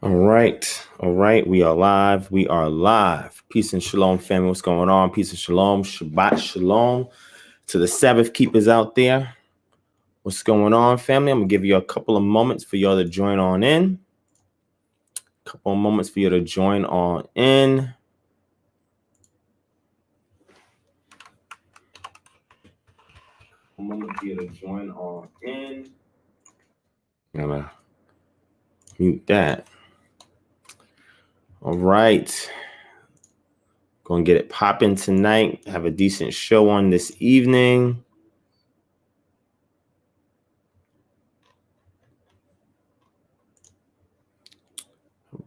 All right. All right. We are live. We are live. Peace and shalom, family. What's going on? Peace and shalom. Shabbat shalom to the Sabbath keepers out there. What's going on, family? I'm going to give you a couple of moments for y'all to join on in. Couple of moments for you to join on in. A moment for you to join on in. I'm going to mute that. All right. Going to get it popping tonight. Have a decent show on this evening.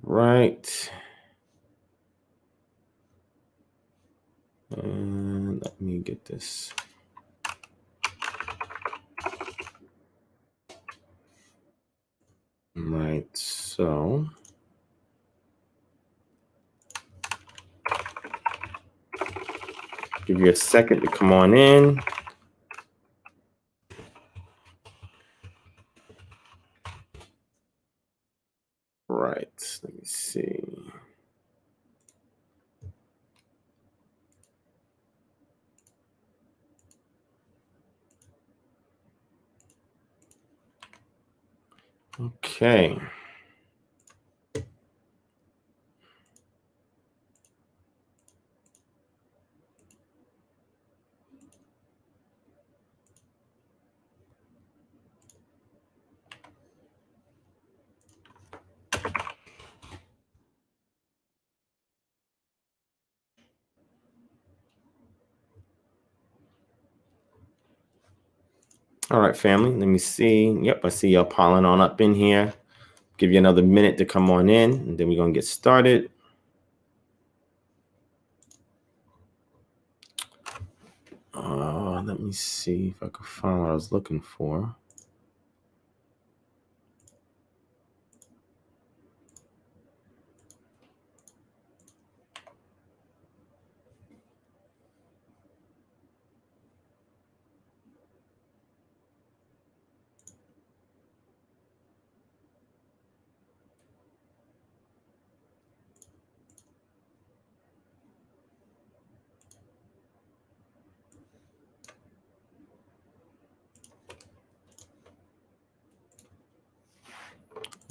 Right. And let me get this. Right. So. Give you a second to come on in. Right. Let me see. Okay. All right, family. Let me see. Yep, I see y'all piling on up in here. Give you another minute to come on in, and then we're going to get started. Let me see if I can find what I was looking for.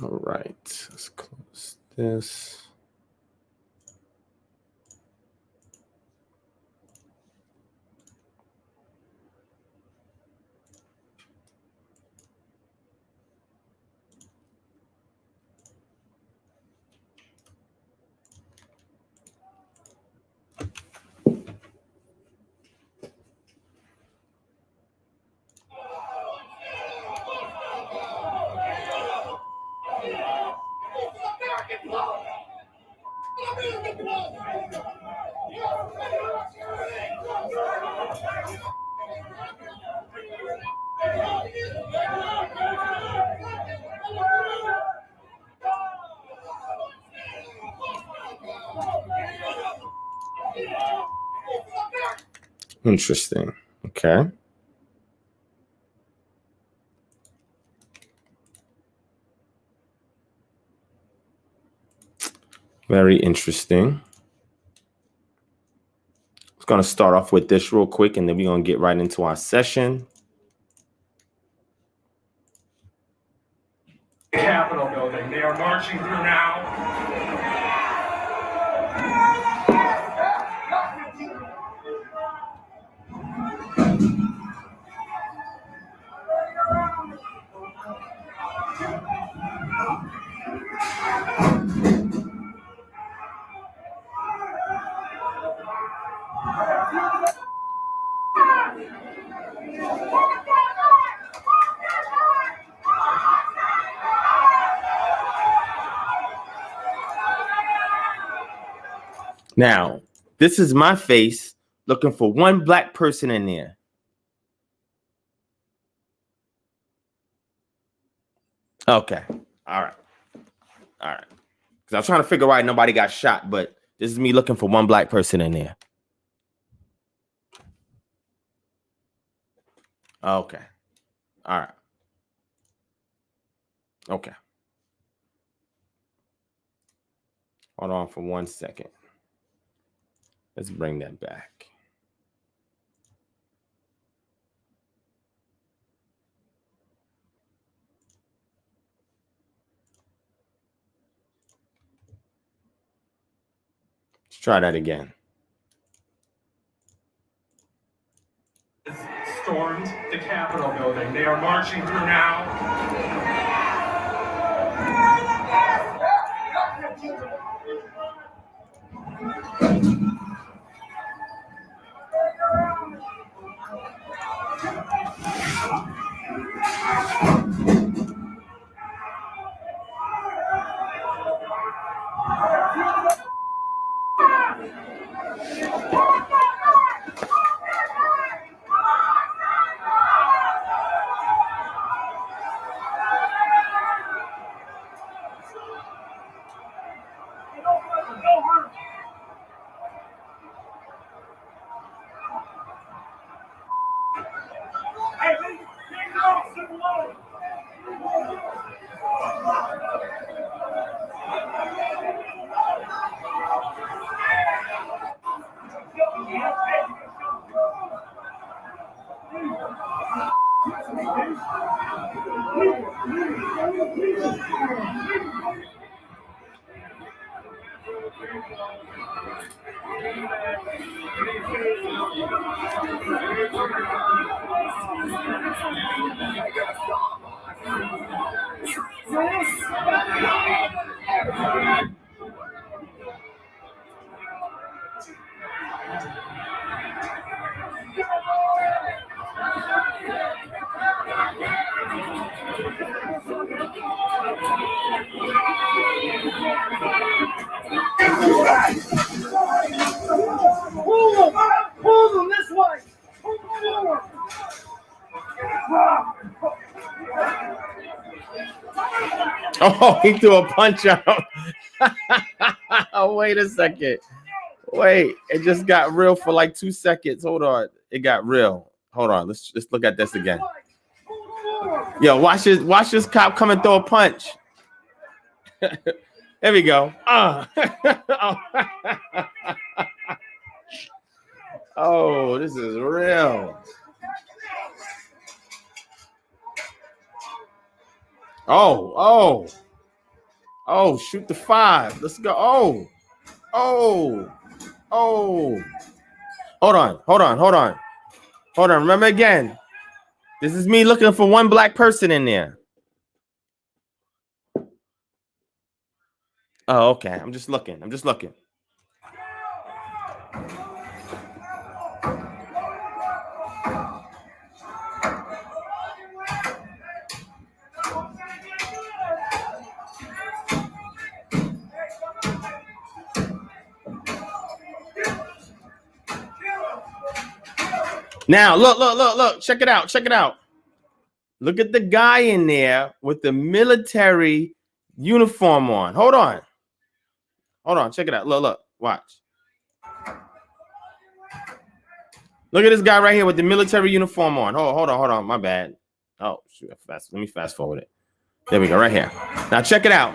All right, let's close this. Interesting. Okay. Very interesting. I'm going to start off with this real quick, and then we're going to get right into our session. Capitol building. They are marching through now. Now, this is my face looking for one black person in there. Okay. All right. All right. Because I was trying to figure out why nobody got shot, but this is me looking for one black person in there. Okay. All right. Okay. Hold on for 1 second. Let's bring that back. Let's try that again. Stormed the Capitol building. They are marching through now. Pull them this way. Oh, he threw a punch out. Wait a second. Wait, it just got real for like 2 seconds. Hold on. It got real. Hold on. Let's look at this again. Yo, watch this cop come and throw a punch. There we go. Oh, this is real. Oh, shoot the 5. Let's go. Oh. Hold on. Remember again. This is me looking for one black person in there. Oh, okay. I'm just looking. Now, look. Check it out. Look at the guy in there with the military uniform on. Hold on. Check it out. Look. Watch. Look at this guy right here with the military uniform on. Hold on. My bad. Oh, shoot. Let me fast forward it. There we go, right here. Now, check it out.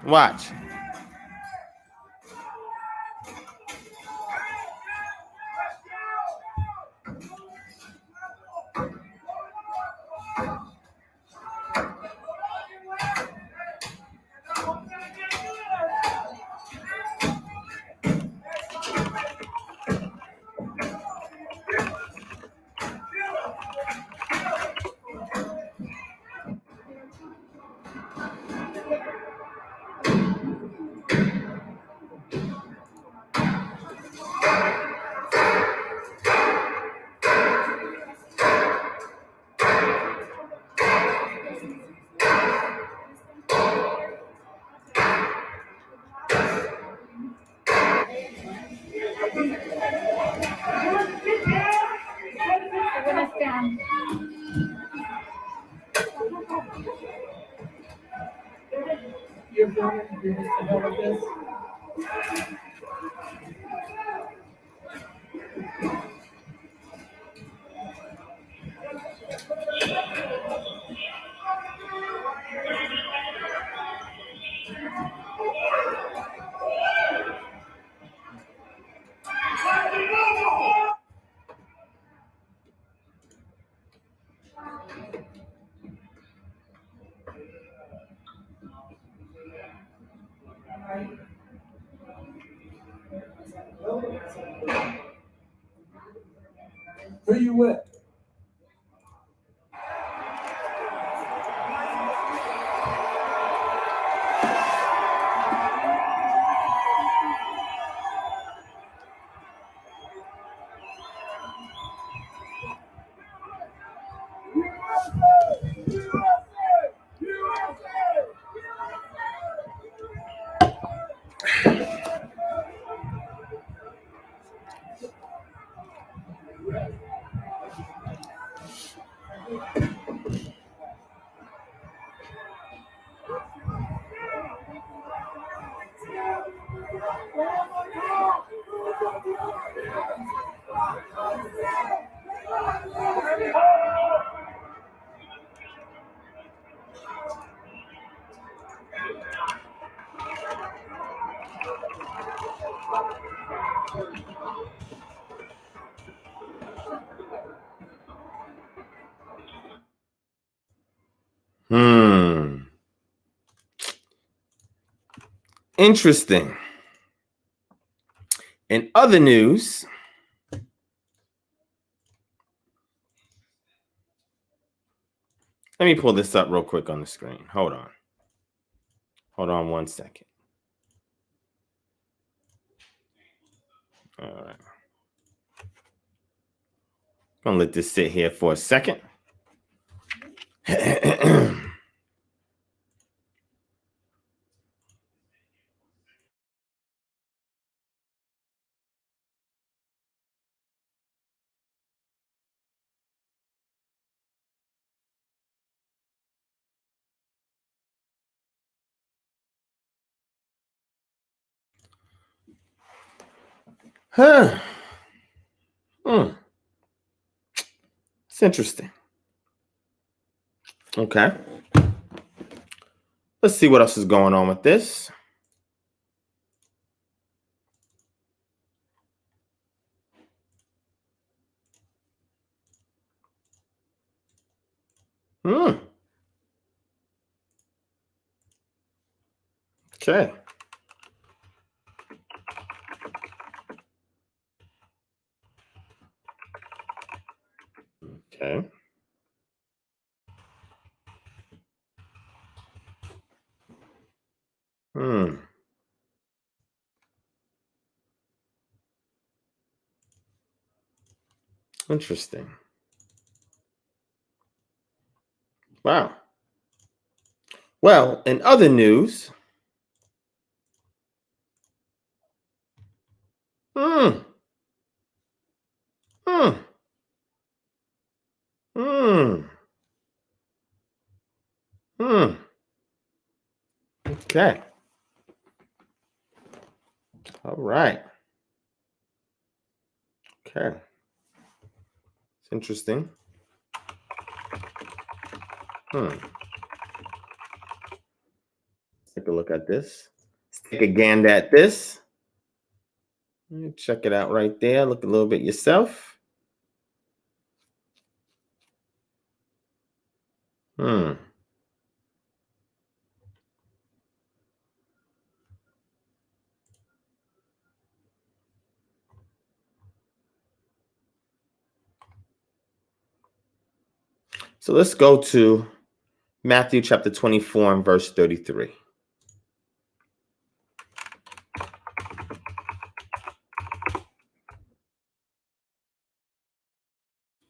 Watch. Where you at? Interesting. In other news, let me pull this up real quick on the screen. Hold on. Hold on 1 second. All right. Gonna let this sit here for a second. Huh. It's interesting. Okay. Let's see what else is going on with this. Okay. Okay. Interesting. Wow. Well, in other news, Okay. All right. Okay. It's interesting. Take a look at this. Let's take a gander at this. Check it out right there. Look a little bit yourself. So let's go to Matthew chapter 24 and verse 33.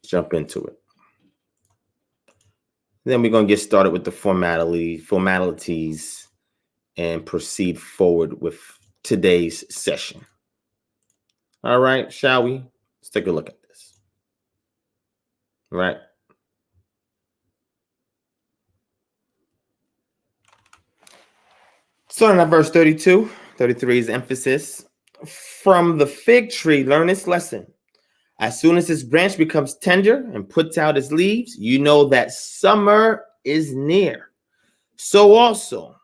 Jump into it. Then we're going to get started with the formalities and proceed forward with today's session. All right, shall we? Let's take a look at this. All right. Starting at verse 32, 33 is emphasis. From the fig tree, learn this lesson. As soon as its branch becomes tender and puts out its leaves, you know that summer is near. So also,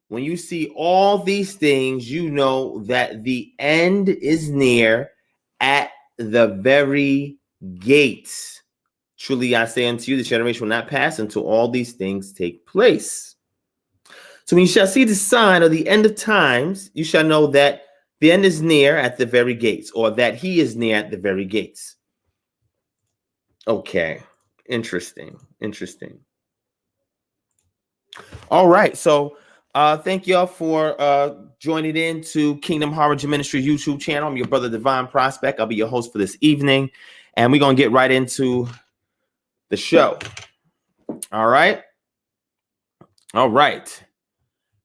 when you see all these things, you know that the end is near at the very gates. Truly I say unto you, the generation will not pass until all these things take place. So when you shall see the sign of the end of times, you shall know that the end is near at the very gates, or that he is near at the very gates. Okay, interesting. All right, so thank y'all for joining in to Kingdom Harbinger Ministries YouTube channel. I'm your brother Divine Prospect. I'll be your host for this evening, and we're gonna get right into the show. All right.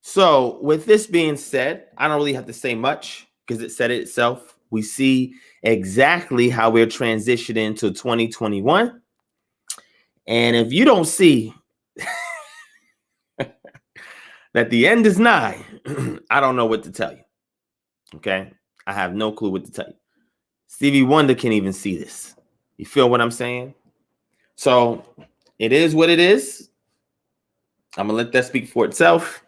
So with this being said, I don't really have to say much because it said it itself. We see exactly how we're transitioning to 2021. And if you don't see that the end is nigh, I don't know what to tell you. Okay? I have no clue what to tell you. Stevie Wonder can't even see this. You feel what I'm saying? So it is what it is. I'm going to let that speak for itself.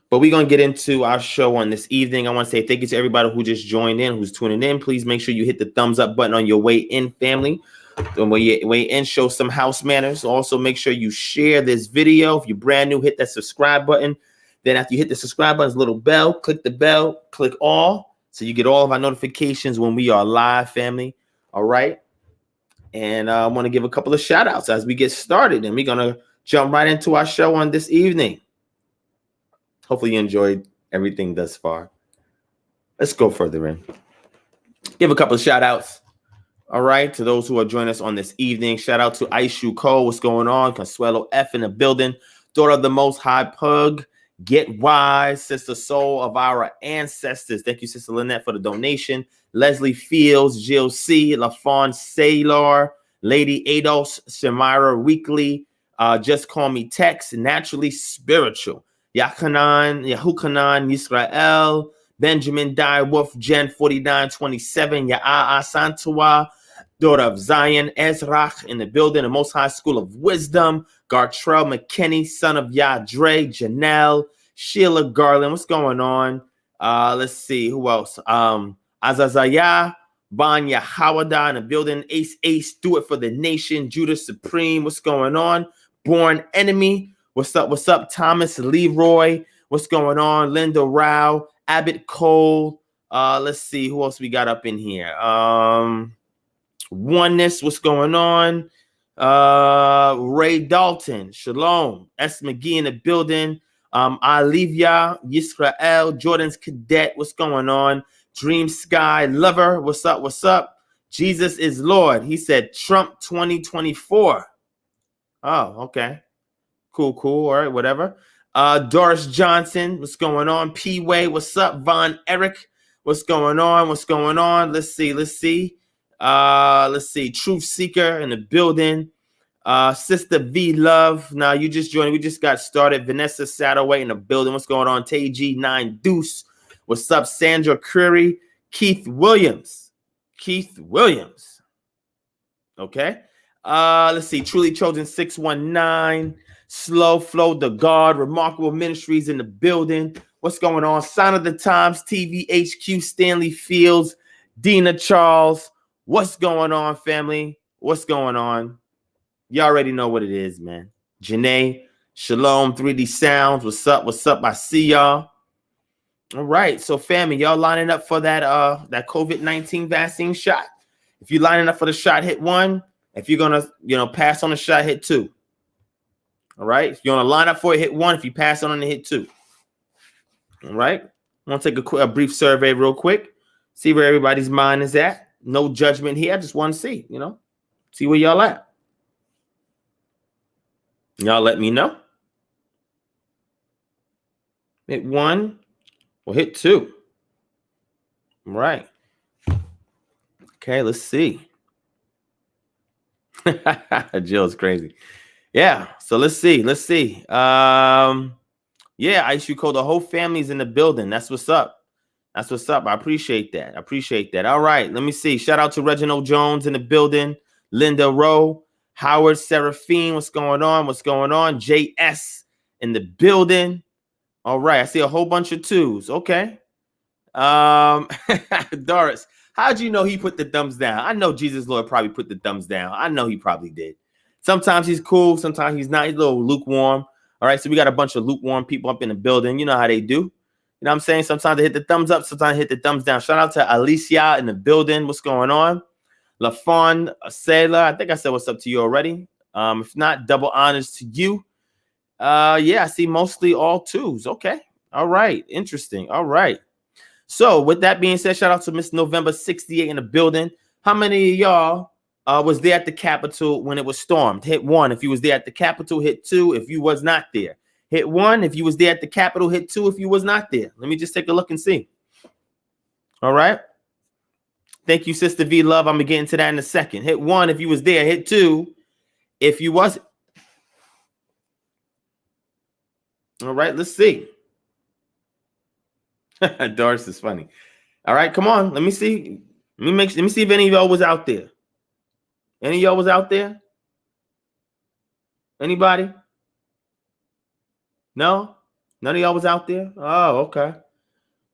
But we're going to get into our show on this evening. I want to say thank you to everybody who just joined in, who's tuning in. Please make sure you hit the thumbs up button on your way in, family. When you way in, show some house manners. Also, make sure you share this video. If you're brand new, hit that subscribe button. Then after you hit the subscribe button, there's a little bell. Click the bell. Click all. So you get all of our notifications when we are live, family. All right. And I want to give a couple of shout outs as we get started. And we're going to jump right into our show on this evening. Hopefully you enjoyed everything thus far. Let's go further in. Give a couple of shout outs. All right. To those who are joining us on this evening. Shout out to Aishu Cole. What's going on? Consuelo F in the building. Daughter of the Most High Pug. Get Wise. Sister Soul of our ancestors. Thank you, Sister Lynette, for the donation. Leslie Fields. Jill C. LaFawn Saylor. Lady Ados. Shamira Weekly. Just Call Me Tex. Naturally Spiritual. Yahukanan, Yisrael, Benjamin Wolf, Gen 4927, Ya'a Santua, Daughter of Zion, Ezrach in the building, the Most High School of Wisdom, Gartrell McKinney, son of Yadre, Janelle, Sheila Garland. What's going on? Let's see, who else? Azazaya, Banya Hawada in the building, Ace, Do It for the Nation, Judah Supreme. What's going on? Born Enemy. What's up, Thomas Leroy? What's going on? Linda Rao, Abbott Cole. Let's see who else we got up in here. Oneness, what's going on? Ray Dalton, Shalom, S. McGee in the building. Olivia, Yisrael, Jordan's Cadet, what's going on? Dream Sky Lover, what's up? Jesus is Lord. He said Trump 2024. Oh, okay. Cool. All right, whatever. Doris Johnson, what's going on? P Way, what's up? Von Eric, what's going on? Let's see. Truth Seeker in the building. Sister V Love. Now you just joined. We just got started. Vanessa Satterway in the building. What's going on? TG 9 Deuce. What's up? Sandra Curry. Keith Williams. Okay. Let's see. Truly Chosen 619. Slow Flow, The God, Remarkable Ministries in the building. What's going on? Sign of the Times, TV HQ, Stanley Fields, Dina Charles. What's going on, family? What's going on? You already know what it is, man. Janae, Shalom, 3D Sounds. What's up? I see y'all. All right. So, family, y'all lining up for that COVID-19 vaccine shot. If you're lining up for the shot, hit 1. If you're going to, pass on the shot, hit 2. All right. If you want to line up for it, hit 1. If you pass on it, hit 2. All right. I'm going to take a brief survey real quick. See where everybody's mind is at. No judgment here. I just want to see, see where y'all at. Y'all let me know. Hit 1 or hit 2. All right. Okay. Let's see. Jill's crazy. Yeah, so let's see. Yeah, Ice Code, the whole family's in the building. That's what's up. I appreciate that. All right, let me see. Shout out to Reginald Jones in the building. Linda Rowe, Howard Seraphine. What's going on? JS in the building. All right, I see a whole bunch of 2s. Okay. Doris, how'd you know he put the thumbs down? I know Jesus Lord probably put the thumbs down. I know he probably did. Sometimes he's cool. Sometimes he's not. He's a little lukewarm. All right. So we got a bunch of lukewarm people up in the building. You know how they do. You know what I'm saying? Sometimes they hit the thumbs up. Sometimes they hit the thumbs down. Shout out to Alicia in the building. What's going on? LaFon Sailor. I think I said what's up to you already. If not, double honors to you. Yeah, I see mostly all twos. Okay. All right. Interesting. All right. So with that being said, shout out to Miss November 68 in the building. How many of y'all was there at the Capitol when it was stormed? Hit 1 if you was there at the Capitol. Hit 2 if you was not there. Hit 1 if you was there at the Capitol. Hit 2 if you was not there. Let me just take a look and see. All right. Thank you, Sister V Love. I'm gonna get into that in a second. Hit 1 if you was there. Hit 2 if you wasn't. All right, let's see. Doris is funny. All right, come on. Let me see. Let me see if any of y'all was out there. Any of y'all was out there? Anybody? No? None of y'all was out there? Oh, okay.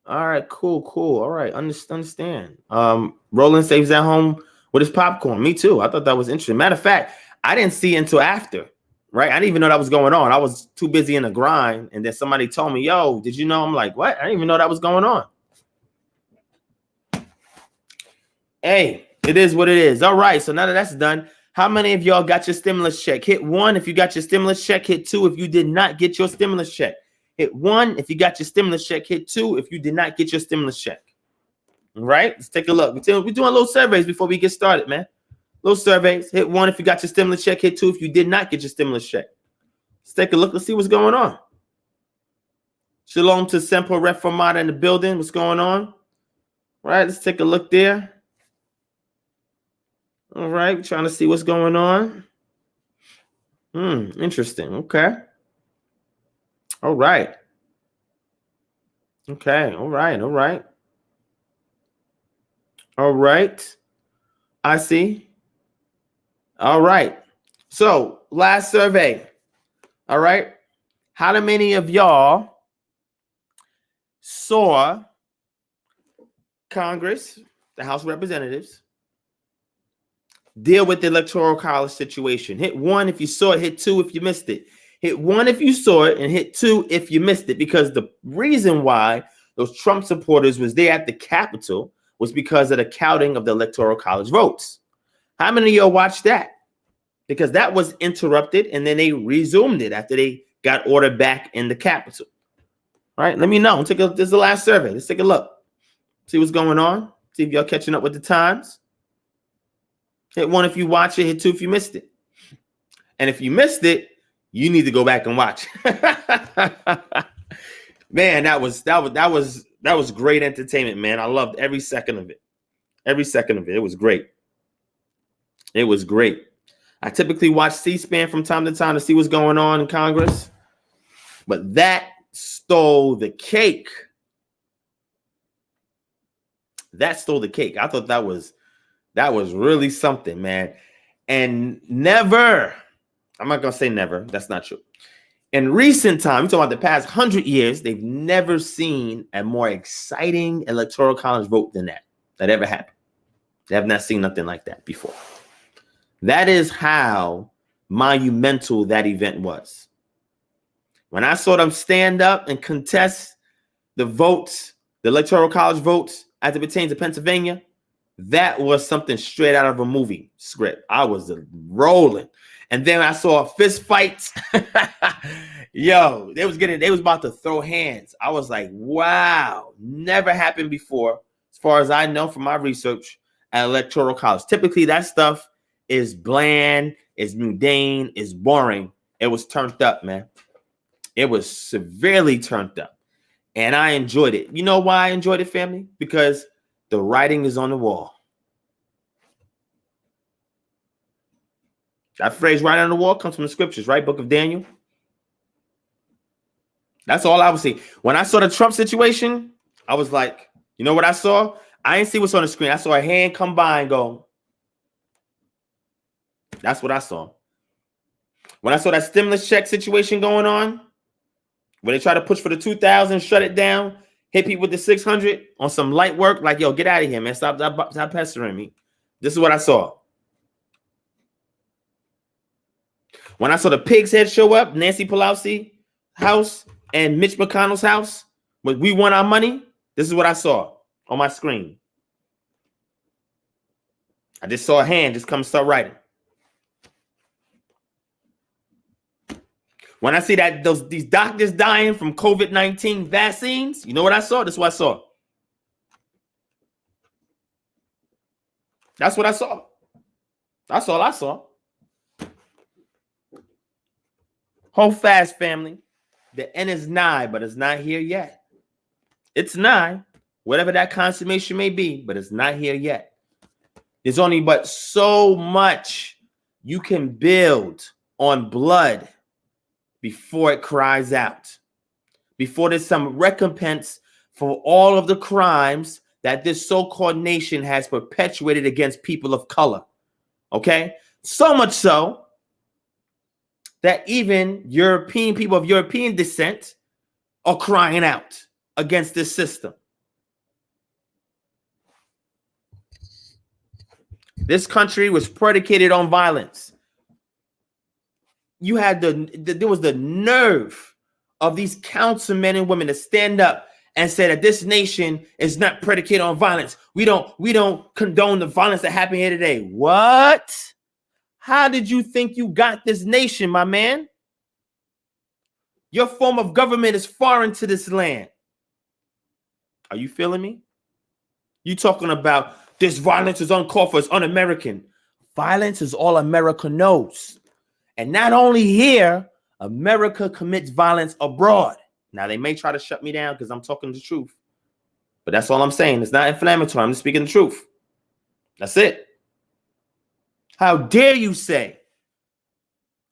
All right, cool. All right, understand. Roland saves at home with his popcorn. Me too. I thought that was interesting. Matter of fact, I didn't see it until after, right? I didn't even know that was going on. I was too busy in the grind, and then somebody told me, yo, did you know? I'm like, what? I didn't even know that was going on. Hey, it is what it is. All right, so now that that's done, how many of y'all got your stimulus check? Hit 1 if you got your stimulus check. Hit 2 if you did not get your stimulus check. Hit 1 if you got your stimulus check. Hit 2 if you did not get your stimulus check. All right, let's take a look. We're doing little surveys before we get started, man. Little surveys. Hit 1 if you got your stimulus check. Hit 2 if you did not get your stimulus check. Let's take a look. Let's see what's going on. Shalom to Semper Reformata in the building. What's going on? All right, let's take a look there. All right, we're trying to see what's going on. Interesting. Okay. All right. Okay. All right. I see. All right. So last survey. All right. How many of y'all saw Congress, the House of Representatives, deal with the Electoral College situation? Hit 1 if you saw it. Hit 2 if you missed it. Hit 1 if you saw it, and hit 2 if you missed it. Because the reason why those Trump supporters was there at the Capitol was because of the counting of the Electoral College votes. How many of y'all watched that? Because that was interrupted, and then they resumed it after they got ordered back in the Capitol. All right, let me know. This is the last survey. Let's take a look. See what's going on. See if y'all catching up with the times. Hit 1 if you watch it. Hit 2 if you missed it. And if you missed it, you need to go back and watch. Man, that was great entertainment, man. I loved every second of it. It was great. I typically watch C-SPAN from time to time to see what's going on in Congress, but that stole the cake. I thought that was really something, man. And never, I'm not gonna say never. That's not true. In recent time, we're talking about the past 100 years, they've never seen a more exciting Electoral College vote than that ever happened. They have not seen nothing like that before. That is how monumental that event was. When I saw them stand up and contest the votes, the Electoral College votes as it pertains to Pennsylvania, that was something straight out of a movie script. I was rolling. And then I saw fist fights. Yo, they was about to throw hands. I was like, wow, never happened before, as far as I know from my research at Electoral College. Typically, that stuff is bland, is mundane, is boring. It was turned up, man. It was severely turned up. And I enjoyed it. You know why I enjoyed it, family? Because the writing is on the wall. That phrase, right on the wall, comes from the scriptures, right? Book of Daniel. That's all I was seeing. When I saw the Trump situation, I was like, you know what I saw? I didn't see what's on the screen. I saw a hand come by and go. That's what I saw. When I saw that stimulus check situation going on, when they try to push for the 2,000, shut it down, hit people with the 600 on some light work, like, yo, get out of here, man. Stop pestering me. This is what I saw. When I saw the pig's head show up, Nancy Pelosi house and Mitch McConnell's house, when we won our money, this is what I saw on my screen. I just saw a hand just come start writing. When I see that these doctors dying from COVID-19 vaccines, you know what I saw? This is what I saw. That's what I saw. That's all I saw. Hold fast, family. The end is nigh, but it's not here yet. It's nigh, whatever that consummation may be, but it's not here yet. There's only but so much you can build on blood before it cries out, before there's some recompense for all of the crimes that this so-called nation has perpetuated against people of color. Okay? So much so that even European people of European descent are crying out against this system. This country was predicated on violence. You had there was the nerve of these councilmen and women to stand up and say that this nation is not predicated on violence. We don't condone the violence that happened here today. What? How did you think you got this nation, my man? Your form of government is foreign to this land. Are you feeling me? You talking about this violence is uncalled for, it's un-American. Violence is all America knows. And not only here, America commits violence abroad. Now, they may try to shut me down because I'm talking the truth. But that's all I'm saying. It's not inflammatory. I'm just speaking the truth. That's it. How dare you say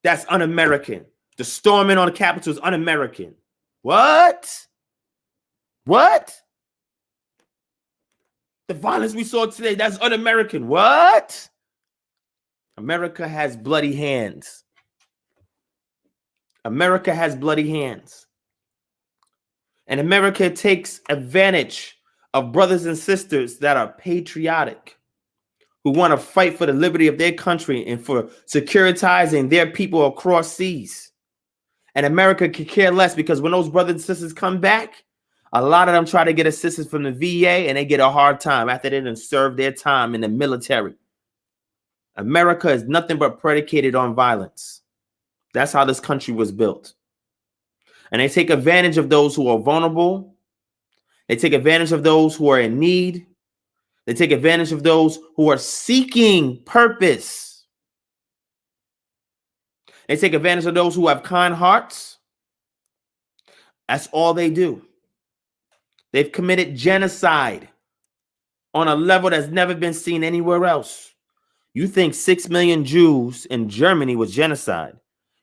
that's un-American? The storming on the Capitol is un-American. What? What? The violence we saw today, that's un-American. What? America has bloody hands. America has bloody hands. And America takes advantage of brothers and sisters that are patriotic, who want to fight for the liberty of their country and for securitizing their people across seas. And America could care less because when those brothers and sisters come back, a lot of them try to get assistance from the VA and they get a hard time after they didn't serve their time in the military. America is nothing but predicated on violence. That's how this country was built. And they take advantage of those who are vulnerable. They take advantage of those who are in need. They take advantage of those who are seeking purpose. They take advantage of those who have kind hearts. That's all they do. They've committed genocide on a level that's never been seen anywhere else. You think 6 million Jews in Germany was genocide?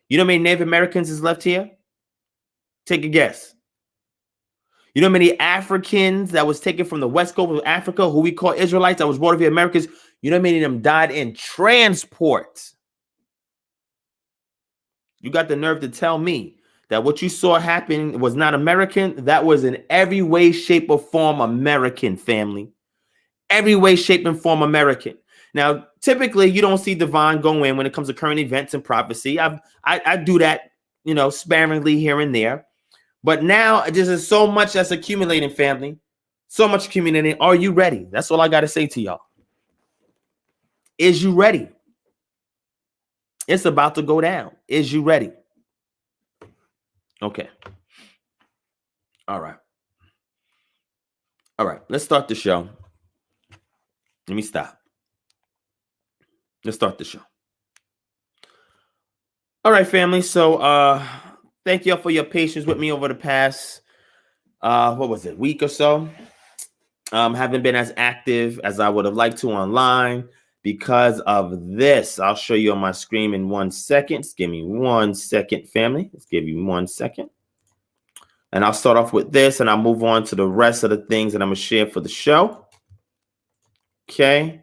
You know how many Native Americans is left here? Take a guess. You know how many Africans that was taken from the west coast of Africa, who we call Israelites, that was brought over here Americans? You know how many of them died in transport? You got the nerve to tell me that what you saw happen was not American? That was in every way, shape, or form American, family. Every way, shape, and form American. Now, typically, you don't see divine go in when it comes to current events and prophecy. I do that, sparingly here and there. But now, this is so much that's accumulating, family. So much accumulating. Are you ready? That's all I got to say to y'all. Is you ready? It's about to go down. Is you ready? Okay. All right. All right. Let's start the show. Let me stop. Let's start the show. All right, family. So thank y'all for your patience with me over the past week or so. Haven't been as active as I would have liked to online because of this. I'll show you on my screen in 1 second. Just give me 1 second, family. Let's give you 1 second. And I'll start off with this and I'll move on to the rest of the things that I'm going to share for the show. Okay.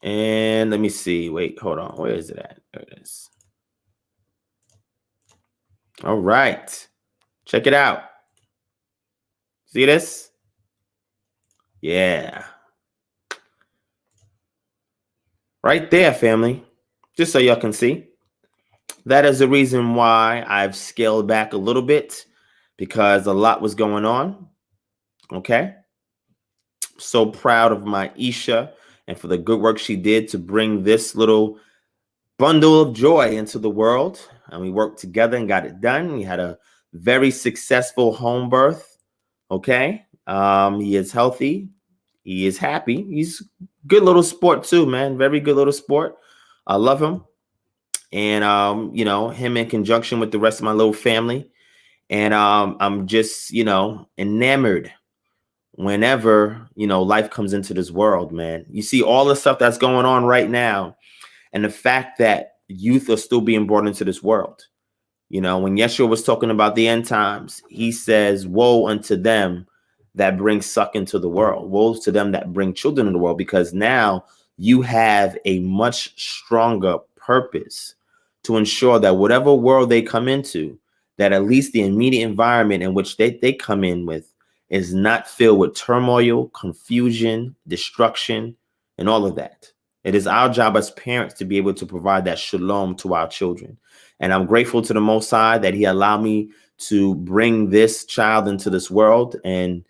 And let me see. Wait, hold on. Where is it at? There it is. All right. Check it out. See this? Yeah. Right there, family. Just so y'all can see. that is the reason why I've scaled back a little bit, because a lot was going on. Okay. So proud of my Isha and for the good work she did to bring this little bundle of joy into the world. And we worked together and got it done. We had a very successful home birth. Okay. He is healthy. He is happy. He's good little sport too, man. Very good little sport. I love him. And, you know, him in conjunction with the rest of my little family. And I'm just, you know, enamored whenever, you know, life comes into this world, man. You see all the stuff that's going on right now, and the fact that youth are still being brought into this world. You know, when Yeshua was talking about the end times, he says, woe unto them that bring suck into the world. Woe to them that bring children in the world, because now you have a much stronger purpose to ensure that whatever world they come into, that at least the immediate environment in which they come in with is not filled with turmoil, confusion, destruction, and all of that. It is our job as parents to be able to provide that shalom to our children. And I'm grateful to the Most High that he allowed me to bring this child into this world, and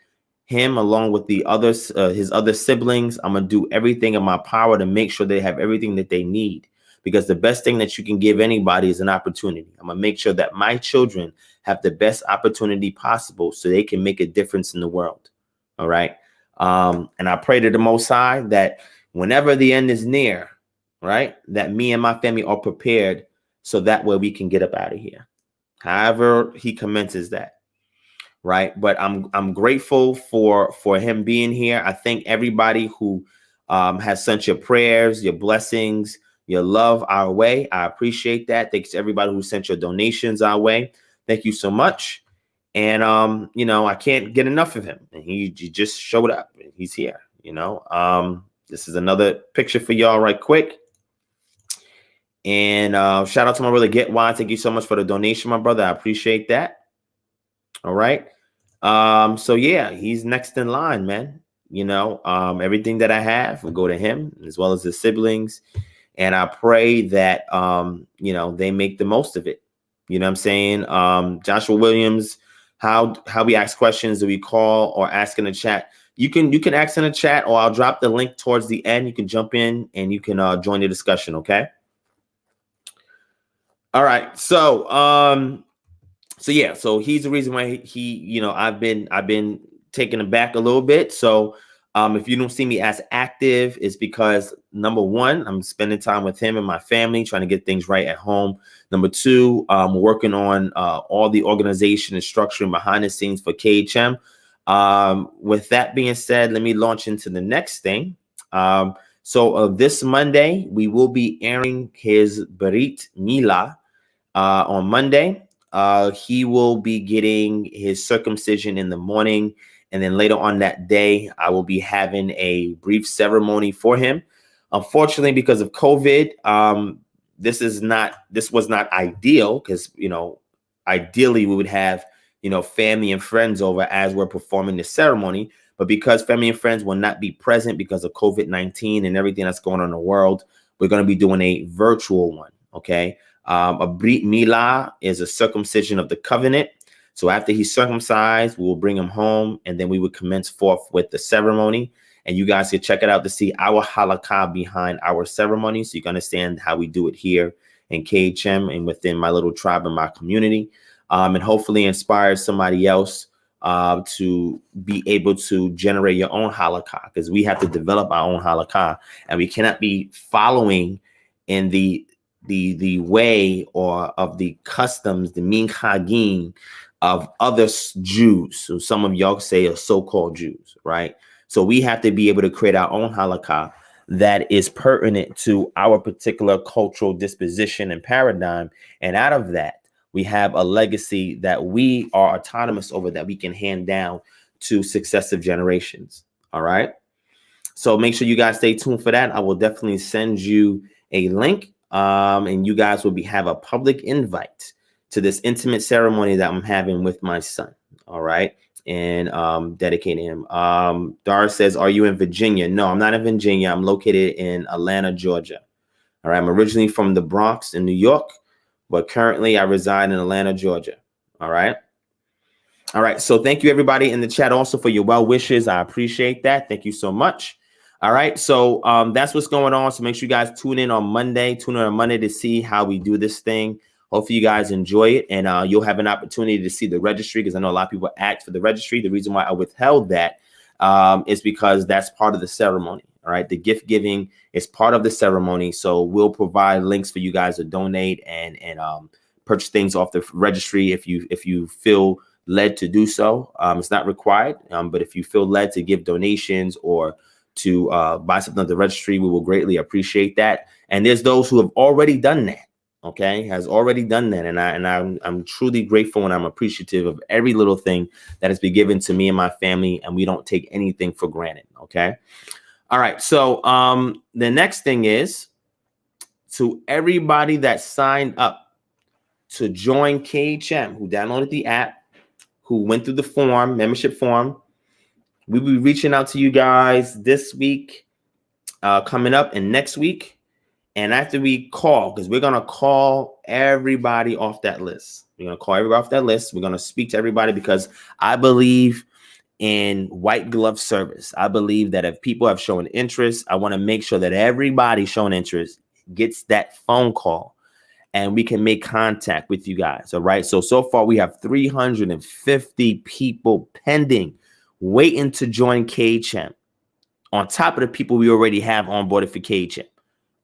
him along with the others, his other siblings. I'm going to do everything in my power to make sure they have everything that they need, because the best thing that you can give anybody is an opportunity. I'm going to make sure that my children have the best opportunity possible so they can make a difference in the world. All right. And I pray to the Most High that whenever the end is near, right, that me and my family are prepared so that way we can get up out of here. However he commences that. Right. But I'm grateful for him being here. I thank everybody who has sent your prayers, your blessings, your love our way. I appreciate that. Thanks to everybody who sent your donations our way. Thank you so much. And, you know, I can't get enough of him. And he just showed up. He's here. You know, this is another picture for y'all right quick. And shout out to my brother Get Wine. Thank you so much for the donation, my brother. I appreciate that. All right. So yeah, he's next in line, man. You know, everything that I have will go to him as well as his siblings. And I pray that, you know, they make the most of it. You know what I'm saying? Joshua Williams, how we ask questions, do we call or ask in the chat? You can ask in the chat, or I'll drop the link towards the end. You can jump in and you can join the discussion. Okay. All right. So yeah, so he's the reason why he, you know, I've been taken aback a little bit. So if you don't see me as active, it's because number one, I'm spending time with him and my family, trying to get things right at home. Number two, working on all the organization and structuring behind the scenes for KHM. With that being said, let me launch into the next thing. So this Monday, we will be airing his Brit Milah on Monday. He will be getting his circumcision in the morning. And then later on that day, I will be having a brief ceremony for him. Unfortunately, because of COVID, this was not ideal, because, you know, ideally we would have, you know, family and friends over as we're performing the ceremony. But because family and friends will not be present because of COVID-19 and everything that's going on in the world, we're going to be doing a virtual one. Okay. A Brit Milah is a circumcision of the covenant. So after he's circumcised, we will bring him home, and then we would commence forth with the ceremony. And you guys can check it out to see our halakha behind our ceremony, so you can understand how we do it here in KHM and within my little tribe and my community, and hopefully inspire somebody else to be able to generate your own halakha, because we have to develop our own halakha, and we cannot be following in the way or of the customs, the minhagim of other Jews. So some of y'all say are so-called Jews, right? So we have to be able to create our own halakha that is pertinent to our particular cultural disposition and paradigm. And out of that, we have a legacy that we are autonomous over, that we can hand down to successive generations. All right. So make sure you guys stay tuned for that. I will definitely send you a link, and you guys will have a public invite to this intimate ceremony that I'm having with my son. All right. And dedicating him. Dar says, are you in Virginia? No, I'm not in Virginia. I'm located in Atlanta, Georgia. All right. I'm originally from the Bronx in New York, but currently I reside in Atlanta, Georgia. All right. All right. So thank you, everybody in the chat also for your well wishes. I appreciate that. Thank you so much. All right. So that's what's going on. So make sure you guys tune in on Monday. Tune in on Monday to see how we do this thing. Hopefully you guys enjoy it, and you'll have an opportunity to see the registry, because I know a lot of people asked for the registry. The reason why I withheld that is because that's part of the ceremony. All right. The gift giving is part of the ceremony. So we'll provide links for you guys to donate and purchase things off the registry if you feel led to do so. It's not required, but if you feel led to give donations or to buy something at the registry, we will greatly appreciate that. And there's those who have already done that. Okay, has already done that, and I'm truly grateful, and I'm appreciative of every little thing that has been given to me and my family, and we don't take anything for granted. Okay, all right. So the next thing is, to everybody that signed up to join KHM, who downloaded the app, who went through the form, membership form, we'll be reaching out to you guys this week, coming up, and next week. And after we call, because we're going to call everybody off that list. We're going to call everybody off that list. We're going to speak to everybody, because I believe in white glove service. I believe that if people have shown interest, I want to make sure that everybody showing interest gets that phone call and we can make contact with you guys. All right. So far we have 350 people pending, waiting to join KHM, on top of the people we already have on board for KHM.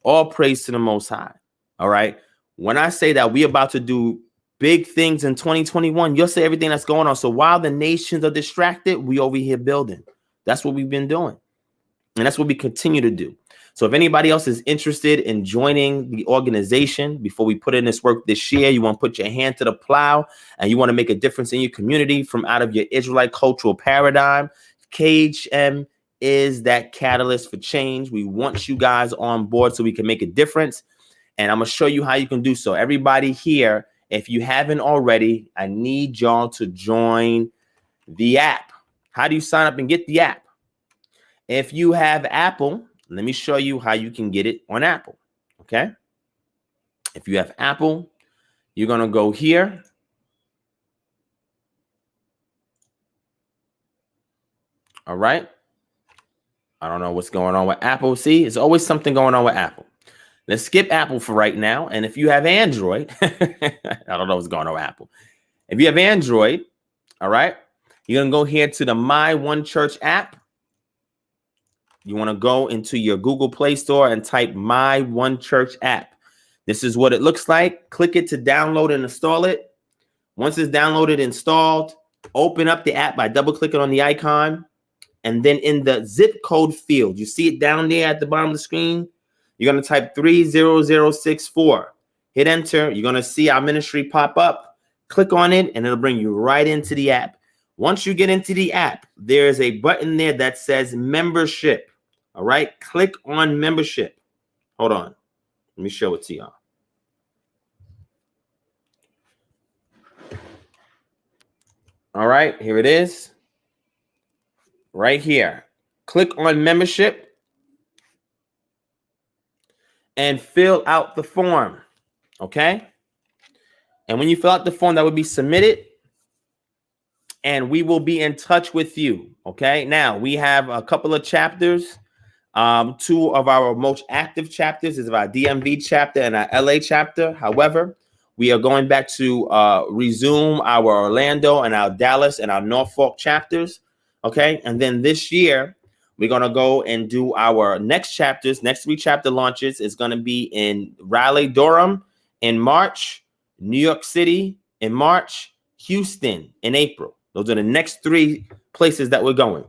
All praise to the Most High. All right. When I say that we're about to do big things in 2021, you'll say everything that's going on. So while the nations are distracted, we over here building. That's what we've been doing. And that's what we continue to do. So if anybody else is interested in joining the organization before we put in this work this year, you want to put your hand to the plow and you want to make a difference in your community from out of your Israelite cultural paradigm, KHM is that catalyst for change. We want you guys on board so we can make a difference. And I'm going to show you how you can do so. Everybody here, if you haven't already, I need y'all to join the app. How do you sign up and get the app? If you have Apple, let me show you how you can get it on Apple. Okay. If you have Apple, you're going to go here. All right. I don't know what's going on with Apple. See, there's always something going on with Apple. Let's skip Apple for right now. And if you have Android, I don't know what's going on with Apple. If you have Android, all right, you're going to go here to the My One Church app. You want to go into your Google Play Store and type My One Church app. This is what it looks like. Click it to download and install it. Once it's downloaded, installed, open up the app by double clicking on the icon. And then in the zip code field, you see it down there at the bottom of the screen. You're going to type 30064. Hit enter. You're going to see our ministry pop up. Click on it, and it'll bring you right into the app. Once you get into the app, there's a button there that says membership. All right. Click on membership. Hold on. Let me show it to y'all. All right. Here it is. Right here. Click on membership and fill out the form. Okay. And when you fill out the form, that will be submitted and we will be in touch with you. Okay. Now we have a couple of chapters. Two of our most active chapters is our DMV chapter and our LA chapter. However, we are going back to resume our Orlando and our Dallas and our Norfolk chapters. Okay. And then this year, we're going to go and do our next chapters. Next 3 chapter launches is going to be in Raleigh-Durham in March, New York City in March, Houston in April. Those are the next 3 places that we're going.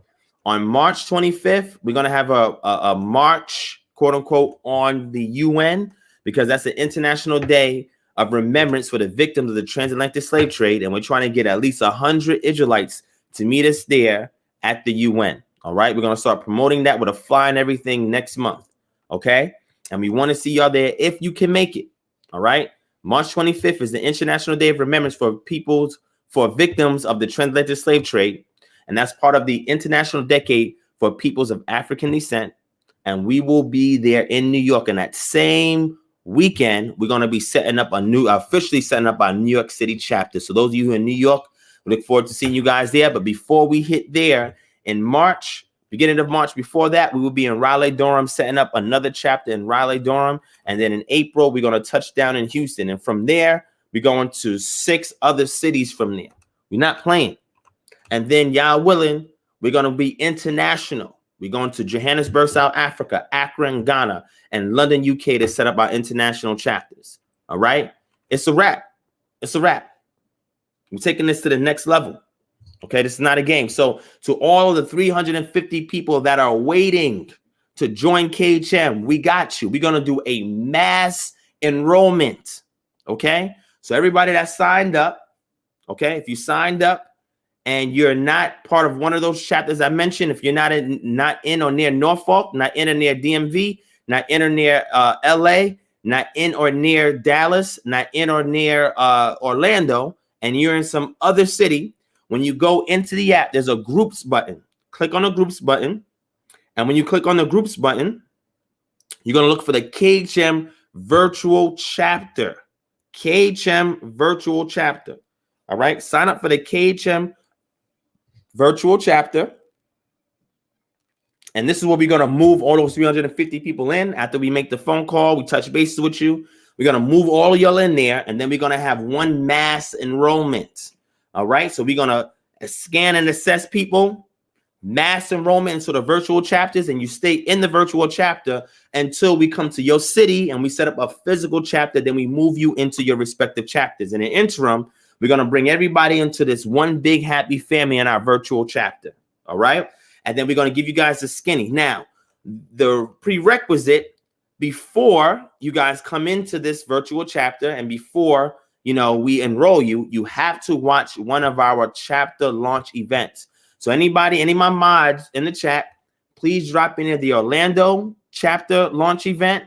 On March 25th, we're going to have a march, quote unquote, on the UN, because that's the International Day of Remembrance for the victims of the transatlantic slave trade. And we're trying to get at least 100 Israelites to meet us there at the UN. All right. We're going to start promoting that with a fly and everything next month. OK. And we want to see y'all there if you can make it. All right. March 25th is the International Day of Remembrance for victims of the transatlantic slave trade. And that's part of the International Decade for Peoples of African Descent. And we will be there in New York in that same weekend, we're going to be officially setting up our New York City chapter. So those of you who are in New York, we look forward to seeing you guys there. But before we hit there in March, beginning of March, before that, we will be in Raleigh-Durham, setting up another chapter in Raleigh-Durham. And then in April, we're going to touch down in Houston. And from there, we're going to 6 other cities from there. We're not playing. And then, y'all willing, we're going to be international. We're going to Johannesburg, South Africa, Accra, Ghana, and London, UK to set up our international chapters. All right? It's a wrap. It's a wrap. We're taking this to the next level. Okay? This is not a game. So to all of the 350 people that are waiting to join KHM, we got you. We're going to do a mass enrollment. Okay? So everybody that signed up, okay, if you signed up, and you're not part of one of those chapters I mentioned, if you're not in or near Norfolk, not in or near DMV, not in or near LA, not in or near Dallas, not in or near Orlando, and you're in some other city, when you go into the app, there's a groups button. Click on the groups button. And when you click on the groups button, you're going to look for the KHM virtual chapter. KHM virtual chapter. All right. Sign up for the KHM virtual chapter. And this is where we're going to move all those 350 people in. After we make the phone call, we touch bases with you. We're going to move all of y'all in there. And then we're going to have one mass enrollment. All right. So we're going to scan and assess people, mass enrollment into the virtual chapters. And you stay in the virtual chapter until we come to your city and we set up a physical chapter. Then we move you into your respective chapters. In the interim, we're going to bring everybody into this one big happy family in our virtual chapter. All right. And then we're going to give you guys a skinny. Now, the prerequisite before you guys come into this virtual chapter and before, we enroll you, you have to watch one of our chapter launch events. So any of my mods in the chat, please drop in there the Orlando chapter launch event.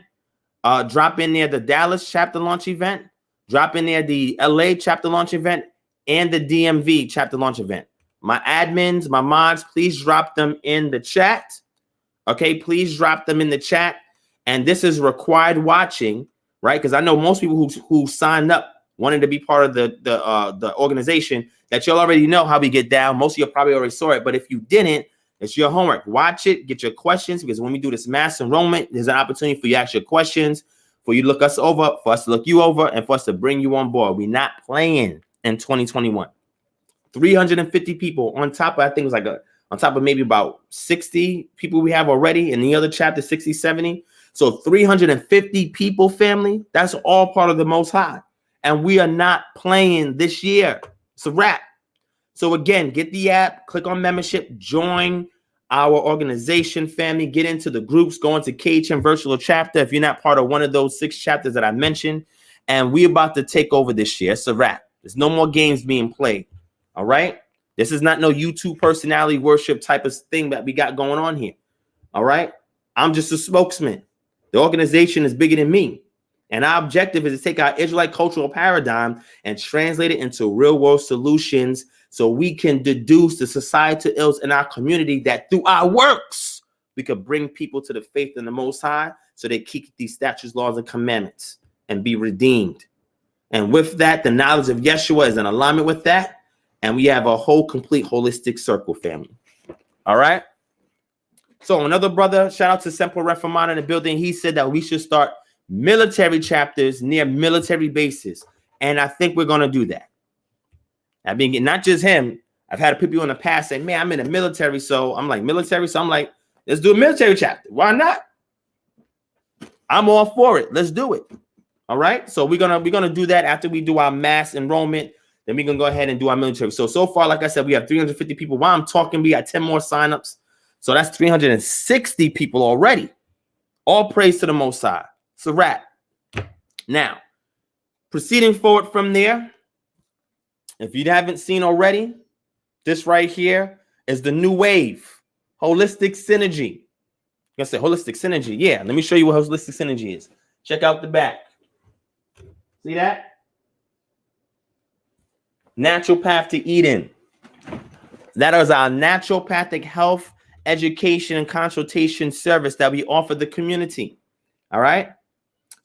Drop in there the Dallas chapter launch event. Drop in there the LA chapter launch event and the DMV chapter launch event. My admins, my mods, please drop them in the chat. Okay, please drop them in the chat. And this is required watching, right? Because I know most people who signed up wanted to be part of the organization that you'll already know how we get down. Most of you probably already saw it. But if you didn't, it's your homework. Watch it, get your questions, because when we do this mass enrollment, there's an opportunity for you to ask your questions, for you to look us over, for us to look you over, and for us to bring you on board. We're not playing in 2021. 350 people on top of, I think it was on top of maybe about 60 people we have already in the other chapter, 60, 70. So 350 people, family, that's all part of the Most High. And we are not playing this year. It's a wrap. So again, get the app, click on membership, join our organization, family, get into the groups, go into KHM virtual chapter if you're not part of one of those 6 chapters that I mentioned. And we're about to take over this year. It's a wrap. There's no more games being played. All right. This is not no YouTube personality worship type of thing that we got going on here. All right. I'm just a spokesman. The organization is bigger than me. And our objective is to take our Israelite cultural paradigm and translate it into real world solutions so we can deduce the societal ills in our community that through our works, we could bring people to the faith in the Most High so they keep these statutes, laws, and commandments and be redeemed. And with that, the knowledge of Yeshua is in alignment with that. And we have a whole complete holistic circle, family. All right. So another brother, shout out to Semper Reformata in the building. He said that we should start military chapters near military bases. And I think we're going to do that. I mean, not just him. I've had people in the past say, man, I'm in the military. So I'm like, military. So I'm like, let's do a military chapter. Why not? I'm all for it. Let's do it. All right. So we're gonna do that after we do our mass enrollment. Then we're going to go ahead and do our military. So far, like I said, we have 350 people. While I'm talking, we got 10 more signups. So that's 360 people already. All praise to the Most High. It's a wrap. Now, proceeding forward from there, if you haven't seen already, this right here is the new wave. Holistic synergy. You're going to say holistic synergy. Yeah, let me show you what holistic synergy is. Check out the back. See that? Natural Path to Eden. That is our naturopathic health, education, and consultation service that we offer the community. All right.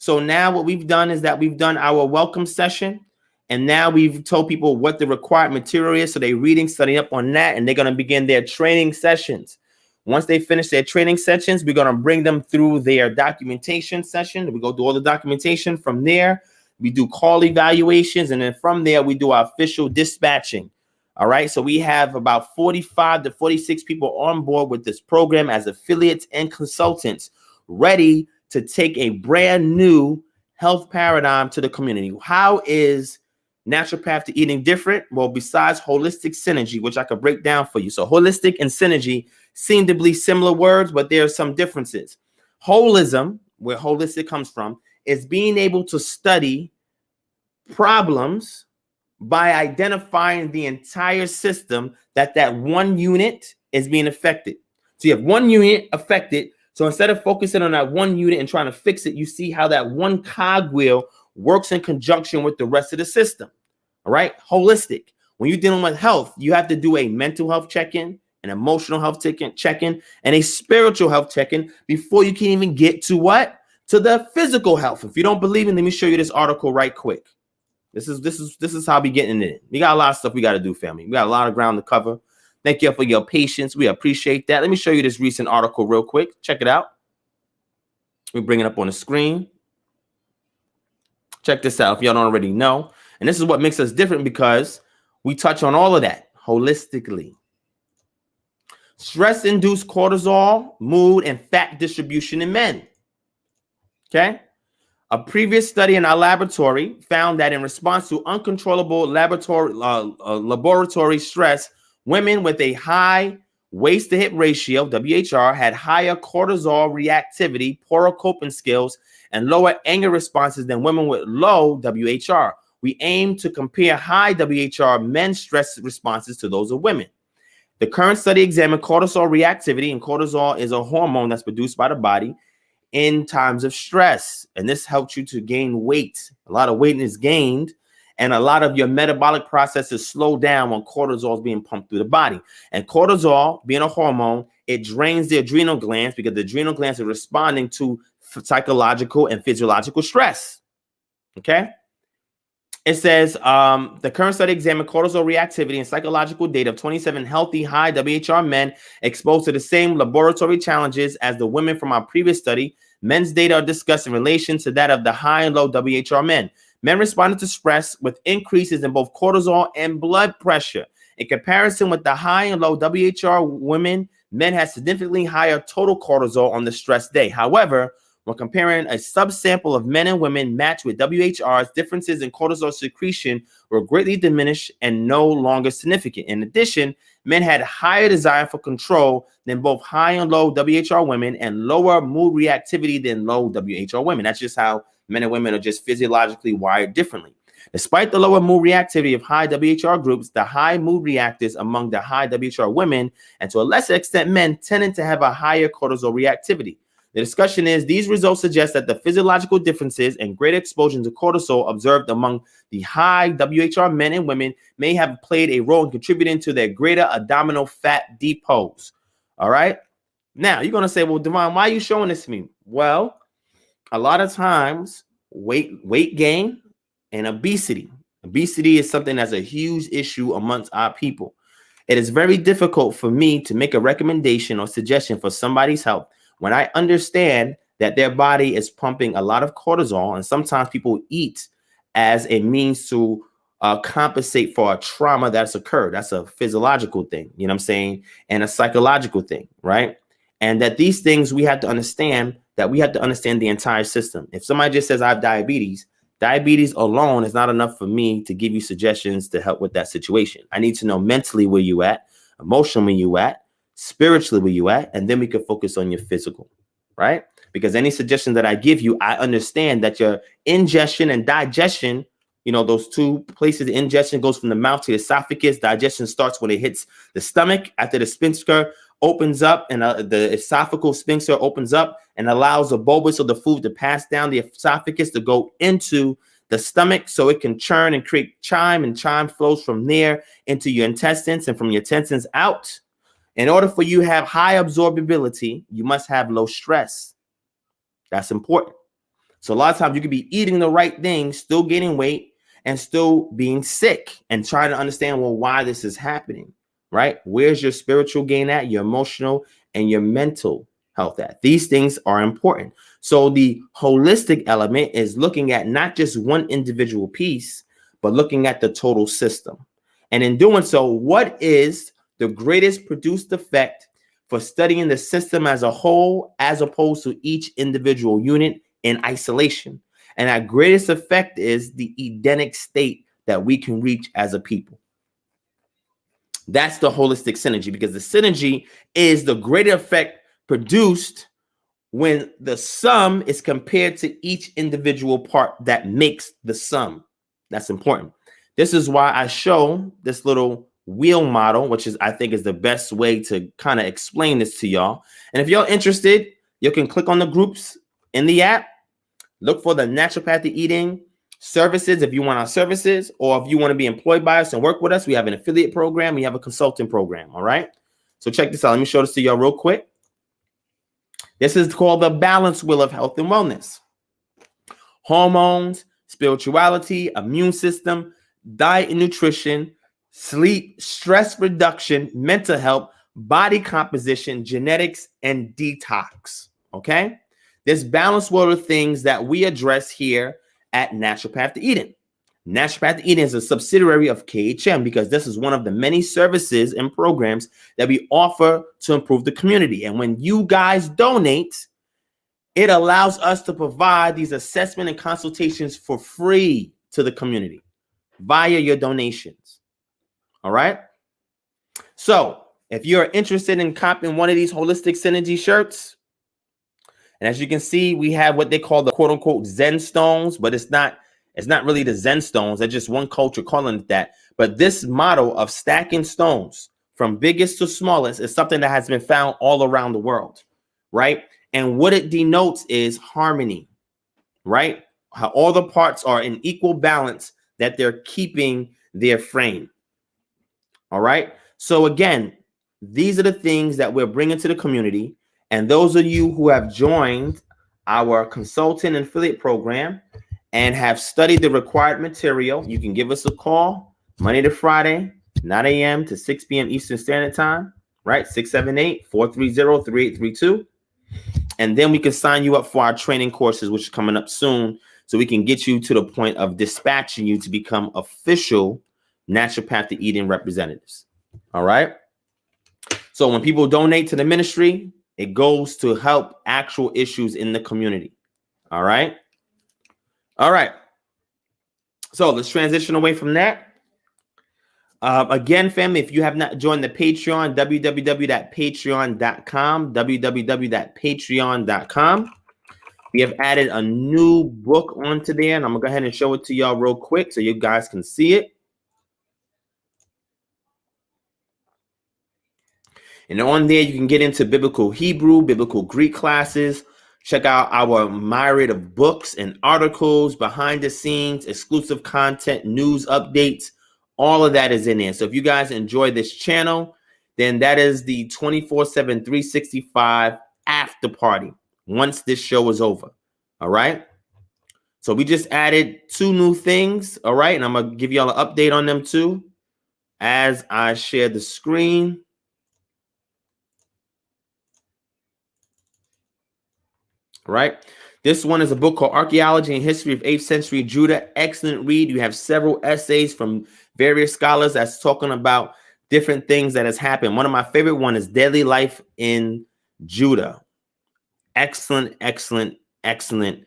So now what we've done is that we've done our welcome session, and now we've told people what the required material is. So they're reading, studying up on that, and they're going to begin their training sessions. Once they finish their training sessions, we're going to bring them through their documentation session. We go through all the documentation. From there, we do call evaluations, and then from there, we do our official dispatching. All right, so we have about 45 to 46 people on board with this program as affiliates and consultants, ready to take a brand new health paradigm to the community. How is naturopath to eating different? Well, besides holistic synergy, which I could break down for you. So holistic and synergy seem to be similar words, but there are some differences. Holism, where holistic comes from, is being able to study problems by identifying the entire system that one unit is being affected. So you have one unit affected. So instead of focusing on that one unit and trying to fix it, you see how that one cogwheel works in conjunction with the rest of the system. All right. Holistic. When you're dealing with health, you have to do a mental health check-in, an emotional health check-in, and a spiritual health check-in before you can even get to what? To the physical health. If you don't believe it, let me show you this article right quick. This is how we getting it. We got a lot of stuff we got to do, family. We got a lot of ground to cover. Thank you for your patience. We appreciate that. Let me show you this recent article real quick. Check it out. We bring it up on the screen. Check this out if y'all don't already know. And this is what makes us different, because we touch on all of that holistically. Stress-induced cortisol, mood, and fat distribution in men. Okay. A previous study in our laboratory found that in response to uncontrollable laboratory stress, women with a high waist-to-hip ratio, WHR, had higher cortisol reactivity, poorer coping skills, and lower anger responses than women with low WHR. We aim to compare high WHR men's stress responses to those of women. The current study examined cortisol reactivity, and cortisol is a hormone that's produced by the body in times of stress, and this helps you to gain weight. A lot of weight is gained, and a lot of your metabolic processes slow down when cortisol is being pumped through the body. And cortisol, being a hormone, it drains the adrenal glands, because the adrenal glands are responding to psychological and physiological stress. Okay. It says the current study examined cortisol reactivity and psychological data of 27 healthy high WHR men exposed to the same laboratory challenges as the women from our previous study. Men's data are discussed in relation to that of the high and low WHR men. Men responded to stress with increases in both cortisol and blood pressure. In comparison with the high and low WHR women, men had significantly higher total cortisol on the stress day. However, when comparing a subsample of men and women matched with WHRs, differences in cortisol secretion were greatly diminished and no longer significant. In addition, men had higher desire for control than both high and low WHR women, and lower mood reactivity than low WHR women. That's just how men and women are just physiologically wired differently. Despite the lower mood reactivity of high WHR groups, the high mood reactors among the high WHR women, and to a lesser extent men, tended to have a higher cortisol reactivity. The discussion is these results suggest that the physiological differences and greater exposure to cortisol observed among the high WHR men and women may have played a role in contributing to their greater abdominal fat depots. All right. Now you're going to say, well, Divine, why are you showing this to me? Well, a lot of times weight gain and obesity. Obesity is something that's a huge issue amongst our people. It is very difficult for me to make a recommendation or suggestion for somebody's health when I understand that their body is pumping a lot of cortisol, and sometimes people eat as a means to compensate for a trauma that's occurred. That's a physiological thing, you know what I'm saying, and a psychological thing, right? And that these things we have to understand, that we have to understand the entire system. If somebody just says I have diabetes alone is not enough for me to give you suggestions to help with that situation. I need to know mentally where you at, emotionally where you at, spiritually where you at, and then we can focus on your physical, right? Because any suggestion that I give you, I understand that your ingestion and digestion, you know, those two places, the ingestion goes from the mouth to the esophagus. Digestion starts when it hits the stomach, after the sphincter opens up, and the esophageal sphincter opens up and allows the bolus of the food to pass down the esophagus to go into the stomach so it can churn and create chyme, and chyme flows from there into your intestines, and from your intestines out. In order for you to have high absorbability, you must have low stress. That's important. So a lot of times you could be eating the right things, still gaining weight, and still being sick, and trying to understand, well, why this is happening, right? Where's your spiritual gain at, your emotional and your mental health at? These things are important. So the holistic element is looking at not just one individual piece, but looking at the total system. And in doing so, what is the greatest produced effect for studying the system as a whole, as opposed to each individual unit in isolation? And our greatest effect is the Edenic state that we can reach as a people. That's the holistic synergy, because the synergy is the greater effect produced when the sum is compared to each individual part that makes the sum. That's important. This is why I show this little wheel model, which is, I think, is the best way to kind of explain this to y'all. And if you're interested, you can click on the groups in the app. Look for the naturopathic eating services if you want our services, or if you want to be employed by us and work with us, we have an affiliate program. We have a consulting program. All right. So check this out. Let me show this to y'all real quick. This is called the balance wheel of health and wellness. Hormones, spirituality, immune system, diet and nutrition, sleep, stress reduction, mental health, body composition, genetics, and detox. Okay. This balance wheel of things that we address here at Naturopathic Eating. Naturopathic Eating is a subsidiary of KHM, because this is one of the many services and programs that we offer to improve the community. And when you guys donate, it allows us to provide these assessment and consultations for free to the community via your donations. All right. So if you're interested in copying one of these holistic synergy shirts, and as you can see, we have what they call the quote unquote Zen stones, but it's not really the Zen stones. They're just one culture calling it that. But this model of stacking stones from biggest to smallest is something that has been found all around the world, right? And what it denotes is harmony, right? How all the parts are in equal balance, that they're keeping their frame. All right. So again, these are the things that we're bringing to the community. And those of you who have joined our consultant and affiliate program and have studied the required material, you can give us a call Monday to Friday, 9 a.m. to 6 p.m. Eastern Standard Time, right? 678-430-3832. And then we can sign you up for our training courses, which are coming up soon, so we can get you to the point of dispatching you to become official naturopathic eating representatives. All right. So when people donate to the ministry, it goes to help actual issues in the community. All right. All right. So let's transition away from that. Again, family, if you have not joined the Patreon, www.patreon.com, www.patreon.com. We have added a new book onto there, and I'm going to go ahead and show it to y'all real quick so you guys can see it. And on there, you can get into biblical Hebrew, biblical Greek classes. Check out our myriad of books and articles, behind the scenes, exclusive content, news updates. All of that is in there. So if you guys enjoy this channel, then that is the 24/7, 365 after party once this show is over. All right. So we just added 2 new things. All right. And I'm going to give y'all an update on them too as I share the screen. Right. This one is a book called Archaeology and History of 8th Century Judah. Excellent read. You have several essays from various scholars that's talking about different things that has happened. One of my favorite one is Daily Life in Judah. Excellent, excellent, excellent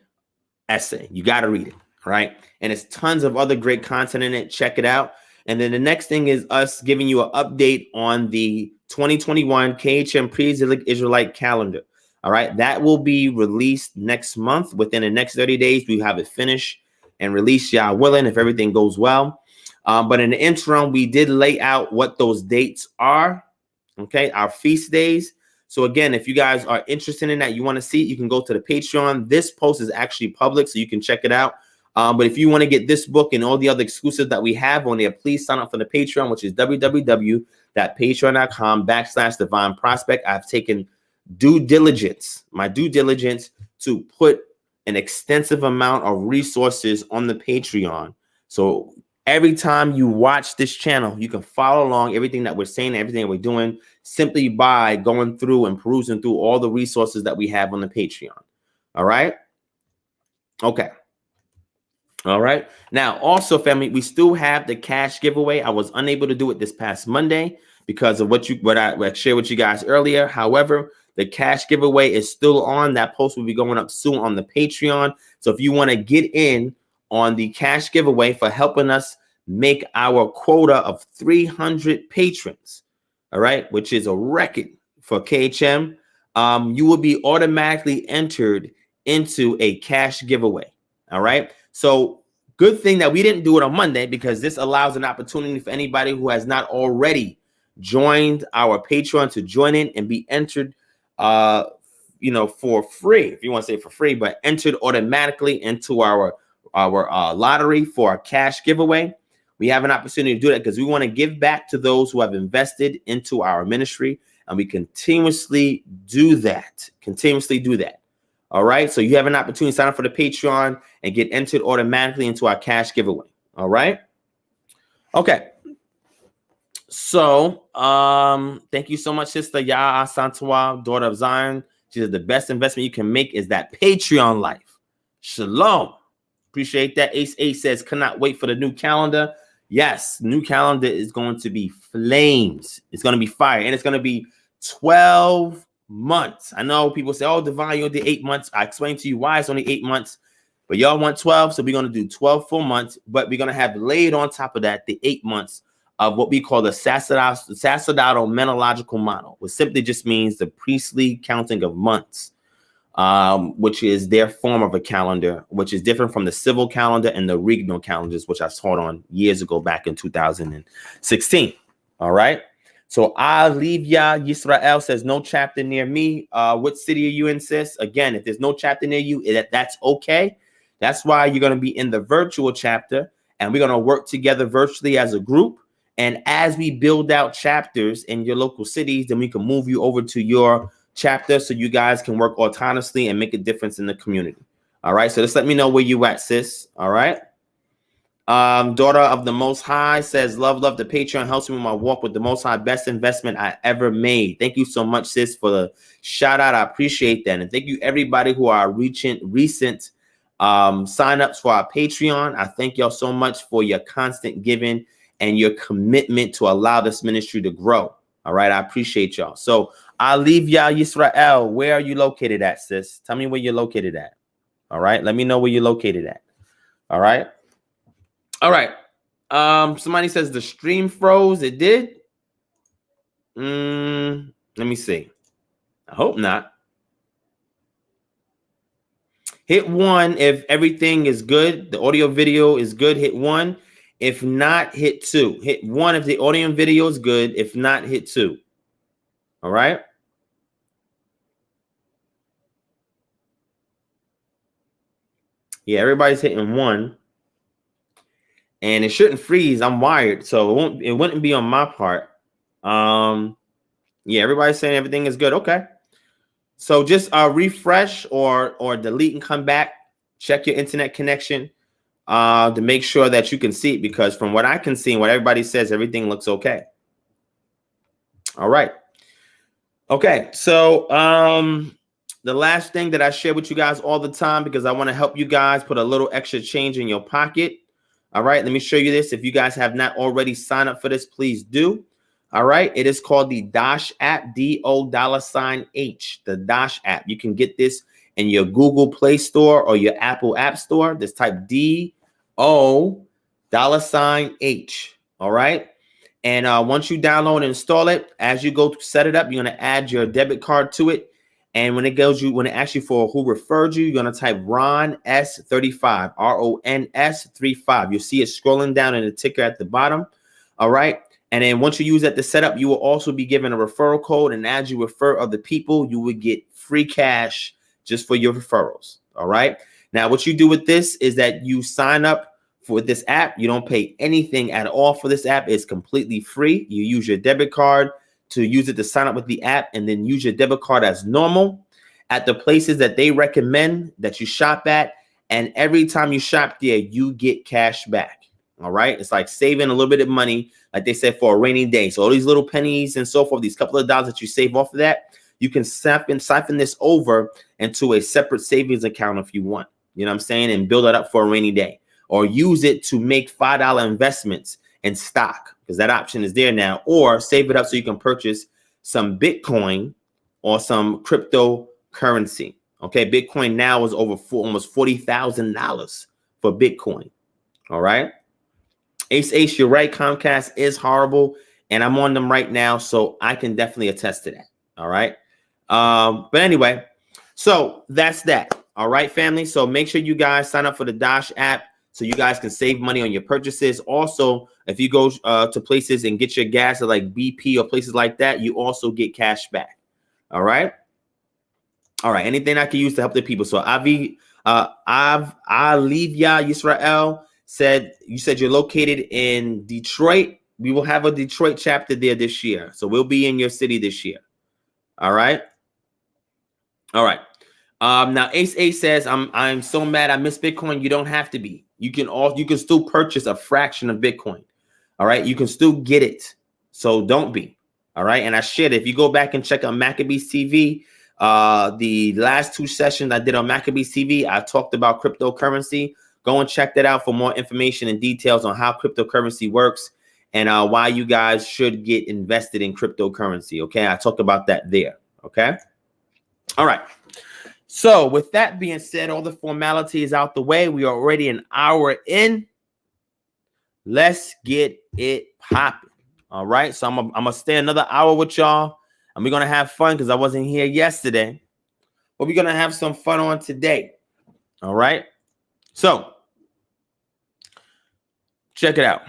essay. You got to read it. Right. And it's tons of other great content in it. Check it out. And then the next thing is us giving you an update on the 2021 KHM Pre-Israelite calendar. All right, that will be released next month. Within the next 30 days, we have it finished and released, Yah willing, if everything goes well. But in the interim, we did lay out what those dates are. Okay, our feast days. So again, if you guys are interested in that, you want to see it, you can go to the Patreon. This post is actually public, so you can check it out. But if you want to get this book and all the other exclusives that we have on there, please sign up for the Patreon, which is www.patreon.com/DivineProspect. I've taken my due diligence to put an extensive amount of resources on the Patreon. So every time you watch this channel, you can follow along everything that we're saying, everything that we're doing, simply by going through and perusing through all the resources that we have on the Patreon. All right. Okay. All right. Now, also, family, we still have the cash giveaway. I was unable to do it this past Monday because of what I shared with you guys earlier. However, the cash giveaway is still on. That post will be going up soon on the Patreon. So if you want to get in on the cash giveaway for helping us make our quota of 300 patrons, all right, which is a record for KHM, you will be automatically entered into a cash giveaway. All right. So good thing that we didn't do it on Monday, because this allows an opportunity for anybody who has not already joined our Patreon to join in and be entered, for free, if you want to say for free, but entered automatically into our lottery for a cash giveaway. We have an opportunity to do that because we want to give back to those who have invested into our ministry, and we continuously do that. All right. So you have an opportunity to sign up for the Patreon and get entered automatically into our cash giveaway. All right. Okay. So thank you so much, Sister Yaa Santua, daughter of Zion. She said the best investment you can make is that Patreon life. Shalom. Appreciate that. Ace says, cannot wait for the new calendar. Yes, new calendar is going to be flames. It's going to be fire. And it's going to be 12 months. I know people say, oh, Divine, you did 8 months. I explained to you why it's only 8 months, but y'all want 12. So we're going to do 12 full months, but we're going to have laid on top of that the 8 months of what we call the sacerdotal menological model, which simply just means the priestly counting of months, which is their form of a calendar, which is different from the civil calendar and the regnal calendars, which I taught on years ago back in 2016. All right. So Alivia Yisrael says, no chapter near me. What city are you in, sis? Again, if there's no chapter near you, that's okay. That's why you're going to be in the virtual chapter, and we're going to work together virtually as a group. And as we build out chapters in your local cities, then we can move you over to your chapter so you guys can work autonomously and make a difference in the community. All right. So just let me know where you at, sis. All right. Daughter of the Most High says, love the Patreon helps me with my walk with the Most High. Best investment I ever made. Thank you so much, sis, for the shout out. I appreciate that. And thank you everybody who are recent signups for our Patreon. I thank y'all so much for your constant giving and your commitment to allow this ministry to grow. All right. I appreciate y'all. So I'll leave y'all. Yisrael, where are you located at, sis? Tell me where you're located at. All right. Let me know where you're located at. All right. All right. Somebody says the stream froze. It did. Let me see. I hope not. Hit 1 if everything is good. The audio video is good. Hit 1. If not, hit 2. Hit 1 if the audio and video is good. If not, hit 2. All right. Yeah, everybody's hitting 1. And it shouldn't freeze. I'm wired, so it wouldn't be on my part. Yeah, everybody's saying everything is good. Okay. So just refresh or delete and come back. Check your internet connection to make sure that you can see it, because from what I can see and what everybody says, everything looks okay. All right. Okay. So the last thing that I share with you guys all the time, because I want to help you guys put a little extra change in your pocket. All right, let me show you this. If you guys have not already signed up for this, please do. All right, it is called the Dash app, $H, the Dash app. You can get this in your Google Play Store or your Apple App Store. Just type $H. All right, and once you download and install it, as you go to set it up, you're going to add your debit card to it. And when it asks you for who referred you, you're going to type Ron S35, RONS 35. You'll see it scrolling down in the ticker at the bottom. All right. And then once you use that to set up, you will also be given a referral code. And as you refer other people, you would get free cash just for your referrals. All right. Now, what you do with this is that you sign up for this app. You don't pay anything at all for this app. It's completely free. You use your debit card to use it to sign up with the app, and then use your debit card as normal. at the places that they recommend that you shop at. And every time you shop there, you get cash back. All right. It's like saving a little bit of money, like they said, for a rainy day. So all these little pennies and so forth, these couple of dollars that you save off of that, you can siphon this over into a separate savings account if you want. You know what I'm saying? And build it up for a rainy day, or use it to make $5 investments in stock, because that option is there now, or save it up so you can purchase some Bitcoin or some cryptocurrency. Okay. Bitcoin now is over almost $40,000 for Bitcoin. All right. Ace, you're right. Comcast is horrible, and I'm on them right now, so I can definitely attest to that. All right. But anyway, so that's that. All right, family. So make sure you guys sign up for the Dash app so you guys can save money on your purchases. Also, if you go to places and get your gas at like BP or places like that, you also get cash back. All right. All right. Anything I can use to help the people. So Alivia Yisrael said, you said you're located in Detroit. We will have a Detroit chapter there this year. So we'll be in your city this year. All right. All right. Now Ace says, I'm so mad I miss Bitcoin. You don't have to be. You can still purchase a fraction of Bitcoin. All right. You can still get it. So don't be. All right. And I shared it. If you go back and check out Maccabees TV, the last 2 sessions I did on Maccabees TV, I talked about cryptocurrency. Go and check that out for more information and details on how cryptocurrency works and why you guys should get invested in cryptocurrency. Okay. I talked about that there. Okay. All right. So with that being said, all the formalities out the way. We are already an hour in. Let's get it popping. All right. So I'm going to stay another hour with y'all, and we're going to have fun because I wasn't here yesterday, but we're going to have some fun on today. All right. So check it out.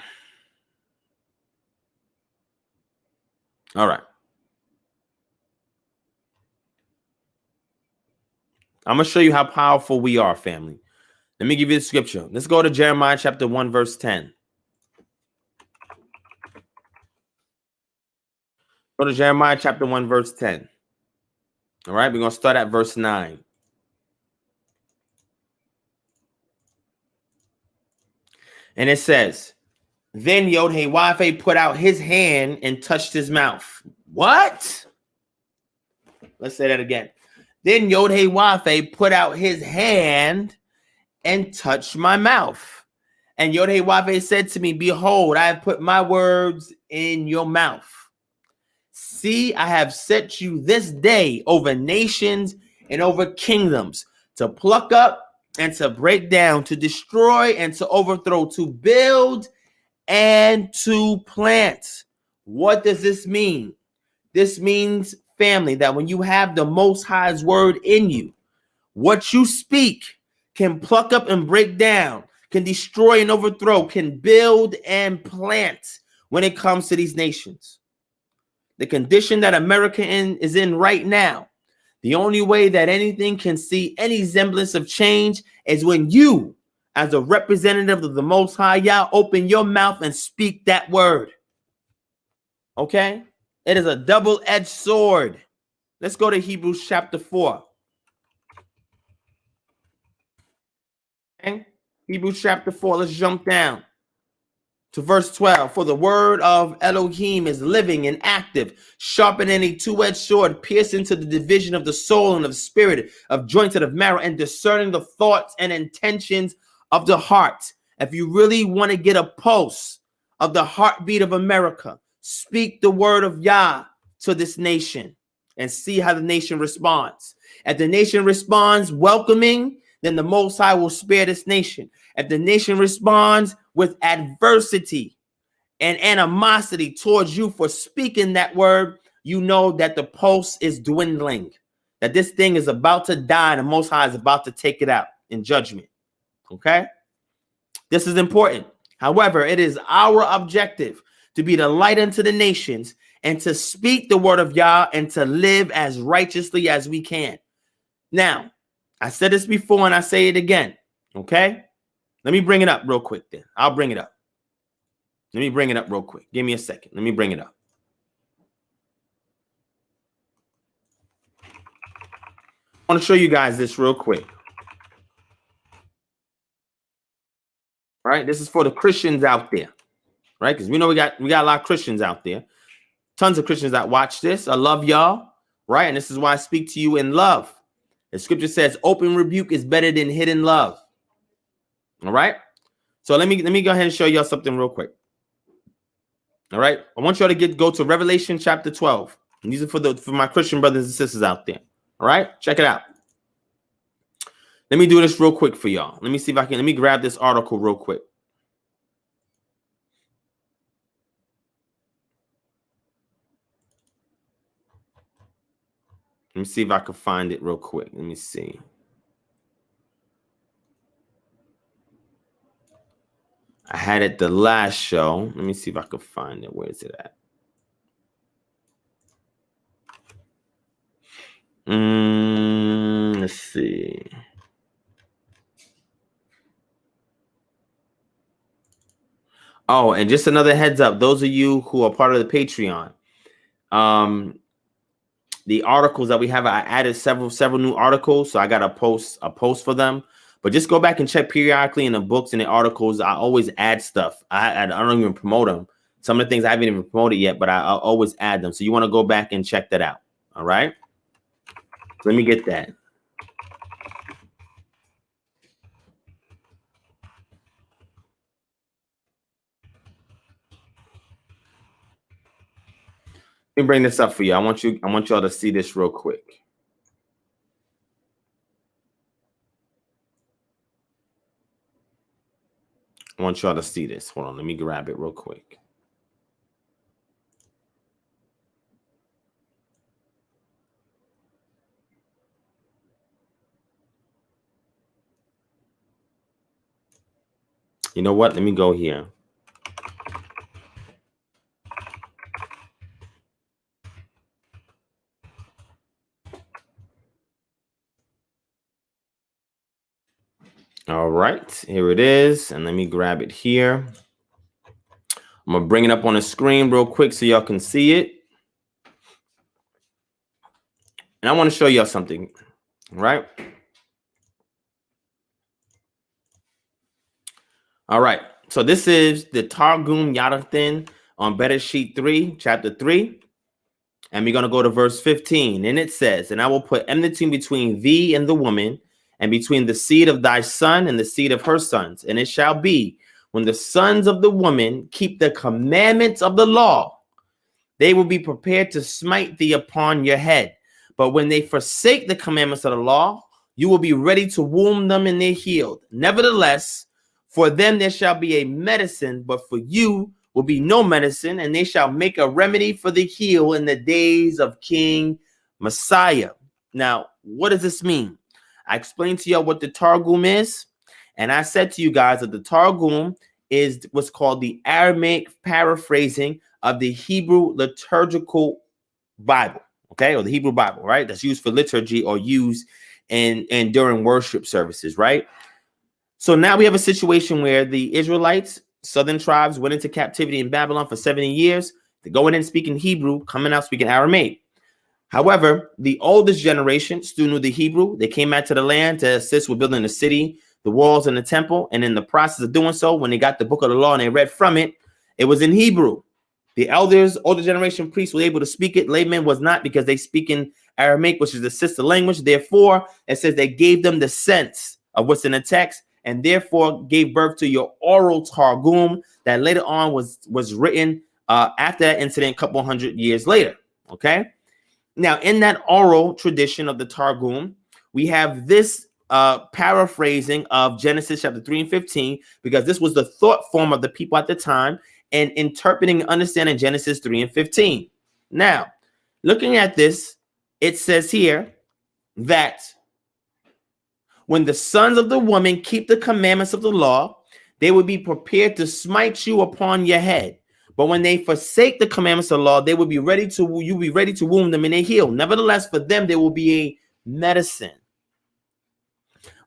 All right. I'm going to show you how powerful we are, family. Let me give you the scripture. Let's go to Jeremiah chapter 1, verse 10. Go to Jeremiah chapter 1, verse 10. All right. We're going to start at verse 9. And it says, then Yod-Heh-Wav-Heh put out his hand and touched his mouth. What? Let's say that again. Then Yod-Heh-Wav-Heh put out his hand and touched my mouth. And Yod-Heh-Wav-Heh said to me, behold, I have put my words in your mouth. See, I have set you this day over nations and over kingdoms, to pluck up and to break down, to destroy and to overthrow, to build and to plant. What does this mean? This means, family, that when you have the Most High's word in you, what you speak can pluck up and break down, can destroy and overthrow, can build and plant when it comes to these nations. The condition that America is in right now, the only way that anything can see any semblance of change is when you, as a representative of the Most High Yah, open your mouth and speak that word. Okay? It is a double-edged sword. Let's go to Hebrews chapter 4. Okay? Hebrews chapter 4. Let's jump down to verse 12. For the word of Elohim is living and active, sharper than a two-edged sword, piercing to the division of the soul and of the spirit, of joints and of marrow, and discerning the thoughts and intentions of the heart. If you really want to get a pulse of the heartbeat of America, speak the word of Yah to this nation and see how the nation responds. If the nation responds welcoming, then the Most High will spare this nation. If the nation responds with adversity and animosity towards you for speaking that word, you know that the pulse is dwindling, that this thing is about to die and the Most High is about to take it out in judgment. Okay? This is important. However, it is our objective to be the light unto the nations and to speak the word of Yah and to live as righteously as we can. Now, I said this before and I say it again. Okay? Let me bring it up real quick then. I'll bring it up. Let me bring it up real quick. Give me a second. Let me bring it up. I want to show you guys this real quick. Right? This is for the Christians out there. Right? Because we know we got a lot of Christians out there. Tons of Christians that watch this. I love y'all. Right? And this is why I speak to you in love. The scripture says open rebuke is better than hidden love. All right? So let me go ahead and show y'all something real quick. All right? I want y'all to go to Revelation chapter 12. And these are for my Christian brothers and sisters out there. All right? Check it out. Let me do this real quick for y'all. Let me see if let me grab this article real quick. Let me see if I can find it real quick. Let me see. I had it the last show. Let me see if I can find it. Where is it at? Let's see. Oh, and just another heads up. Those of you who are part of the Patreon, the articles that we have, I added several new articles. So I got a post for them. But just go back and check periodically in the books and the articles. I always add stuff. I don't even promote them. Some of the things I haven't even promoted yet, but I'll always add them. So you want to go back and check that out. All right. Let me get that. Let me bring this up for you. I want y'all to see this real quick. I want y'all to see this. Hold on, let me grab it real quick. You know what? Let me go here. All right, here it is. And let me grab it here. I'm going to bring it up on the screen real quick so y'all can see it. And I want to show y'all something, right? All right, so this is the Targum Yadathin on Bereshit 3, chapter 3. And we're going to go to verse 15. And it says, and I will put enmity between thee and the woman, and between the seed of thy son and the seed of her sons. And it shall be, when the sons of the woman keep the commandments of the law, they will be prepared to smite thee upon your head. But when they forsake the commandments of the law, you will be ready to wound them in their heel. Nevertheless, for them there shall be a medicine, but for you will be no medicine, and they shall make a remedy for the heel in the days of King Messiah. Now, what does this mean? I explained to you what the Targum is, and I said to you guys that the Targum is what's called the Aramaic paraphrasing of the Hebrew liturgical Bible, okay, or the Hebrew Bible, right? That's used for liturgy or used in during worship services, right? So now we have a situation where the Israelites, southern tribes, went into captivity in Babylon for 70 years. They're going in speaking Hebrew, coming out speaking Aramaic. However, the oldest generation still knew the Hebrew. They came out to the land to assist with building the city, the walls, and the temple. And in the process of doing so, when they got the book of the law and they read from it, it was in Hebrew. The elders, older generation priests were able to speak it. Laymen was not, because they speak in Aramaic, which is the sister language. Therefore, it says they gave them the sense of what's in the text, and therefore gave birth to your oral Targum that later on was written after that incident a couple hundred years later. Okay. Now, in that oral tradition of the Targum, we have this paraphrasing of Genesis chapter 3 and 15, because this was the thought form of the people at the time, and interpreting and understanding Genesis 3 and 15. Now, looking at this, it says here that when the sons of the woman keep the commandments of the law, they will be prepared to smite you upon your head. But when they forsake the commandments of the law, you'll be ready to wound them in their heel. Nevertheless, for them, there will be a medicine.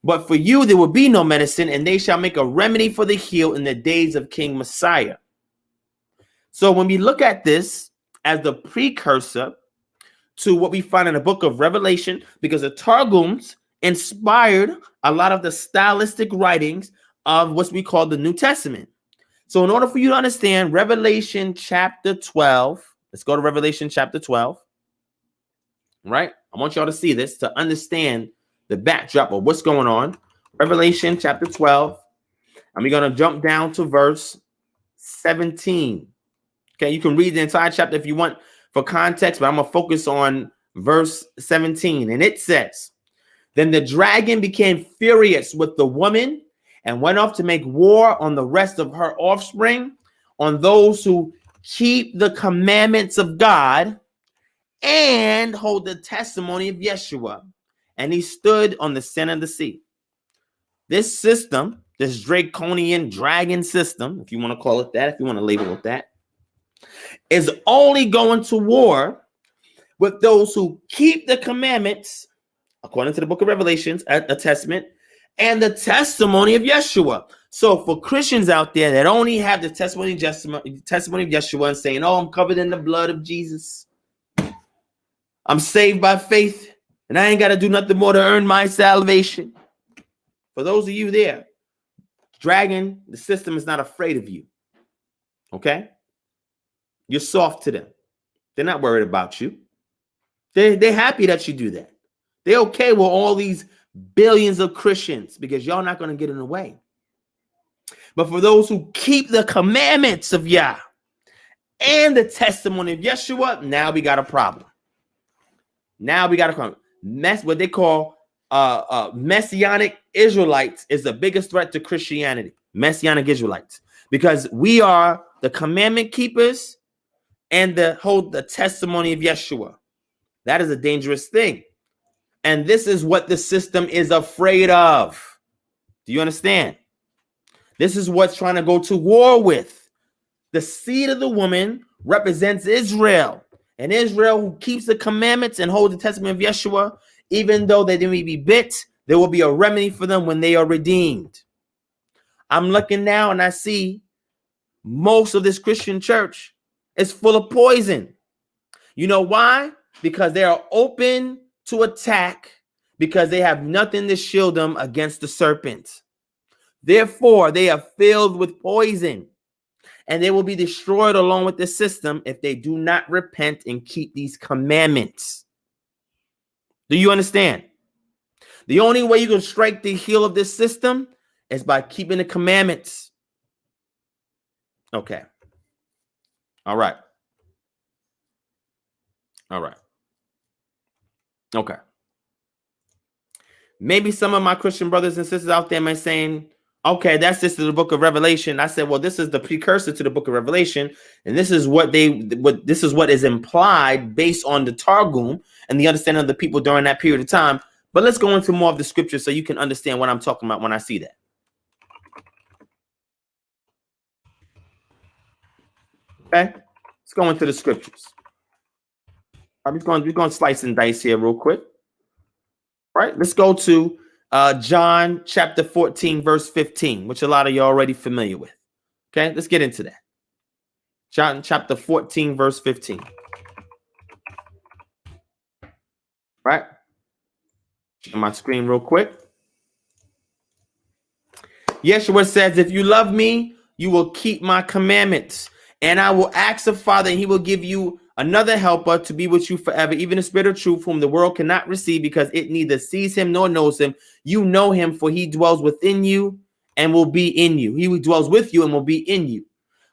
But for you, there will be no medicine, and they shall make a remedy for the heel in the days of King Messiah. So when we look at this as the precursor to what we find in the book of Revelation, because the Targums inspired a lot of the stylistic writings of what we call the New Testament. So in order for you to understand Revelation chapter 12, let's go to Revelation chapter 12, right? I want y'all to see this to understand the backdrop of what's going on. Revelation chapter 12, and we're going to jump down to verse 17. Okay, you can read the entire chapter if you want for context, but I'm going to focus on verse 17. And it says, "Then the dragon became furious with the woman and went off to make war on the rest of her offspring, on those who keep the commandments of God and hold the testimony of Yeshua. And he stood on the center of the sea." This system, this draconian dragon system, if you want to call it that, if you want to label it that, is only going to war with those who keep the commandments, according to the book of Revelations, a testament, and the testimony of Yeshua. So for Christians out there that only have the testimony of Yeshua and saying, "Oh, I'm covered in the blood of Jesus. I'm saved by faith, and I ain't got to do nothing more to earn my salvation." For those of you there, dragon, the system is not afraid of you. Okay? You're soft to them. They're not worried about you. They're happy that you do that. They're okay with all these billions of Christians because y'all not going to get in the way. But for those who keep the commandments of Yah and the testimony of Yeshua, now we got a problem. Now we got a problem. What they call Messianic Israelites is the biggest threat to Christianity. Messianic Israelites, because we are the commandment keepers and hold the testimony of Yeshua. That is a dangerous thing. And this is what the system is afraid of. Do you understand? This is what's trying to go to war with. The seed of the woman represents Israel. And Israel who keeps the commandments and holds the testimony of Yeshua, even though they may be bit, there will be a remedy for them when they are redeemed. I'm looking now and I see most of this Christian church is full of poison. You know why? Because they are open to attack, because they have nothing to shield them against the serpent. Therefore, they are filled with poison, and they will be destroyed along with the system if they do not repent and keep these commandments. Do you understand? The only way you can strike the heel of this system is by keeping the commandments. Okay. All right. All right. Okay. Maybe some of my Christian brothers and sisters out there may be saying, okay, that's just the book of Revelation. I said, well, this is the precursor to the book of Revelation, and this is what is implied based on the Targum and the understanding of the people during that period of time. But let's go into more of the scripture so you can understand what I'm talking about when I see that. Okay, let's go into the scriptures. We're going to slice and dice here real quick. All right, let's go to John chapter 14, verse 15, which a lot of you are already familiar with. Okay, let's get into that. John chapter 14, verse 15. All right, on my screen real quick. Yeshua says, "If you love me, you will keep my commandments, and I will ask the Father, and he will give you another helper to be with you forever, even the Spirit of truth, whom the world cannot receive because it neither sees him nor knows him. You know him, for he dwells within you and will be in you." He who dwells with you and will be in you.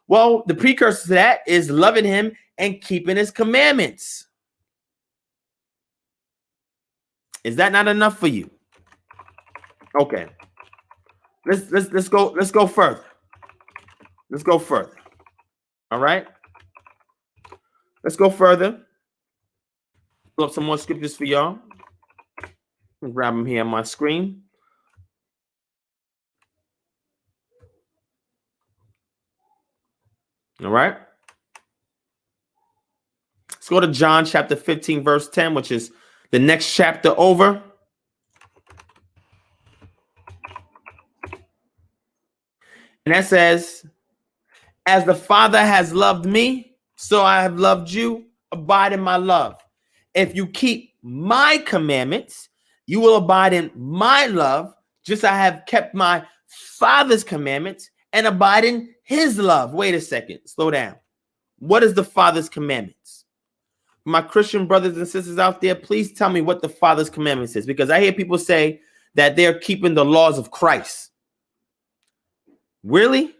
Well, the precursor to that is loving him and keeping his commandments. Is that not enough for you? Okay. Let's go further. Let's go further. All right. Let's go further. Pull up some more scriptures for y'all. Grab them here on my screen. All right. Let's go to John chapter 15, verse 10, which is the next chapter over. And that says, "As the Father has loved me, so I have loved you. Abide in my love. if you keep my commandments, you will abide in my love, just as I have kept my Father's commandments and abide in his love. Wait a second. Slow down. What is the Father's commandments? My Christian brothers and sisters out there, please tell me what the Father's commandments is, because I hear people say that they're keeping the laws of Christ. Really?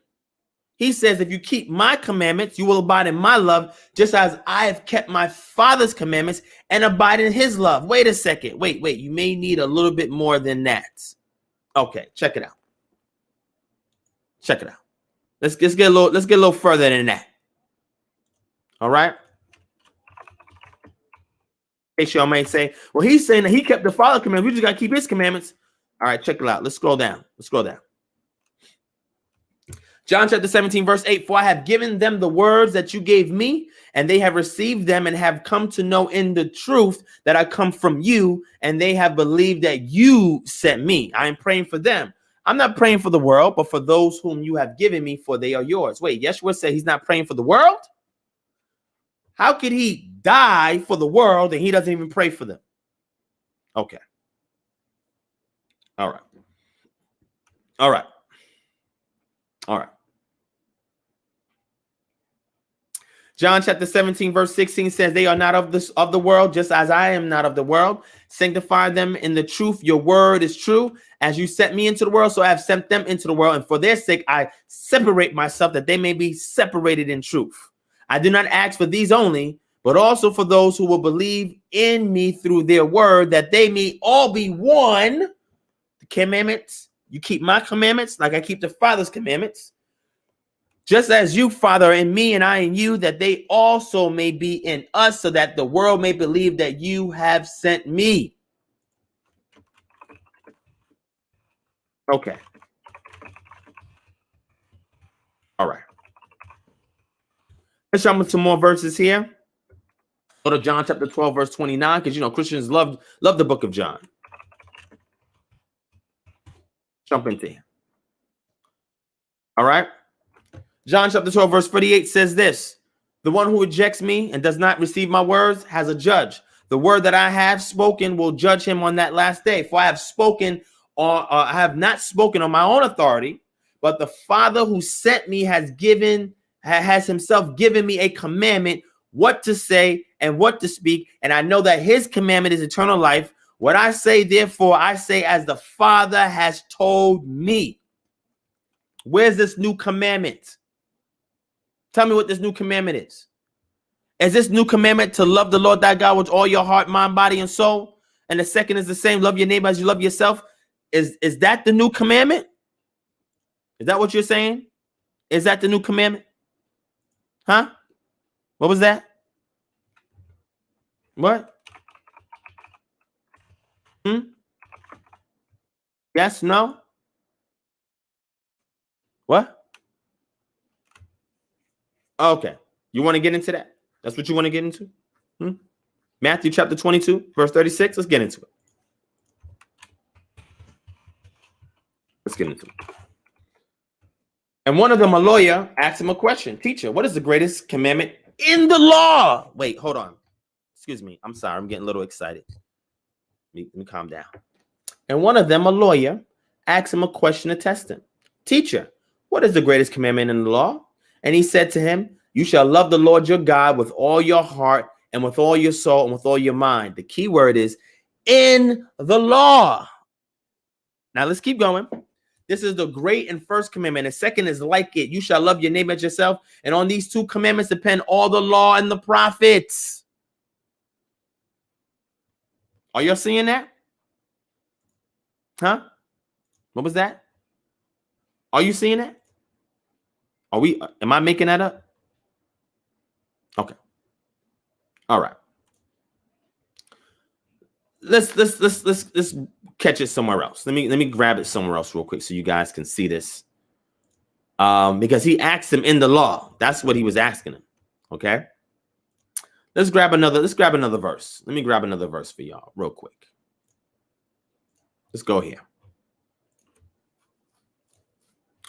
He says, if you keep my commandments, you will abide in my love, just as I have kept my Father's commandments and abide in his love. Wait a second. Wait. You may need a little bit more than that. Okay, check it out. Check it out. Let's get a little further than that. All right. Y'all may say, well, he's saying that he kept the Father's commandments. We just got to keep his commandments. All right, check it out. Let's scroll down. John chapter 17, verse 8, for I have given them the words that you gave me, and they have received them and have come to know in the truth that I come from you, and they have believed that you sent me. I am praying for them. I'm not praying for the world, but for those whom you have given me, for they are yours. Wait, Yeshua said he's not praying for the world? How could he die for the world and he doesn't even pray for them? Okay. All right. John chapter 17, verse 16 says, they are not of the world, just as I am not of the world. Sanctify them in the truth. Your word is true. As you sent me into the world, so I have sent them into the world. And for their sake, I separate myself, that they may be separated in truth. I do not ask for these only, but also for those who will believe in me through their word, that they may all be one. The commandments, you keep my commandments, like I keep the Father's commandments. Just as you, Father, are in me and I in you, that they also may be in us, so that the world may believe that you have sent me. Okay. All right. Let's jump into some more verses here. Go to John chapter 12, verse 29, because, Christians love the book of John. Jump into here. All right. John chapter 12, verse 48 says this, the one who rejects me and does not receive my words has a judge. The word that I have spoken will judge him on that last day. For I have not spoken on my own authority, but the Father who sent me has himself given me a commandment, what to say and what to speak. And I know that his commandment is eternal life. What I say, therefore, I say as the Father has told me. Where's this new commandment? Tell me what this new commandment is. Is this new commandment to love the Lord thy God with all your heart, mind, body, and soul? And the second is the same, love your neighbor as you love yourself. Is that the new commandment? Is that what you're saying? Is that the new commandment? Huh? What was that? What? Yes, no? What? Okay. You want to get into that? That's what you want to get into? Matthew chapter 22, verse 36. Let's get into it. And one of them, a lawyer, asked him a question. Teacher, what is the greatest commandment in the law? Wait, hold on. Excuse me. I'm sorry. I'm getting a little excited. Let me calm down. And one of them, a lawyer, asked him a question to test him. Teacher, what is the greatest commandment in the law? And he said to him, you shall love the Lord your God with all your heart and with all your soul and with all your mind. The key word is in the law. Now let's keep going. This is the great and first commandment. The second is like it. You shall love your neighbor as yourself. And on these two commandments depend all the law and the prophets. Are you seeing that? Huh? What was that? Are you seeing that? Am I making that up? Okay. All right. Let's catch it somewhere else. Let me grab it somewhere else real quick so you guys can see this. Because he asked him in the law. That's what he was asking him. Okay. Let's grab another verse. Let me grab another verse for y'all real quick. Let's go here.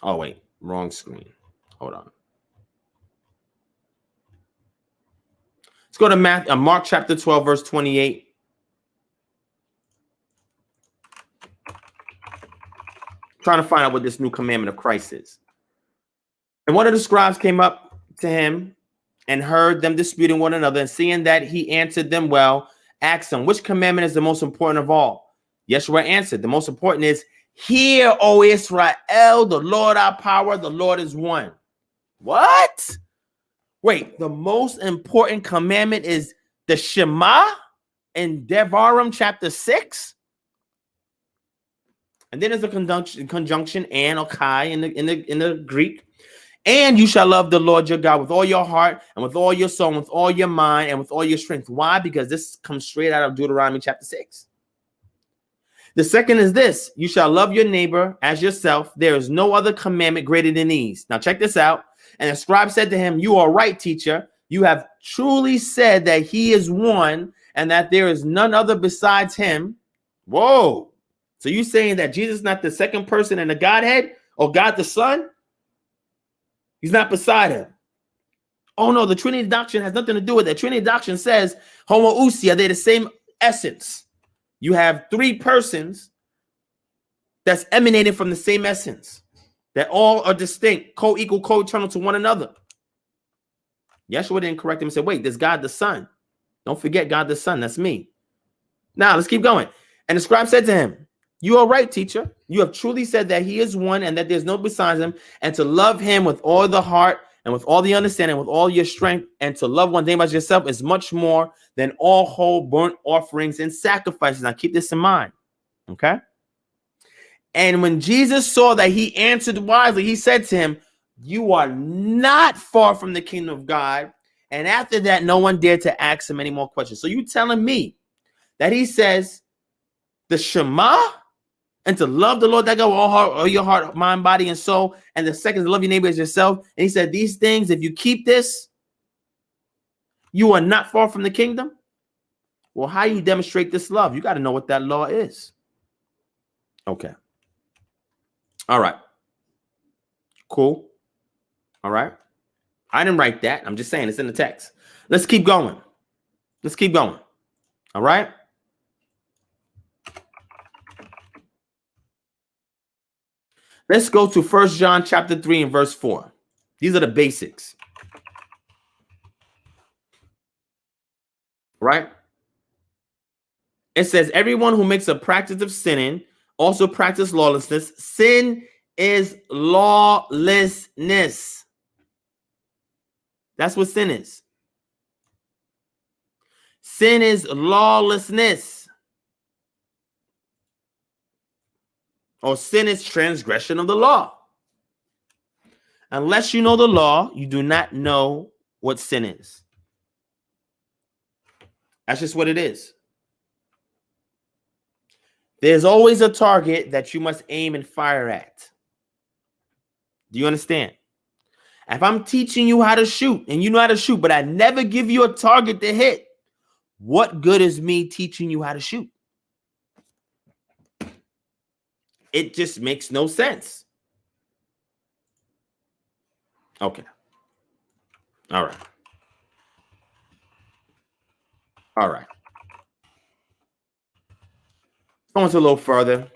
Oh, wait, wrong screen. Hold on. Let's go to Mark chapter 12, verse 28. Trying to find out what this new commandment of Christ is. And one of the scribes came up to him and heard them disputing one another, and seeing that he answered them well, asked him, which commandment is the most important of all? Yeshua answered, the most important is, hear, O Israel, the Lord our power, the Lord is one. What? Wait, the most important commandment is the Shema in Devarim chapter 6? And then there's a conjunction and or kai in the Greek. And you shall love the Lord your God with all your heart and with all your soul and with all your mind and with all your strength. Why? Because this comes straight out of Deuteronomy chapter 6. The second is this: you shall love your neighbor as yourself. There is no other commandment greater than these. Now check this out. And the scribe said to him, you are right, teacher. You have truly said that he is one and that there is none other besides him. Whoa. So you saying that Jesus is not the second person in the Godhead or God the Son? He's not beside him. Oh no, the Trinity doctrine has nothing to do with that. Trinity doctrine says homoousia, they're the same essence. You have three persons that's emanating from the same essence, that all are distinct, co-equal, co-eternal to one another. Yeshua didn't correct him and said, wait, there's God the Son. Don't forget God the Son, that's me. Now let's keep going. And the scribe said to him, you are right, teacher. You have truly said that he is one and that there's no besides him, and to love him with all the heart and with all the understanding, with all your strength, and to love one neighbor as yourself is much more than all whole burnt offerings and sacrifices. Now keep this in mind, okay? And when Jesus saw that he answered wisely, he said to him, you are not far from the kingdom of God. And after that, no one dared to ask him any more questions. So you telling me that he says the Shema and to love the Lord thy God with all your heart, mind, body, and soul. And the second is to love your neighbor as yourself. And he said, these things, if you keep this, you are not far from the kingdom. Well, how you demonstrate this love? You got to know what that law is. Okay. All right. Cool. All right. I didn't write that. I'm just saying it's in the text. Let's keep going. Let's keep going. All right. Let's go to 1 John chapter 3 and verse 4. These are the basics. Right? It says, everyone who makes a practice of sinning also practice lawlessness. Sin is lawlessness. That's what sin is. Sin is lawlessness. Or sin is transgression of the law. Unless you know the law, you do not know what sin is. That's just what it is. There's always a target that you must aim and fire at. Do you understand? If I'm teaching you how to shoot and you know how to shoot, but I never give you a target to hit, what good is me teaching you how to shoot? It just makes no sense. Okay. All right. All right. Going to a little further.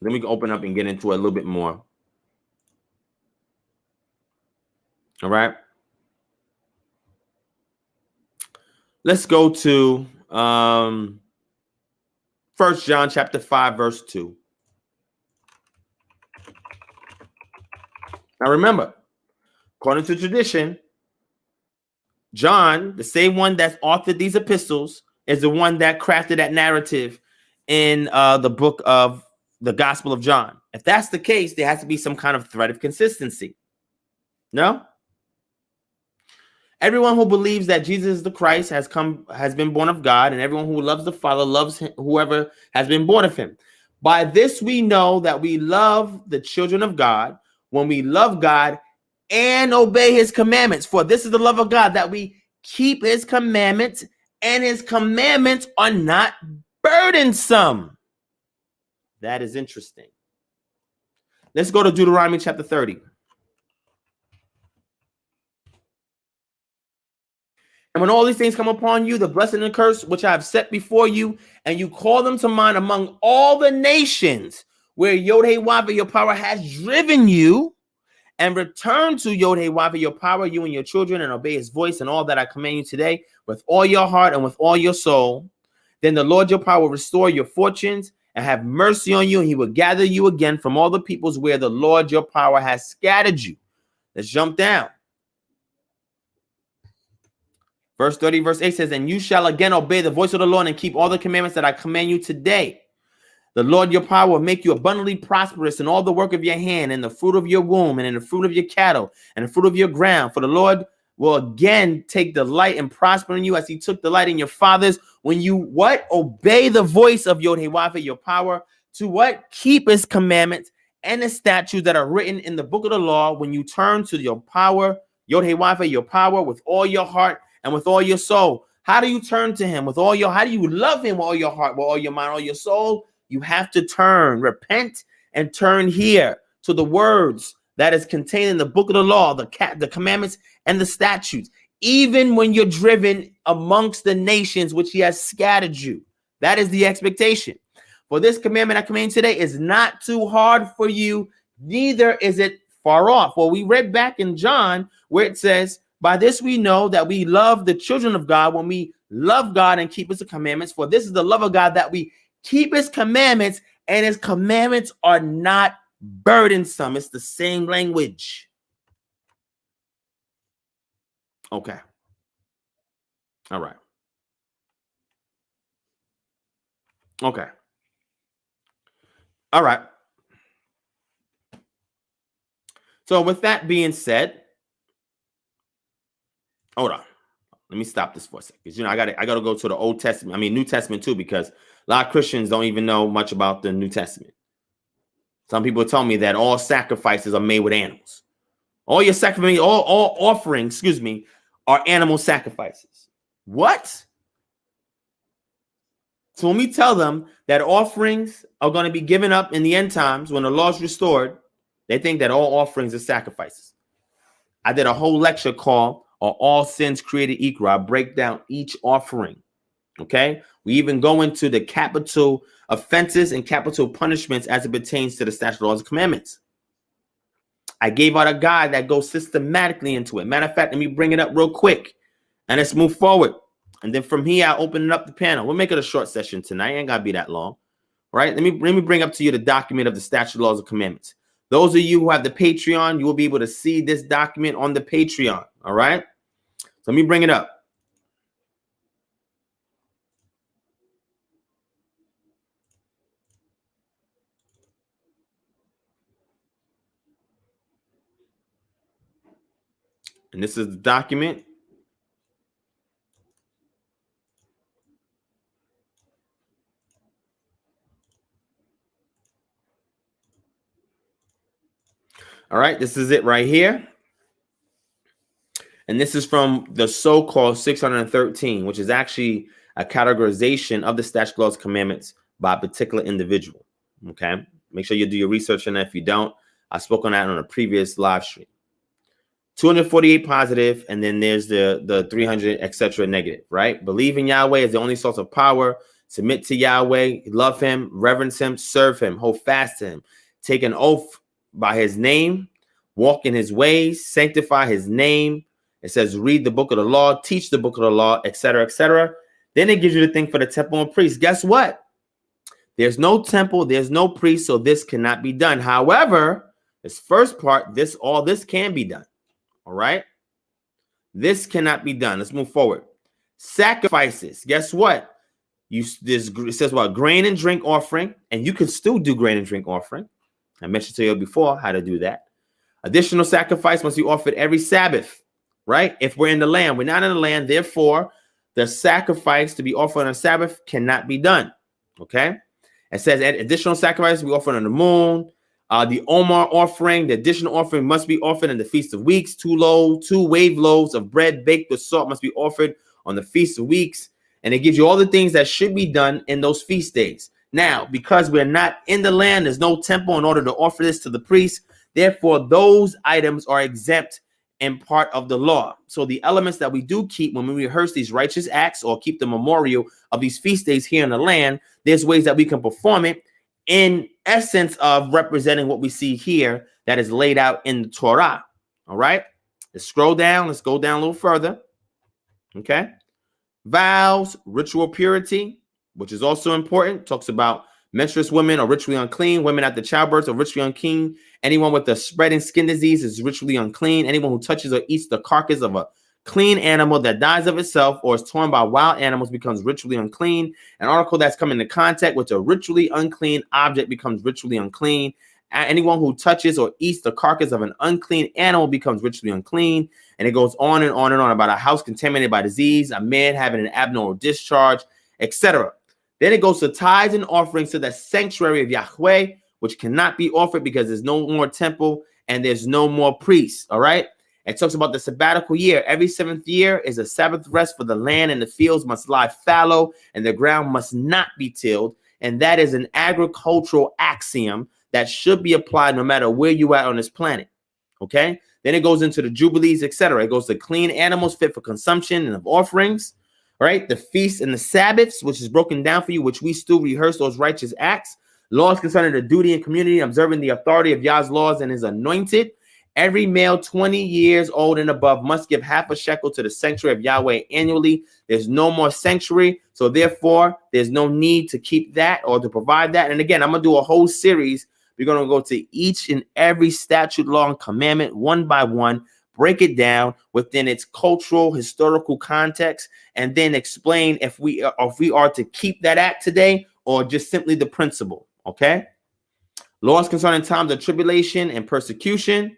Then we can open up and get into it a little bit more. All right. Let's go to 1 John chapter 5, verse 2. Now remember, according to tradition, John, the same one that's authored these epistles, is the one that crafted that narrative in the book of the Gospel of John. If that's the case, there has to be some kind of thread of consistency. No? Everyone who believes that Jesus is the Christ has been born of God, and everyone who loves the Father loves whoever has been born of him. By this we know that we love the children of God, when we love God and obey his commandments. For this is the love of God, that we keep his commandments, and his commandments are not burdensome. That is interesting. Let's go to Deuteronomy chapter 30. And when all these things come upon you, the blessing and the curse which I have set before you, and you call them to mind among all the nations where Yod-Heh-Wav, your power, has driven you, and return to Yod-Heh-Wav, your power, you and your children, and obey his voice and all that I command you today with all your heart and with all your soul, then the Lord your power will restore your fortunes and have mercy on you, and he will gather you again from all the peoples where the Lord your power has scattered you. Let's jump down. Verse 30, verse 8 says, and you shall again obey the voice of the Lord and keep all the commandments that I command you today. The Lord your power will make you abundantly prosperous in all the work of your hand, and the fruit of your womb, and in the fruit of your cattle, and the fruit of your ground. For the Lord will again take delight in prospering you as he took delight in your fathers. When you what? Obey the voice of Yod-Heh-Wav, your power, to what? Keep his commandments and the statutes that are written in the book of the law. When you turn to your power, Yod-Heh-Wav, your power, with all your heart and with all your soul. How do you turn to him with all your, how do you love him with all your heart, with all your mind, all your soul? You have to turn, repent, and turn here to the words that is contained in the book of the law, the commandments and the statutes, even when you're driven amongst the nations which he has scattered you. That is the expectation. For this commandment I command today is not too hard for you, neither is it far off. Well, we read back in John where it says, by this we know that we love the children of God when we love God and keep his commandments. For this is the love of God, that we keep his commandments, and his commandments are not burdensome. It's the same language. Okay. All right. Okay. All right. So with that being said, hold on. Let me stop this for a second. You know, I gotta go to the Old Testament. I mean, New Testament too, because a lot of Christians don't even know much about the New Testament. Some people tell me that all sacrifices are made with animals. All your sacrifice, all offerings, are animal sacrifices. What? So when we tell them that offerings are going to be given up in the end times when the law is restored, they think that all offerings are sacrifices. I did a whole lecture called "Are All Sins Created Equal?" I break down each offering. Okay, we even go into the capital offenses and capital punishments as it pertains to the statute, laws, and commandments. I gave out a guide that goes systematically into it. Matter of fact, let me bring it up real quick and let's move forward. And then from here, I'll open it up the panel. We'll make it a short session tonight. It ain't gotta be that long. All right, let me bring up to you the document of the statute, laws, and commandments. Those of you who have the Patreon, you will be able to see this document on the Patreon. All right, so let me bring it up. And this is the document. All right, this is it right here. And this is from the so-called 613, which is actually a categorization of the statute, laws, commandments by a particular individual. Okay, make sure you do your research on that. If you don't, I spoke on that on a previous live stream. 248 positive, and then there's the 300, etc. negative, right? Believe in Yahweh as the only source of power. Submit to Yahweh, love him, reverence him, serve him, hold fast to him, take an oath by his name, walk in his ways, sanctify his name. It says read the book of the law, teach the book of the law, etc., etc. Then it gives you the thing for the temple and priest. Guess what? There's no temple, there's no priest, so this cannot be done. However, this first part, all this can be done. All right, this cannot be done. Let's move forward. Sacrifices. Guess what? It says what? Grain and drink offering, and you can still do grain and drink offering. I mentioned to you before how to do that. Additional sacrifice must be offered every Sabbath, right? If we're in the land, we're not in the land. Therefore, the sacrifice to be offered on a Sabbath cannot be done. Okay. It says additional sacrifice we offer on the moon. The Omar offering, the additional offering must be offered in the Feast of Weeks. 2 wave loaves of bread baked with salt must be offered on the Feast of Weeks. And it gives you all the things that should be done in those feast days. Now, because we're not in the land, there's no temple in order to offer this to the priest. Therefore, those items are exempt and part of the law. So the elements that we do keep when we rehearse these righteous acts or keep the memorial of these feast days here in the land, there's ways that we can perform it in essence of representing what we see here that is laid out in the Torah. All right, let's scroll down. Let's go down a little further. Okay. Vows, ritual purity, which is also important. Talks about menstruous women are ritually unclean. Women after childbirth are ritually unclean. Anyone with a spreading skin disease is ritually unclean. Anyone who touches or eats the carcass of a clean animal that dies of itself or is torn by wild animals becomes ritually unclean. An article that's come into contact with a ritually unclean object becomes ritually unclean. Anyone who touches or eats the carcass of an unclean animal becomes ritually unclean. And it goes on and on and on about a house contaminated by disease, a man having an abnormal discharge, etc. Then it goes to tithes and offerings to the sanctuary of Yahweh, which cannot be offered because there's no more temple and there's no more priests. All right. It talks about the sabbatical year. Every 7th year is a Sabbath rest for the land, and the fields must lie fallow and the ground must not be tilled. And that is an agricultural axiom that should be applied no matter where you are on this planet. Okay. Then it goes into the jubilees, etc. It goes to clean animals fit for consumption and of offerings. All right. The feasts and the Sabbaths, which is broken down for you, which we still rehearse those righteous acts. Laws concerning the duty and community, observing the authority of Yah's laws and his anointed. Every male 20 years old and above must give half a shekel to the sanctuary of Yahweh annually. There's no more sanctuary, so therefore there's no need to keep that or to provide that. And again, I'm going to do a whole series. We're going to go to each and every statute, law, and commandment one by one, break it down within its cultural, historical context, and then explain if we are to keep that act today or just simply the principle. Okay? Laws concerning times of tribulation and persecution.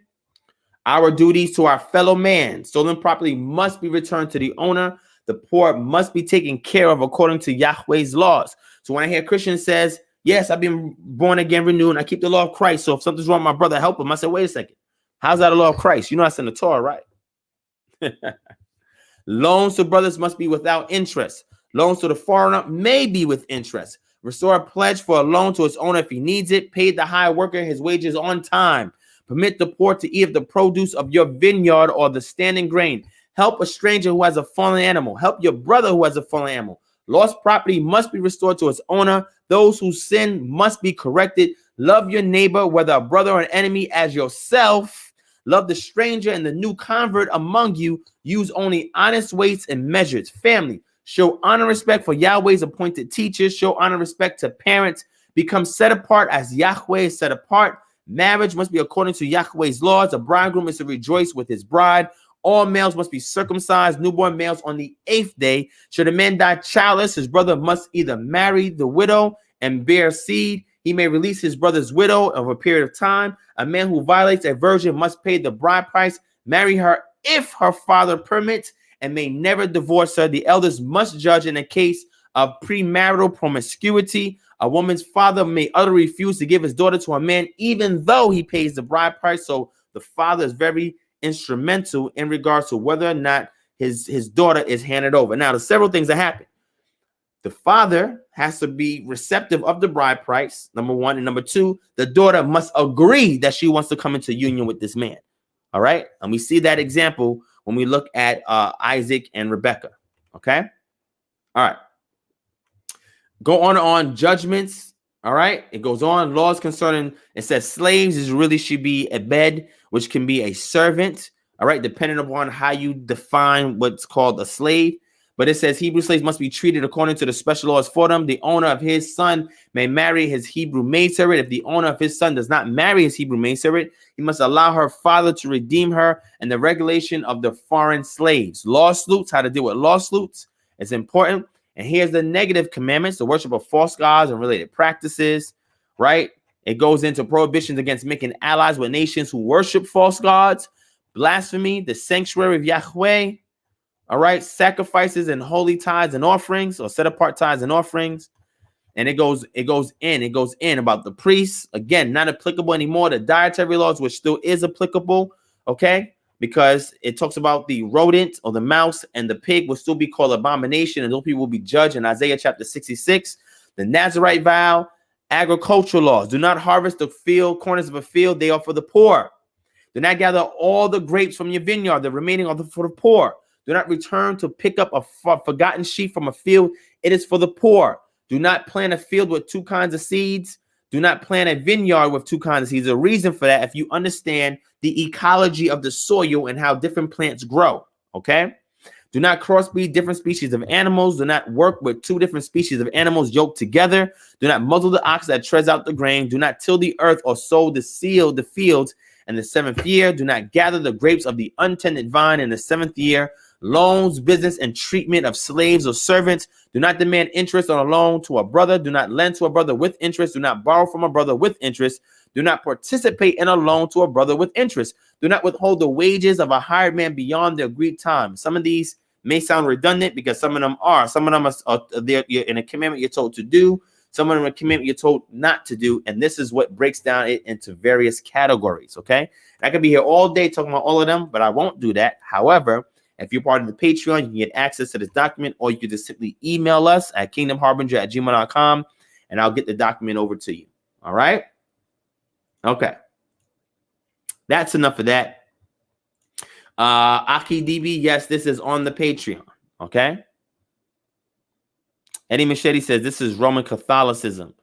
Our duties to our fellow man. Stolen property must be returned to the owner. The poor must be taken care of according to Yahweh's laws. So when I hear Christians says, yes, I've been born again, renewed, and I keep the law of Christ. So if something's wrong with my brother, help him. I said, wait a second. How's that a law of Christ? You know that's in the Torah, right? Loans to brothers must be without interest. Loans to the foreigner may be with interest. Restore a pledge for a loan to its owner if he needs it. Pay the hired worker his wages on time. Permit the poor to eat of the produce of your vineyard or the standing grain. Help a stranger who has a fallen animal. Help your brother who has a fallen animal. Lost property must be restored to its owner. Those who sin must be corrected. Love your neighbor, whether a brother or an enemy, as yourself. Love the stranger and the new convert among you. Use only honest weights and measures. Family, show honor and respect for Yahweh's appointed teachers. Show honor and respect to parents. Become set apart as Yahweh is set apart. Marriage must be according to Yahweh's laws. A bridegroom is to rejoice with his bride. All males must be circumcised, newborn males on the 8th day. Should a man die childless, his brother must either marry the widow and bear seed. He may release his brother's widow of a period of time. A man who violates a virgin must pay the bride price, marry her if her father permits, and may never divorce her. The elders must judge in a case of premarital promiscuity. A woman's father may utterly refuse to give his daughter to a man, even though he pays the bride price. So the father is very instrumental in regards to whether or not his daughter is handed over. Now, there's several things that happen. The father has to be receptive of the bride price, number one. And number two, the daughter must agree that she wants to come into union with this man. All right. And we see that example when we look at Isaac and Rebekah. Okay. All right. Go on judgments. All right. It goes on. Laws concerning, it says slaves is really should be a bed, which can be a servant. All right. Depending upon how you define what's called a slave. But it says Hebrew slaves must be treated according to the special laws for them. The owner of his son may marry his Hebrew maidservant. If the owner of his son does not marry his Hebrew maidservant, he must allow her father to redeem her. And the regulation of the foreign slaves. Lawsuits, how to deal with lawsuits. It's important. And here's the negative commandments, the worship of false gods and related practices, right? It goes into prohibitions against making allies with nations who worship false gods, blasphemy, the sanctuary of Yahweh, all right, sacrifices and holy tithes and offerings, or set apart tithes and offerings. And it goes in about the priests. Again, not applicable anymore. The dietary laws, which still is applicable, okay? Because it talks about the rodent or the mouse and the pig will still be called abomination, and those people will be judged in Isaiah chapter 66. The Nazirite vow, agricultural laws. Do not harvest the corners of a field. They are for the poor. Do not gather all the grapes from your vineyard, the remaining are for the poor. Do not return to pick up a forgotten sheep from a field. It is for the poor. Do not plant a field with two kinds of seeds. Do not plant a vineyard with two kinds of seeds. There's a reason for that if you understand the ecology of the soil and how different plants grow, okay? Do not crossbreed different species of animals. Do not work with two different species of animals yoked together. Do not muzzle the ox that treads out the grain. Do not till the earth or sow the fields in the 7th year. Do not gather the grapes of the untended vine in the 7th year. Loans, business, and treatment of slaves or servants. Do not demand interest on a loan to a brother. Do not lend to a brother with interest. Do not borrow from a brother with interest. Do not participate in a loan to a brother with interest. Do not withhold the wages of a hired man beyond the agreed time. Some of these may sound redundant because some of them are. Some of them are they're in a commandment you're told to do. Some of them are a commandment you're told not to do. And this is what breaks down it into various categories, okay? I could be here all day talking about all of them, but I won't do that. However, if you're part of the Patreon, you can get access to this document, or you can just simply email us at kingdomharbinger@gmail.com, and I'll get the document over to you. All right? Okay. That's enough of that. Aki DB, yes, this is on the Patreon. Okay. Eddie Machete says this is Roman Catholicism.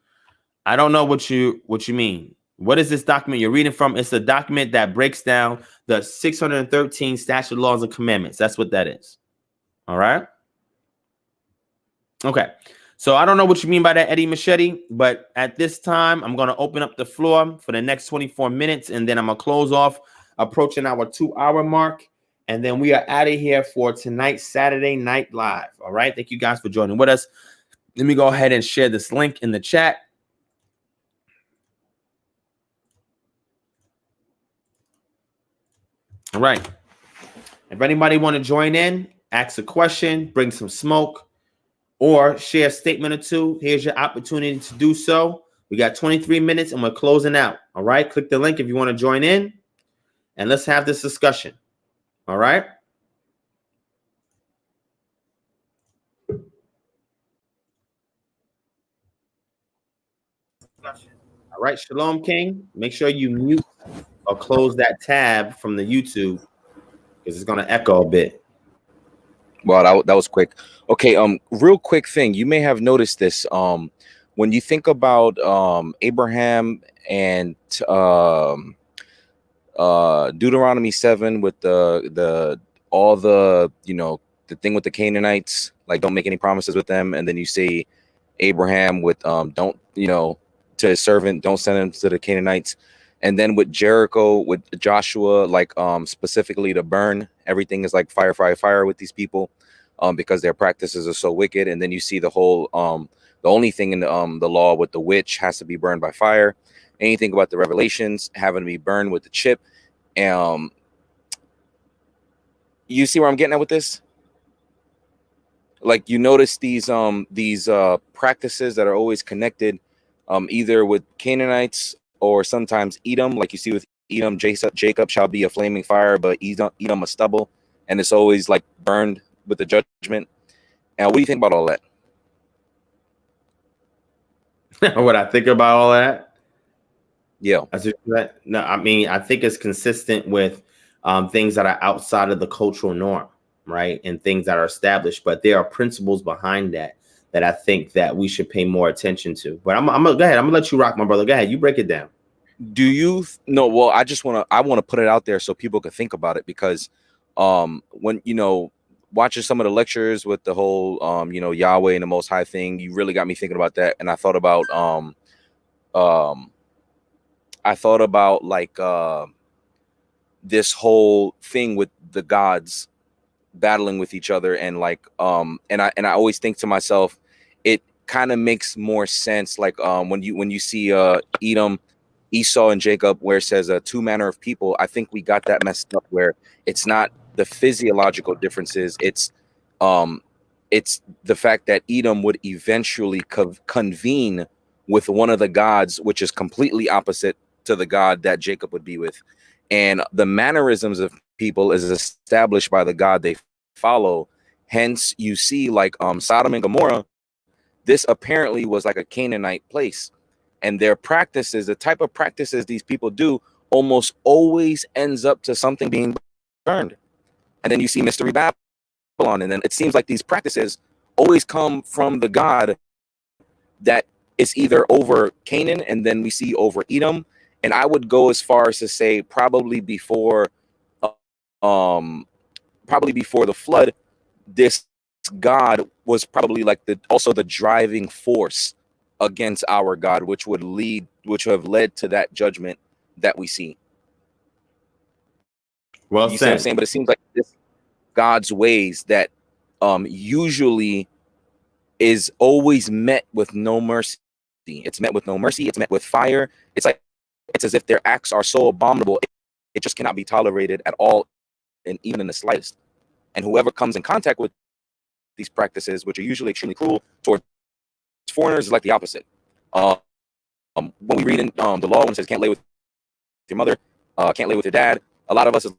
I don't know what you mean. What is this document you're reading from? It's a document that breaks down the 613 statute laws and commandments. That's what that is. All right. Okay. So I don't know what you mean by that, Eddie Machete, but at this time, I'm going to open up the floor for the next 24 minutes, and then I'm going to close off approaching our 2-hour mark. And then we are out of here for tonight's Saturday Night Live. All right. Thank you guys for joining with us. Let me go ahead and share this link in the chat. All right. If anybody want to join in, ask a question, bring some smoke, or share a statement or two, here's your opportunity to do so. We got 23 minutes and we're closing out. All right. Click the link if you want to join in, and let's have this discussion. All right. All right. Shalom, King. Make sure you mute or close that tab from the YouTube because it's going to echo a bit. Well, that was quick. Okay, real quick thing. You may have noticed this. When you think about Abraham and Deuteronomy 7 with the thing with the Canaanites, like don't make any promises with them, and then you see Abraham with don't, to his servant, don't send him to the Canaanites. And then with Jericho, with Joshua, like specifically to burn, everything is like fire, fire, fire with these people, because their practices are so wicked. And then you see the whole, the only thing in the law with the witch has to be burned by fire. Anything about the Revelations having to be burned with the chip. You see where I'm getting at with this? Like you notice these practices that are always connected, either with Canaanites or sometimes Edom, like you see with Edom, Jacob shall be a flaming fire, but Edom a stubble, and it's always like burned with the judgment. And what do you think about all that? What I think about all that? Yeah. No, I mean, I think it's consistent with things that are outside of the cultural norm, right? And things that are established, but there are principles behind that I think that we should pay more attention to. But I'm gonna go ahead. I'm gonna let you rock, my brother. Go ahead. You break it down. Do you know? Well, I want to put it out there so people can think about it, because when watching some of the lectures with the whole Yahweh and the Most High thing, you really got me thinking about that. And I thought about like this whole thing with the gods battling with each other, and like and I always think to myself, it kind of makes more sense, like when you see Edom, Esau, and Jacob, where it says two manner of people. I think we got that messed up, where it's not the physiological differences, it's the fact that Edom would eventually convene with one of the gods, which is completely opposite to the God that Jacob would be with. And the mannerisms of people is established by the God they follow. Hence, you see like Sodom and Gomorrah, this apparently was like a Canaanite place. And their practices, the type of practices these people do, almost always ends up to something being burned. And then you see Mystery Babylon, and then it seems like these practices always come from the God that is either over Canaan, and then we see over Edom. And I would go as far as to say probably before the flood, this God was probably like also the driving force against our God, which would have led to that judgment that we see. Well You see what I'm said. saying? But it seems like this God's ways that usually is always met with no mercy. It's met with no mercy. It's met with fire. It's as if their acts are so abominable, it just cannot be tolerated at all, and even in the slightest. And whoever comes in contact with these practices, which are usually extremely cruel towards foreigners, is like the opposite. When we read in the law, when it says can't lay with your mother, can't lay with your dad, a lot of us is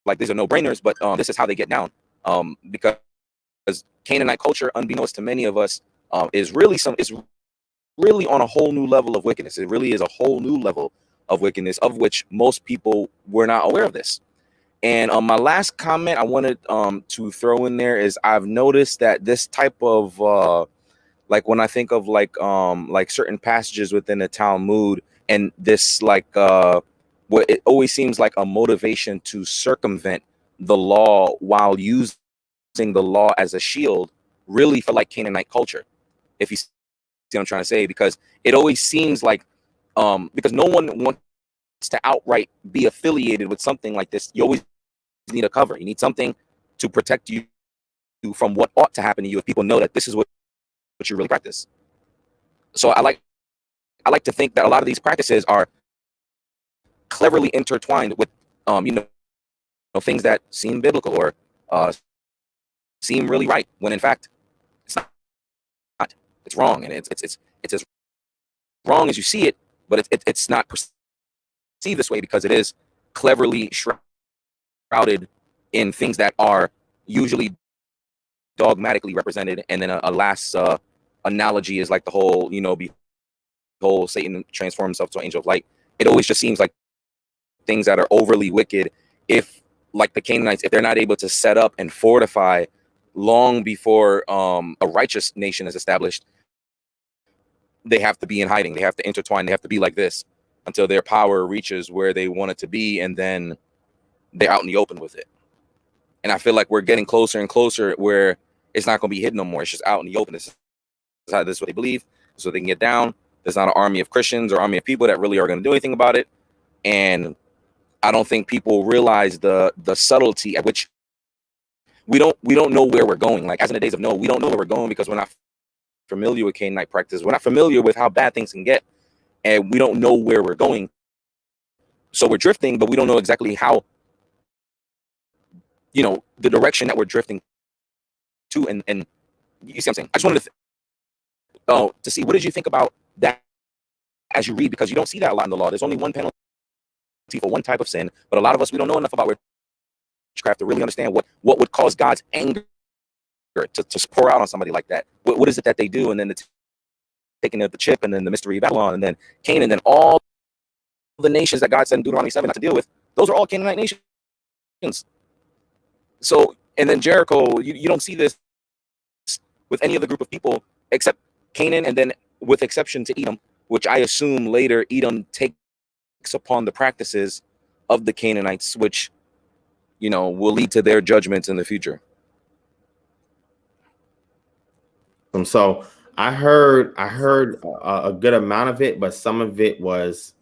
like, these are no-brainers, but this is how they get down. Because Canaanite culture, unbeknownst to many of us, is really on a whole new level of wickedness. It really is a whole new level of wickedness, of which most people were not aware of this. And my last comment I wanted to throw in there is, I've noticed that this type of like, when I think of like certain passages within the Talmud, and this what it always seems like a motivation to circumvent the law while using the law as a shield, really for like Canaanite culture, if you see what I'm trying to say. Because it always seems like because no one wants to outright be affiliated with something like this. You always need a cover. You need something to protect you from what ought to happen to you if people know that this is what you really practice. So I like to think that a lot of these practices are cleverly intertwined with things that seem biblical or seem really right, when in fact it's not. It's wrong, and it's as wrong as you see it, but it's not perceived this way because it is cleverly shrouded in things that are usually dogmatically represented. And then a last analogy is like the whole, behold, Satan transformed himself to an angel of light. It always just seems like things that are overly wicked, if like the Canaanites, if they're not able to set up and fortify long before a righteous nation is established, they have to be in hiding. They have to intertwine. They have to be like this until their power reaches where they want it to be, and then they're out in the open with it. And I feel like we're getting closer and closer where it's not going to be hidden no more. It's just out in the open. This is what they believe, so they can get down. There's not an army of Christians or army of people that really are going to do anything about it. And I don't think people realize the subtlety at which we don't know where we're going. Like, as in the days of Noah, we don't know where we're going because we're not familiar with Canaanite practice. We're not familiar with how bad things can get, and we don't know where we're going. So we're drifting, but we don't know exactly how, the direction that we're drifting to. And you see what I'm saying? I just wanted to see, what did you think about that as you read? Because you don't see that a lot in the law. There's only one penalty for one type of sin, but a lot of us, we don't know enough about witchcraft to really understand what would cause God's anger to pour out on somebody like that. What is it that they do? And then the taking of the chip, and then the mystery of Babylon, and then Canaan, and then all the nations that God said in Deuteronomy 7 not to deal with, those are all Canaanite nations. So, and then Jericho, you don't see this with any other group of people except Canaan, and then with exception to Edom, which I assume later Edom takes upon the practices of the Canaanites, which will lead to their judgments in the future. So I heard a good amount of it, but some of it was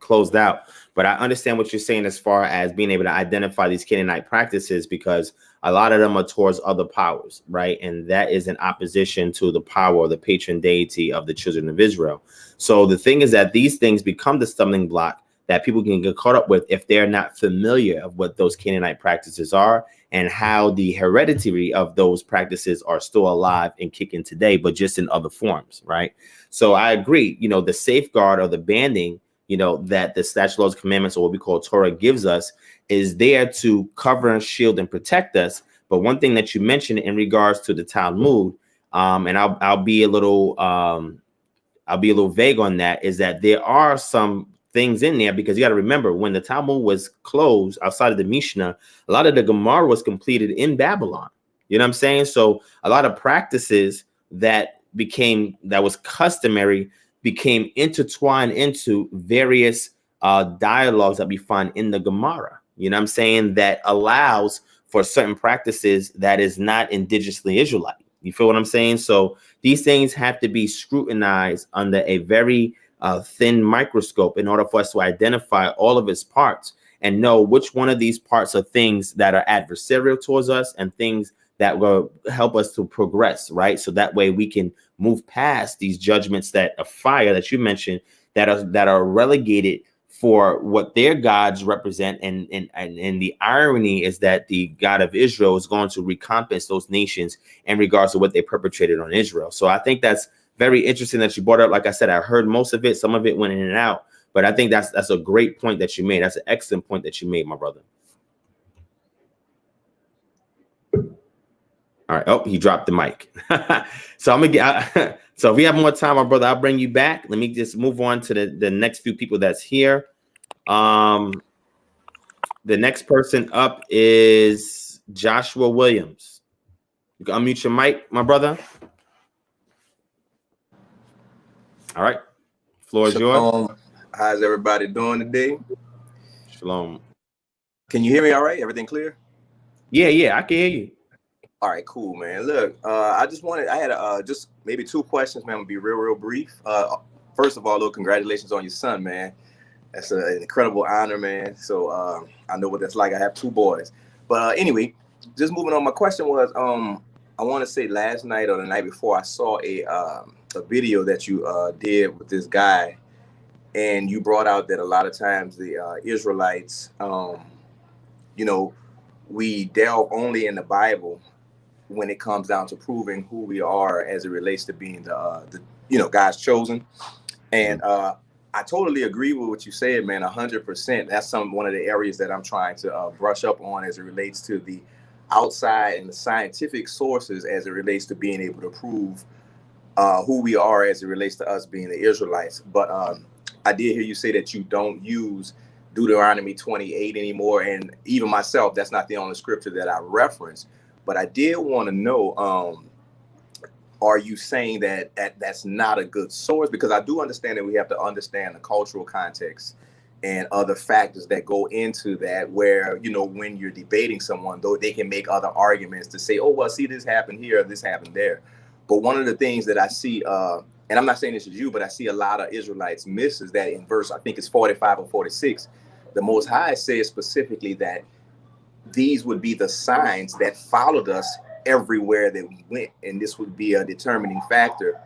closed out. But I understand what you're saying as far as being able to identify these Canaanite practices, because a lot of them are towards other powers, right? And that is in opposition to the power or the patron deity of the children of Israel. So the thing is that these things become the stumbling block that people can get caught up with if they're not familiar of what those Canaanite practices are and how the heredity of those practices are still alive and kicking today, but just in other forms, right? So I agree, the safeguard or the banding, that the statute, laws, commandments, or what we call Torah gives us, is there to cover and shield and protect us. But one thing that you mentioned in regards to the Talmud, and I'll be a little vague on that, is that there are some things in there, because you got to remember, when the Talmud was closed outside of the Mishnah, a lot of the Gemara was completed in Babylon. You know what I'm saying? So a lot of practices that was customary became intertwined into various dialogues that we find in the Gemara. You know what I'm saying? That allows for certain practices that is not indigenously Israelite. You feel what I'm saying? So these things have to be scrutinized under a very thin microscope in order for us to identify all of its parts and know which one of these parts are things that are adversarial towards us and things that will help us to progress, right? So that way we can move past these judgments that are fire that you mentioned that are relegated for what their gods represent. And the irony is that the God of Israel is going to recompense those nations in regards to what they perpetrated on Israel. So I think that's very interesting that you brought up. Like I said, I heard most of it. Some of it went in and out, but I think that's a great point that you made. That's an excellent point that you made, my brother. All right. Oh, he dropped the mic. So I'm gonna get. So if we have more time, my brother, I'll bring you back. Let me just move on to the next few people that's here. The next person up is Joshua Williams. You can unmute your mic, my brother. All right. Floor is yours. How's everybody doing today? Shalom. Can you hear me all right? Everything clear? Yeah, I can hear you. All right, cool, man. Look, I had just maybe two questions, man. I'm gonna be real brief. First of all, little congratulations on your son, man. That's an incredible honor, man. So I know what that's like. I have two boys. But anyway, just moving on. My question was, I want to say last night or the night before, I saw a video that you did with this guy, and you brought out that a lot of times the Israelites, we delve only in the Bible when it comes down to proving who we are as it relates to being the God's chosen. And I totally agree with what you said, man, 100%. That's one of the areas that I'm trying to brush up on as it relates to the outside and the scientific sources as it relates to being able to prove who we are as it relates to us being the Israelites. But I did hear you say that you don't use Deuteronomy 28 anymore. And even myself, that's not the only scripture that I reference. But I did want to know, are you saying that that's not a good source? Because I do understand that we have to understand the cultural context and other factors that go into that, where, when you're debating someone, though, they can make other arguments to say, oh, well, see, this happened here, this happened there. But one of the things that I see, and I'm not saying this is you, but I see a lot of Israelites miss is that in verse, I think it's 45 or 46, the Most High says specifically that these would be the signs that followed us everywhere that we went, and this would be a determining factor.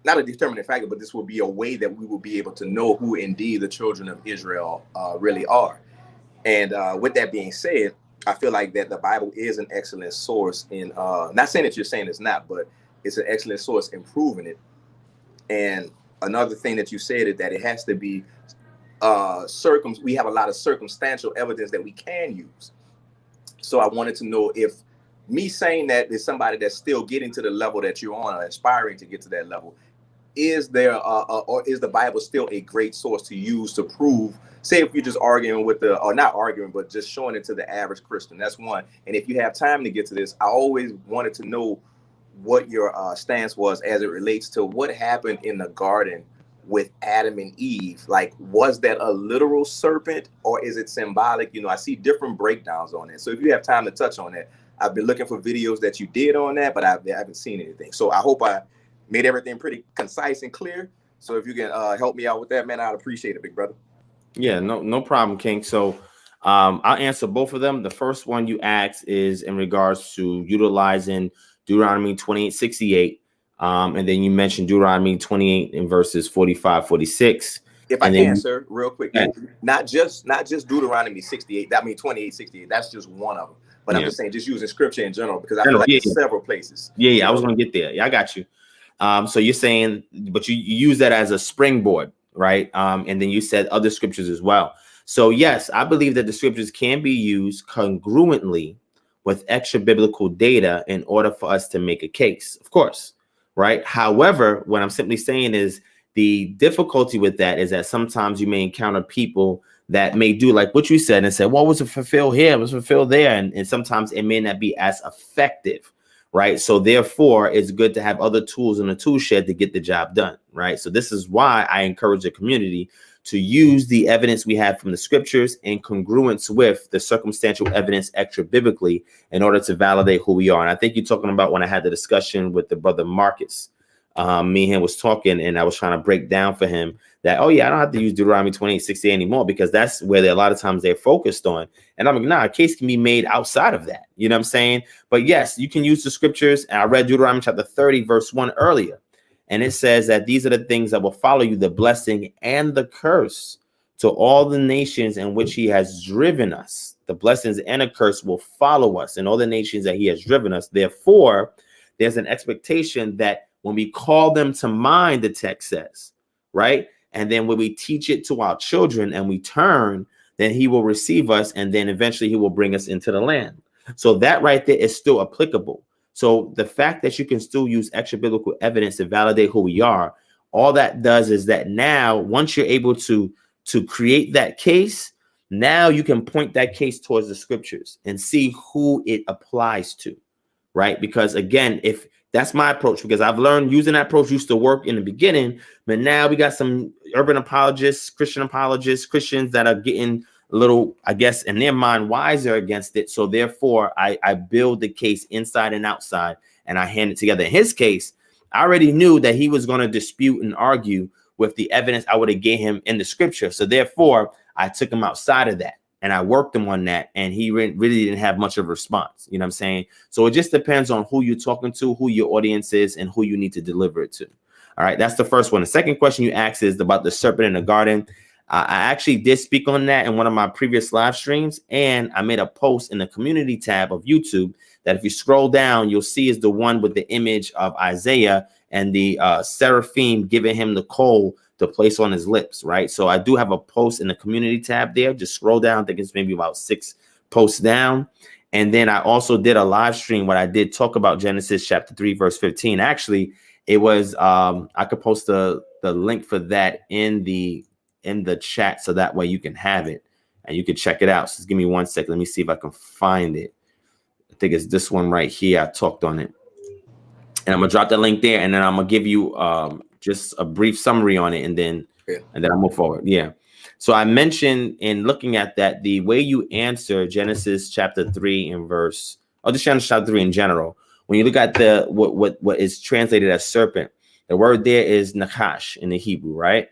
Not a determining factor, but this will be a way that we will be able to know who indeed the children of Israel really are. And with that being said, I feel like that the Bible is an excellent source in, not saying that you're saying it's not, but it's an excellent source in proving it. And another thing that you said is that it has to be we have a lot of circumstantial evidence that we can use. So I wanted to know if me saying that is somebody that's still getting to the level that you're on, or aspiring to get to that level, is there or is the Bible still a great source to use to prove, say if you're just arguing with or not arguing, but just showing it to the average Christian? That's one. And if you have time to get to this, I always wanted to know what your stance was as it relates to what happened in the garden with Adam and Eve. Like, was that a literal serpent, or is it symbolic? I see different breakdowns on it. So if you have time to touch on that, I've been looking for videos that you did on that, but I haven't seen anything. So I hope I made everything pretty concise and clear. So if you can help me out with that, man, I'd appreciate it, big brother. Yeah, no problem, King. So I'll answer both of them. The first one you asked is in regards to utilizing Deuteronomy 28:68. And then you mentioned Deuteronomy 28 in verses 45, 46. If I can, sir, real quick, not just Deuteronomy 68, that means 28:68. That's just one of them. But I'm just saying, just using scripture in general, because I feel like there's several places. Yeah, I was going to get there. Yeah, I got you. So you're saying, but you use that as a springboard, right? And then you said other scriptures as well. So yes, I believe that the scriptures can be used congruently with extra biblical data in order for us to make a case, of course. Right. However, what I'm simply saying is The difficulty with that is that sometimes you may encounter people that may do like what you said and say, well, was it fulfilled here? It was fulfilled there. And sometimes it may not be as effective, right? So therefore, it's good to have other tools in the tool shed to get the job done, right? So this is why I encourage the community to use the evidence we have from the scriptures in congruence with the circumstantial evidence extra biblically in order to validate who we are. And I think you're talking about when I had the discussion with the brother Marcus. Me and him was talking, and I was trying to break down for him that, oh yeah, I don't have to use Deuteronomy 28:60 anymore, because that's where a lot of times they're focused on. And I'm like, nah, a case can be made outside of that. You know what I'm saying? But yes, you can use the scriptures. And I read Deuteronomy chapter 30, verse 1 earlier. And it says that these are the things that will follow you, the blessing and the curse, to all the nations in which he has driven us. The blessings and a curse will follow us in all the nations that he has driven us. Therefore, there's an expectation that when we call them to mind, the text says, right? And then when we teach it to our children and we turn, then he will receive us, and then eventually he will bring us into the land. So that right there is still applicable. So the fact that you can still use extra biblical evidence to validate who we are, all that does is that now, once you're able to create that case, now you can point that case towards the scriptures and see who it applies to, right? Because again, if that's my approach, because I've learned using that approach used to work in the beginning, but now we got some urban apologists, Christians that are getting a little, I guess, in their mind, wiser against it. So therefore, I build the case inside and outside, and I hand it together. In his case, I already knew that he was going to dispute and argue with the evidence I would have gave him in the scripture. So therefore, I took him outside of that, and I worked him on that, and he really didn't have much of a response. You know what I'm saying? So it just depends on who you're talking to, who your audience is, and who you need to deliver it to. All right, that's the first one. The second question you asked is about the serpent in the garden. I actually did speak on that in one of my previous live streams, and I made a post in the community tab of YouTube that if you scroll down, you'll see is the one with the image of Isaiah and the seraphim giving him the coal to place on his lips, right? So I do have a post in the community tab there. Just scroll down. I think it's maybe about 6 posts down. And then I also did a live stream where I did talk about Genesis chapter 3, verse 15. Actually, it was I could post the link for that in the chat, so that way you can have it and you can check it out. So just give me 1 second. Let me see if I can find it. I think it's this one right here. I talked on it, and I'm gonna drop the link there, and then I'm gonna give you just a brief summary on it, and then I'll move forward. Yeah. So I mentioned in looking at that, the way you answer Genesis chapter 3 and verse, or just Genesis chapter 3 in general, when you look at the what is translated as serpent, the word there is nakash in the Hebrew, right?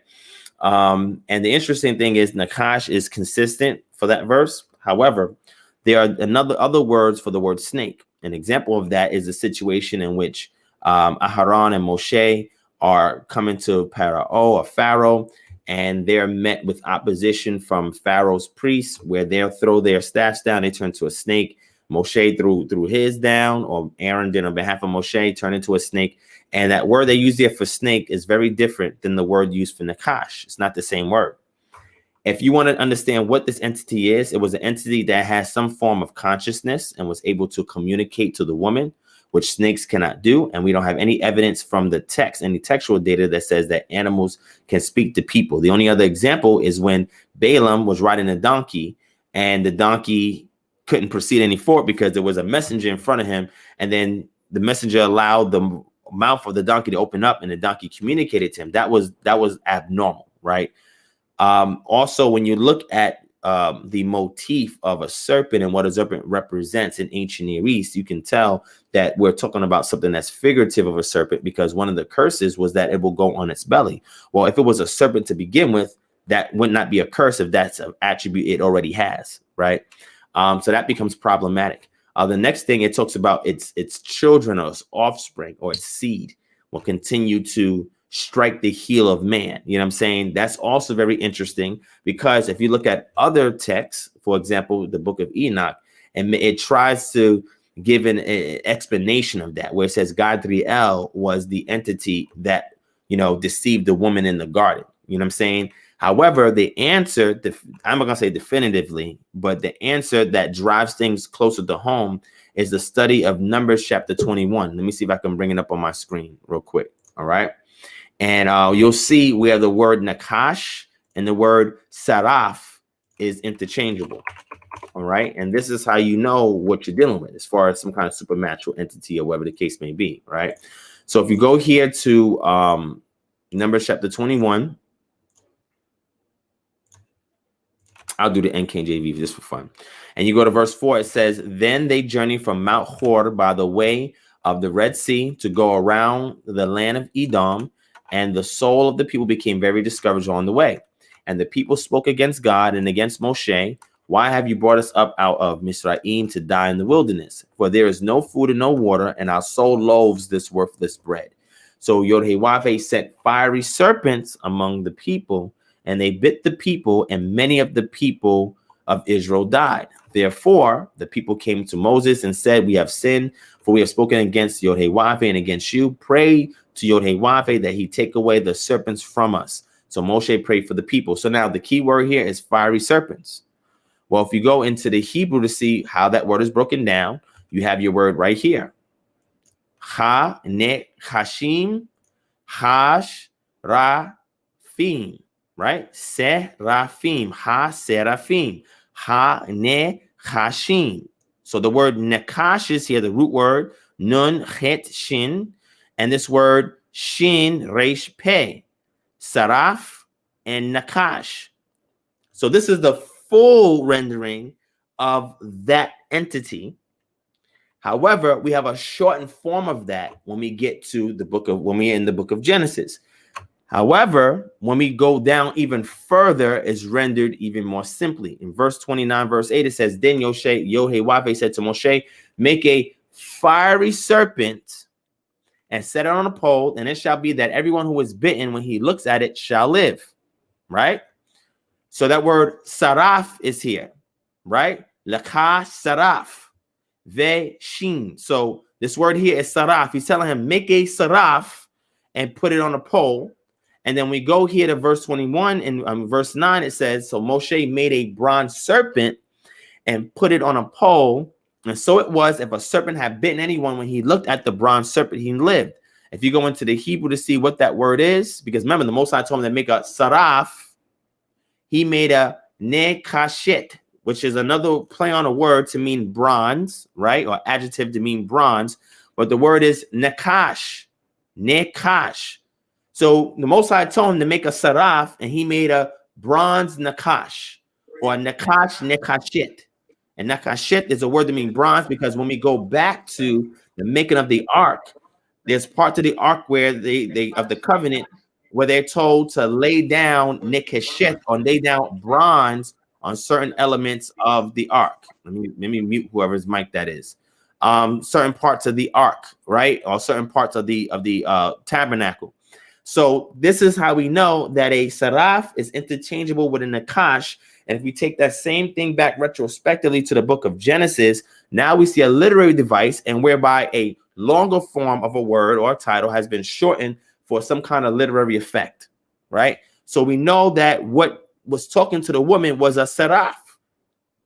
And the interesting thing is nakash is consistent for that verse. However, there are other words for the word snake. An example of that is a situation in which Aharon and Moshe are coming to Pharaoh, and they're met with opposition from Pharaoh's priests, where they'll throw their staffs down, they turn to a snake. Moshe threw his down, or Aaron did on behalf of Moshe, turned into a snake. And that word they use there for snake is very different than the word used for nakash. It's not the same word. If you want to understand what this entity is, it was an entity that has some form of consciousness and was able to communicate to the woman, which snakes cannot do. And we don't have any evidence from the text, any textual data that says that animals can speak to people. The only other example is when Balaam was riding a donkey, and the donkey couldn't proceed any forward because there was a messenger in front of him. And then the messenger allowed the mouth of the donkey to open up, and the donkey communicated to him. That was abnormal, right? Also, when you look at the motif of a serpent and what a serpent represents in ancient Near East, you can tell that we're talking about something that's figurative of a serpent, because one of the curses was that it will go on its belly. Well, if it was a serpent to begin with, that would not be a curse if that's an attribute it already has, right? So that becomes problematic. The next thing it talks about, its children or its offspring or its seed will continue to strike the heel of man. You know what I'm saying? That's also very interesting, because if you look at other texts, for example, the book of Enoch, and it tries to give an explanation of that, where it says Gadriel was the entity that, deceived the woman in the garden. You know what I'm saying? However, the answer, I'm not going to say definitively, but the answer that drives things closer to home is the study of Numbers chapter 21. Let me see if I can bring it up on my screen real quick. All right. And you'll see where the word nakash and the word saraf is interchangeable. All right. And this is how you know what you're dealing with as far as some kind of supernatural entity or whatever the case may be. Right. So if you go here to Numbers chapter 21, I'll do the NKJV just for fun. And you go to verse 4, it says, then they journeyed from Mount Hor by the way of the Red Sea to go around the land of Edom, and the soul of the people became very discouraged on the way. And the people spoke against God and against Moshe. Why have you brought us up out of Mizraim to die in the wilderness? For there is no food and no water, and our soul loathes this worthless bread. So Yod-Heh-Wav-Heh sent fiery serpents among the people, and they bit the people, and many of the people of Israel died. Therefore, the people came to Moses and said, we have sinned, for we have spoken against Yod-Heh-Wav-Heh and against you. Pray to Yod-Heh-Wav-Heh that he take away the serpents from us. So Moshe prayed for the people. So now the key word here is fiery serpents. Well, if you go into the Hebrew to see how that word is broken down, you have your word right here. Ha-ne-chashim, hash-ra-fim. Right? Seraphim, ha-seraphim, ha-ne-chashim. So the word nekash is here, the root word, nun, het, shin, and this word shin, resh, pe, saraf, and nakash. So this is the full rendering of that entity. However, we have a shortened form of that when we get to when we're in the book of Genesis. However, when we go down even further, it's rendered even more simply. In verse 29, verse 8, it says, then Yod-Heh-Wav-Heh said to Moshe, make a fiery serpent and set it on a pole, and it shall be that everyone who is bitten, when he looks at it, shall live. Right? So that word saraf is here. Right? Lakah saraf. Ve shin. So this word here is saraf. He's telling him, make a saraf and put it on a pole. And then we go here to verse 21 and verse 9, it says, so Moshe made a bronze serpent and put it on a pole. And so it was, if a serpent had bitten anyone, when he looked at the bronze serpent, he lived. If you go into the Hebrew to see what that word is, because remember, the Most High told him to make a saraf, he made a nekashet, which is another play on a word to mean bronze, right? Or adjective to mean bronze. But the word is nekash, nekash. So the Most High told him to make a saraf, and he made a bronze nakash, or nakash nekashet. And nakashet is a word that means bronze, because when we go back to the making of the ark, there's parts of the ark where they of the covenant where they're told to lay down nekashet, or lay down bronze on certain elements of the ark. Let me mute whoever's mic that is. Certain parts of the ark, right, or certain parts of the tabernacle. So this is how we know that a saraf is interchangeable with a nakash. And if we take that same thing back retrospectively to the book of Genesis, now we see a literary device, and whereby a longer form of a word or a title has been shortened for some kind of literary effect, right? So we know that what was talking to the woman was a saraf,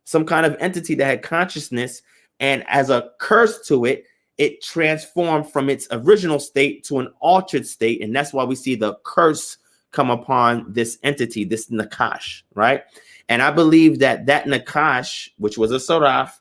some kind of entity that had consciousness, and as a curse to it, it transformed from its original state to an altered state. And that's why we see the curse come upon this entity, this nakash, right? And I believe that nakash, which was a saraf,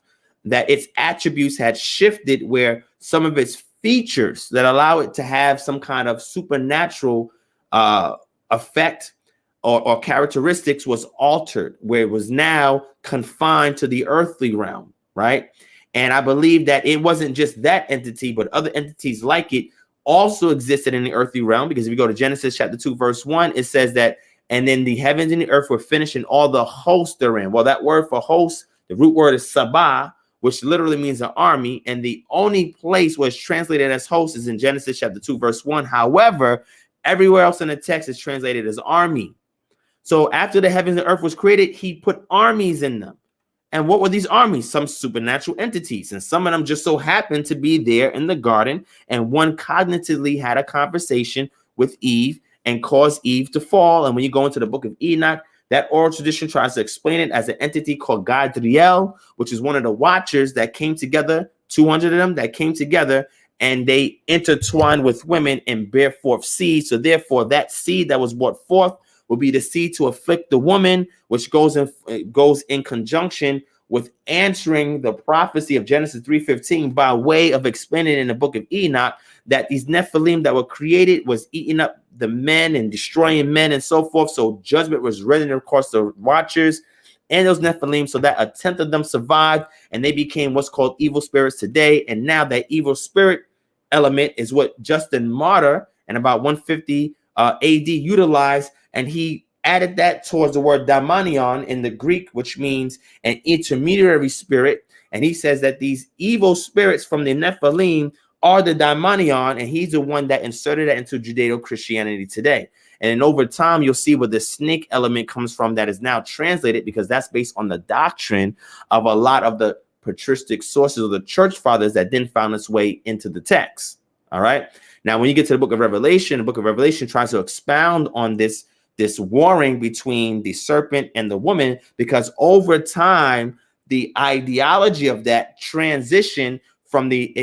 that its attributes had shifted, where some of its features that allow it to have some kind of supernatural effect or characteristics was altered, where it was now confined to the earthly realm, right? And I believe that it wasn't just that entity, but other entities like it also existed in the earthly realm. Because if you go to Genesis chapter 2, verse 1, it says that, and then the heavens and the earth were finished, and all the hosts therein. Well, that word for host, the root word is sabah, which literally means an army. And the only place where it's translated as host is in Genesis chapter 2, verse 1. However, everywhere else in the text is translated as army. So after the heavens and earth was created, he put armies in them. And what were these armies? Some supernatural entities. And some of them just so happened to be there in the garden. And one cognitively had a conversation with Eve and caused Eve to fall. And when you go into the book of Enoch, that oral tradition tries to explain it as an entity called Gadriel, which is one of the watchers that came together, 200 of them that came together and they intertwine with women and bear forth seed. So therefore, that seed that was brought forth will be the seed to afflict the woman, which goes in conjunction with answering the prophecy of Genesis 3:15 by way of explaining in the book of Enoch that these Nephilim that were created was eating up the men and destroying men and so forth. So judgment was written across the watchers and those Nephilim, so that a tenth of them survived and they became what's called evil spirits today. And now that evil spirit element is what Justin Martyr in about 150 AD utilized, and he added that towards the word daimonion in the Greek, which means an intermediary spirit. And he says that these evil spirits from the Nephilim are the daimonion, and he's the one that inserted that into Judeo-Christianity today. And then over time, you'll see where the snake element comes from that is now translated, because that's based on the doctrine of a lot of the patristic sources of the church fathers that then found its way into the text. All right. Now, when you get to the book of Revelation, the book of Revelation tries to expound on this warring between the serpent and the woman, because over time, the ideology of that transition from the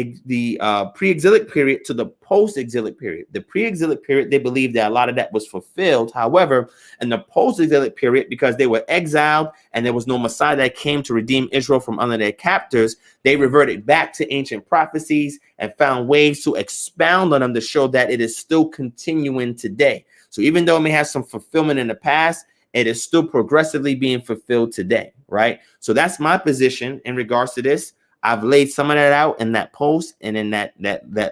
pre-exilic period to the post-exilic period. The pre-exilic period, they believed that a lot of that was fulfilled. However, in the post-exilic period, because they were exiled and there was no Messiah that came to redeem Israel from under their captors, they reverted back to ancient prophecies and found ways to expound on them to show that it is still continuing today. So even though it may have some fulfillment in the past, it is still progressively being fulfilled today, right? So that's my position in regards to this. I've laid some of that out in that post and in that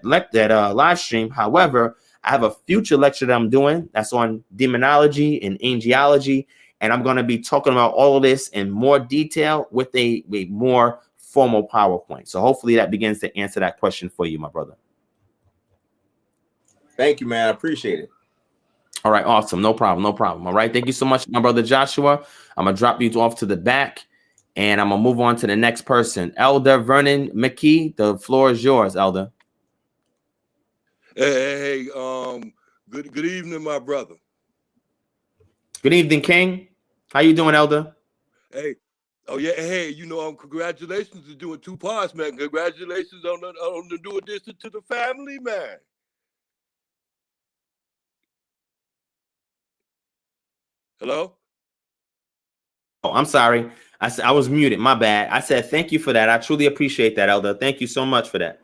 live stream. However, I have a future lecture that I'm doing that's on demonology and angelology, and I'm going to be talking about all of this in more detail with a more formal PowerPoint. So hopefully that begins to answer that question for you, my brother. Thank you, man. I appreciate it. All right, awesome. No problem. No problem. All right. Thank you so much, my brother Joshua. I'm going to drop you off to the back, and I'm going to move on to the next person. Elder Vernon McKee, the floor is yours, Elder. Hey, good evening, my brother. Good evening, King. How you doing, Elder? Hey, oh yeah, hey, congratulations on doing 2 parts, man. Congratulations on the doing this to the family, man. Hello? Oh, I'm sorry. I was muted. My bad. I said thank you for that. I truly appreciate that, Elder. Thank you so much for that.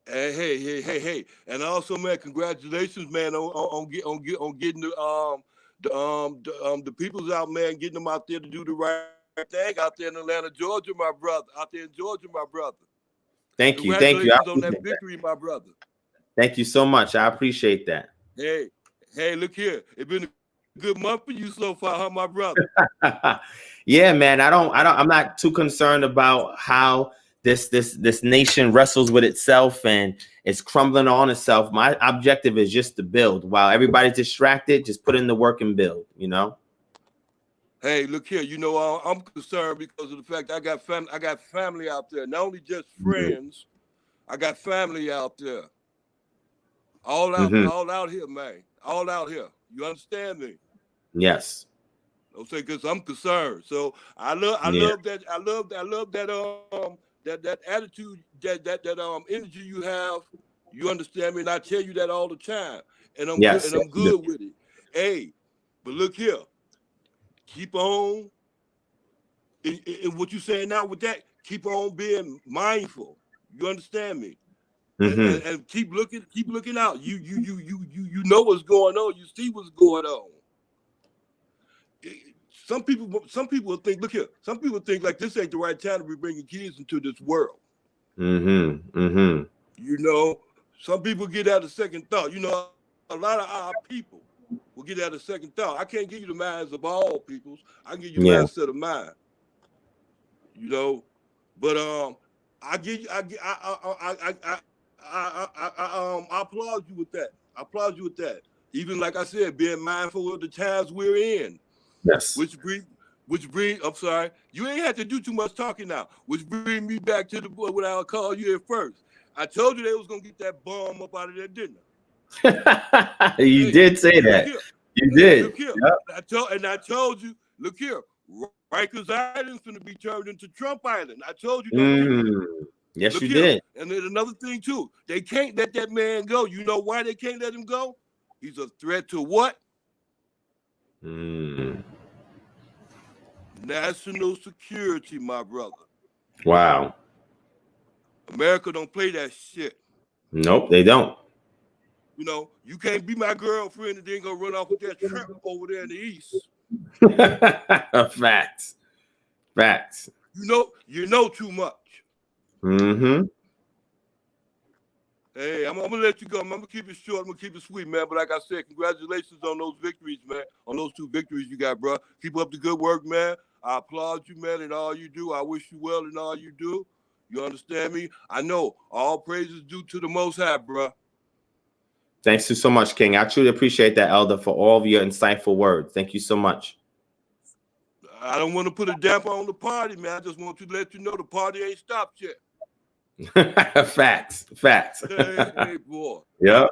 Hey, and also, man, congratulations, man, on getting the peoples out, man, getting them out there to do the right thing out there in Atlanta, Georgia, my brother. Out there in Georgia, my brother. Thank you. Congratulations on that victory, my brother. Thank you so much. I appreciate that. Hey, look here. It's been a good month for you so far, huh, my brother? Yeah, man. I'm not too concerned about how this nation wrestles with itself and it's crumbling on itself. My objective is just to build. While everybody's distracted, just put in the work and build, you know? Hey, look here. I'm concerned because of the fact I got family out there. Not only just friends, I got family out there. All out here, man. All out here. You understand me? Yes. Okay, because I'm concerned. So I love that attitude, that energy you have. You understand me? And I tell you that all the time. And I'm good with it. Hey, but look here. Keep on in what you're saying now with that, keep on being mindful. You understand me? And keep looking out. You know what's going on. You see what's going on. Some people will think, look here, some people think like this ain't the right time to be bringing kids into this world. You know, some people get out of second thought. You know, a lot of our people will get out of second thought. I can't give you the minds of all peoples. I can give you my set of mind. You know, but I applaud you with that. I applaud you with that. Even like I said, being mindful of the times we're in. Yes. Which bring. I'm sorry. You ain't have to do too much talking now. Which bring me back to what I'll call you at first. I told you they was gonna get that bomb up out of there, didn't I? You did say that. You did. Look here. Yep. I told you. Look here. Rikers Island's gonna be turned into Trump Island. I told you that. Yes, Look you here. did. And then another thing too, they can't let that man go. You know why they can't let him go? He's a threat to what? National security, my brother. Wow. America don't play that shit. Nope, they don't. You know, you can't be my girlfriend and then go run off with that trip over there in the East. Facts. Facts. You know too much. Mm-hmm. Hey, I'm gonna let you go. I'm gonna keep it short. I'm gonna keep it sweet, man. But like I said, congratulations on those victories, man. On those 2 victories you got, bro. Keep up the good work, man. I applaud you, man, in all you do. I wish you well in all you do. You understand me? I know all praises due to the Most High, bro. Thanks so much, King. I truly appreciate that, Elder, for all of your insightful words. Thank you so much. I don't want to put a damper on the party, man. I just want to let you know the party ain't stopped yet. Facts. Hey, boy. Yep.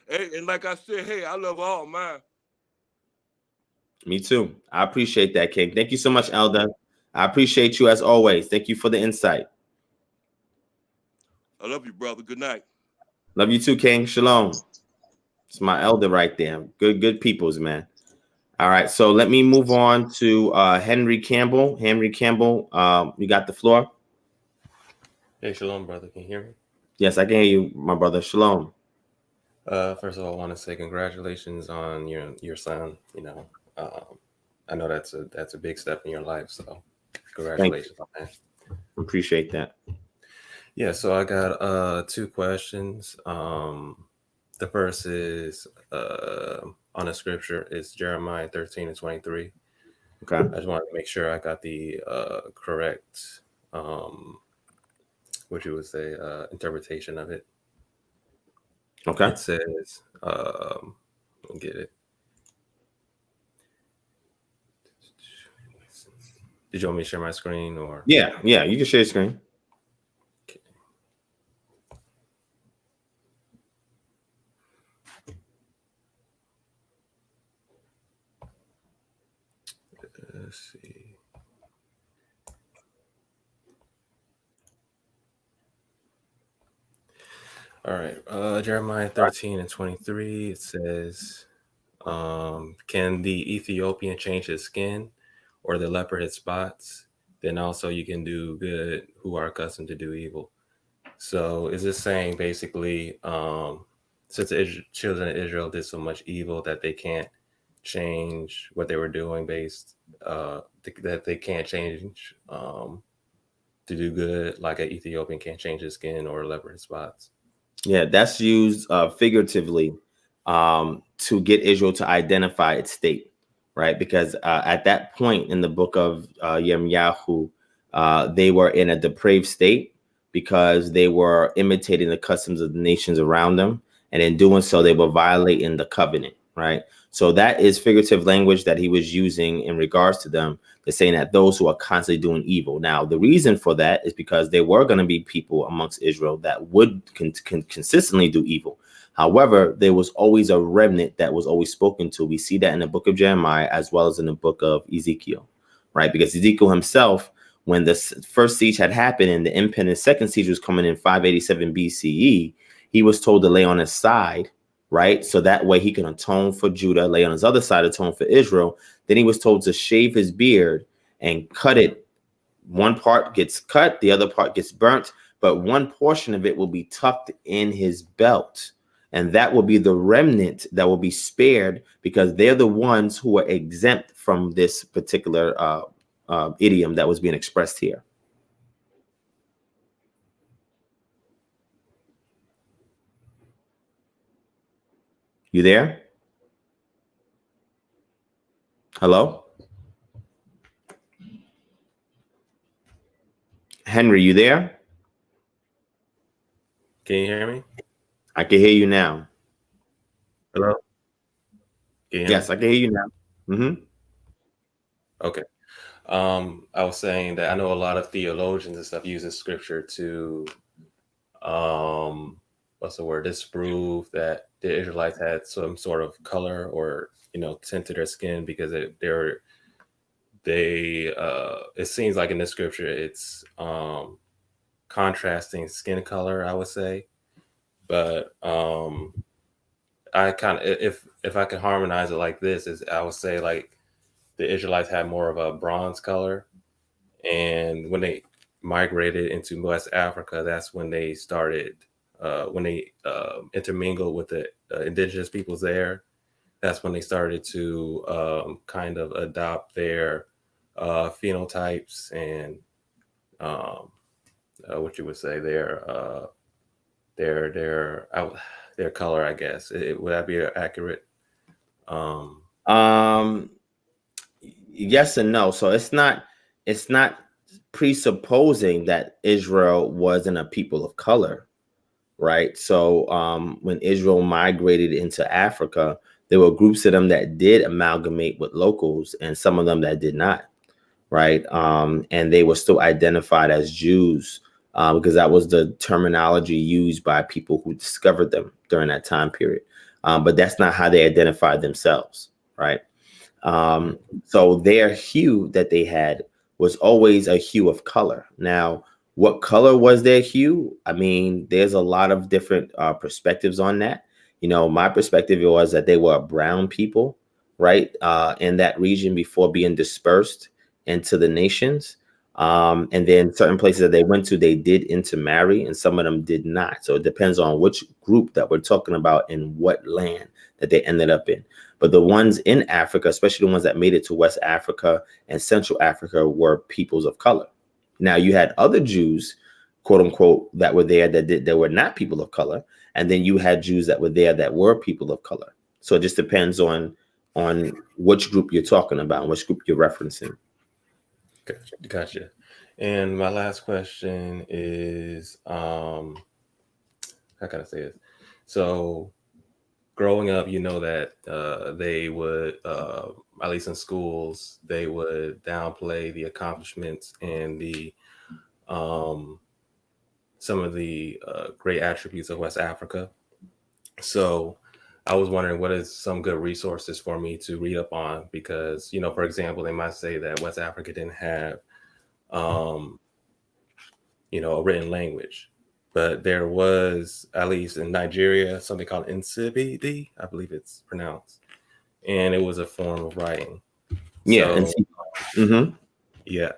Hey, and like I said, hey, I love all mine. Me too. I appreciate that, King. Thank you so much, Elder. I appreciate you as always. Thank you for the insight. I love you, brother. Good night. Love you too, King. Shalom. It's my elder right there. Good peoples, man. All right, so let me move on to Henry Campbell. Henry Campbell, you got the floor. Hey, shalom, brother. Can you hear me? Yes, I can hear you, my brother. Shalom. First of all, I want to say congratulations on your son. You know, I know that's a big step in your life, so congratulations on that. Appreciate that. Yeah, so I got 2 questions. The first is on the scripture. It's Jeremiah 13:23. Okay. I just wanted to make sure I got the correct what you would say interpretation of it. Okay. It says, let me get it. Did you want me to share my screen or? Yeah, you can share your screen. Okay. Let's see. All right. Jeremiah 13:23. It says, can the Ethiopian change his skin or the leopard his spots? Then also you can do good who are accustomed to do evil. So is this saying basically, since the children of Israel did so much evil that they can't change what they were doing that they can't change to do good, like an Ethiopian can't change his skin or leopard spots? Yeah, that's used figuratively to get Israel to identify its state, right? Because at that point in the book of Yirmiyahu, they were in a depraved state because they were imitating the customs of the nations around them. And in doing so, they were violating the covenant, right? So that is figurative language that he was using in regards to them. They're saying that those who are constantly doing evil. Now, the reason for that is because there were going to be people amongst Israel that would consistently do evil. However, there was always a remnant that was always spoken to. We see that in the book of Jeremiah as well as in the book of Ezekiel, right? Because Ezekiel himself, when the first siege had happened and the impending second siege was coming in 587 BCE, he was told to lay on his side, right? So that way he can atone for Judah, lay on his other side, atone for Israel. Then he was told to shave his beard and cut it. One part gets cut, the other part gets burnt, but one portion of it will be tucked in his belt. And that will be the remnant that will be spared because they're the ones who are exempt from this particular idiom that was being expressed here. You there? Hello? Henry, you there? Can you hear me? I can hear you now. Hello? Can you hear Yes, me? I can hear you now. Mm-hmm. Okay. I was saying that I know a lot of theologians and stuff use this scripture to disprove that the Israelites had some sort of color or tint to their skin because it seems like in this scripture it's contrasting skin color, I would say. But I kind of, if I could harmonize it like this, is I would say like the Israelites had more of a bronze color, and when they migrated into West Africa, that's when they started, when they intermingled with the indigenous peoples there. That's when they started to kind of adopt their phenotypes and what you would say their color, I guess. Would that be accurate? Yes and no. So it's not presupposing that Israel wasn't a people of color, right? So when Israel migrated into Africa, there were groups of them that did amalgamate with locals and some of them that did not, right? And they were still identified as Jews because that was the terminology used by people who discovered them during that time period. But that's not how they identified themselves, right? So their hue that they had was always a hue of color. Now, what color was their hue? I mean, there's a lot of different perspectives on that. You know, my perspective was that they were a brown people, right, in that region before being dispersed into the nations. And then certain places that they went to, they did intermarry, and some of them did not. So it depends on which group that we're talking about and what land that they ended up in. But the ones in Africa, especially the ones that made it to West Africa and Central Africa, were peoples of color. Now, you had other Jews, quote unquote, that were there that were not people of color. And then you had Jews that were there that were people of color. So it just depends on which group you're talking about, which group you're referencing. Gotcha. And my last question is, how can I say this? So growing up, you know that they would, at least in schools, they would downplay the accomplishments and the some of the great attributes of West Africa. So I was wondering what is some good resources for me to read up on, because, you know, for example, they might say that West Africa didn't have, you know, a written language, but there was, at least in Nigeria, something called Nsibidi, I believe it's pronounced, and it was a form of writing. Yeah. So, yeah.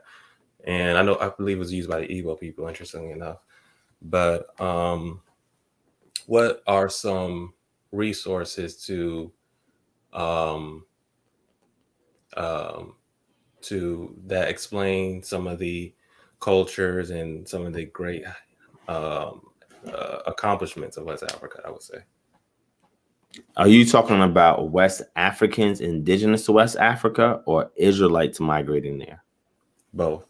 And I believe it was used by the Igbo people, interestingly enough. But what are some resources to that explain some of the cultures and some of the great accomplishments of West Africa, I would say? Are you talking about West Africans indigenous to West Africa or Israelites migrating there? Both.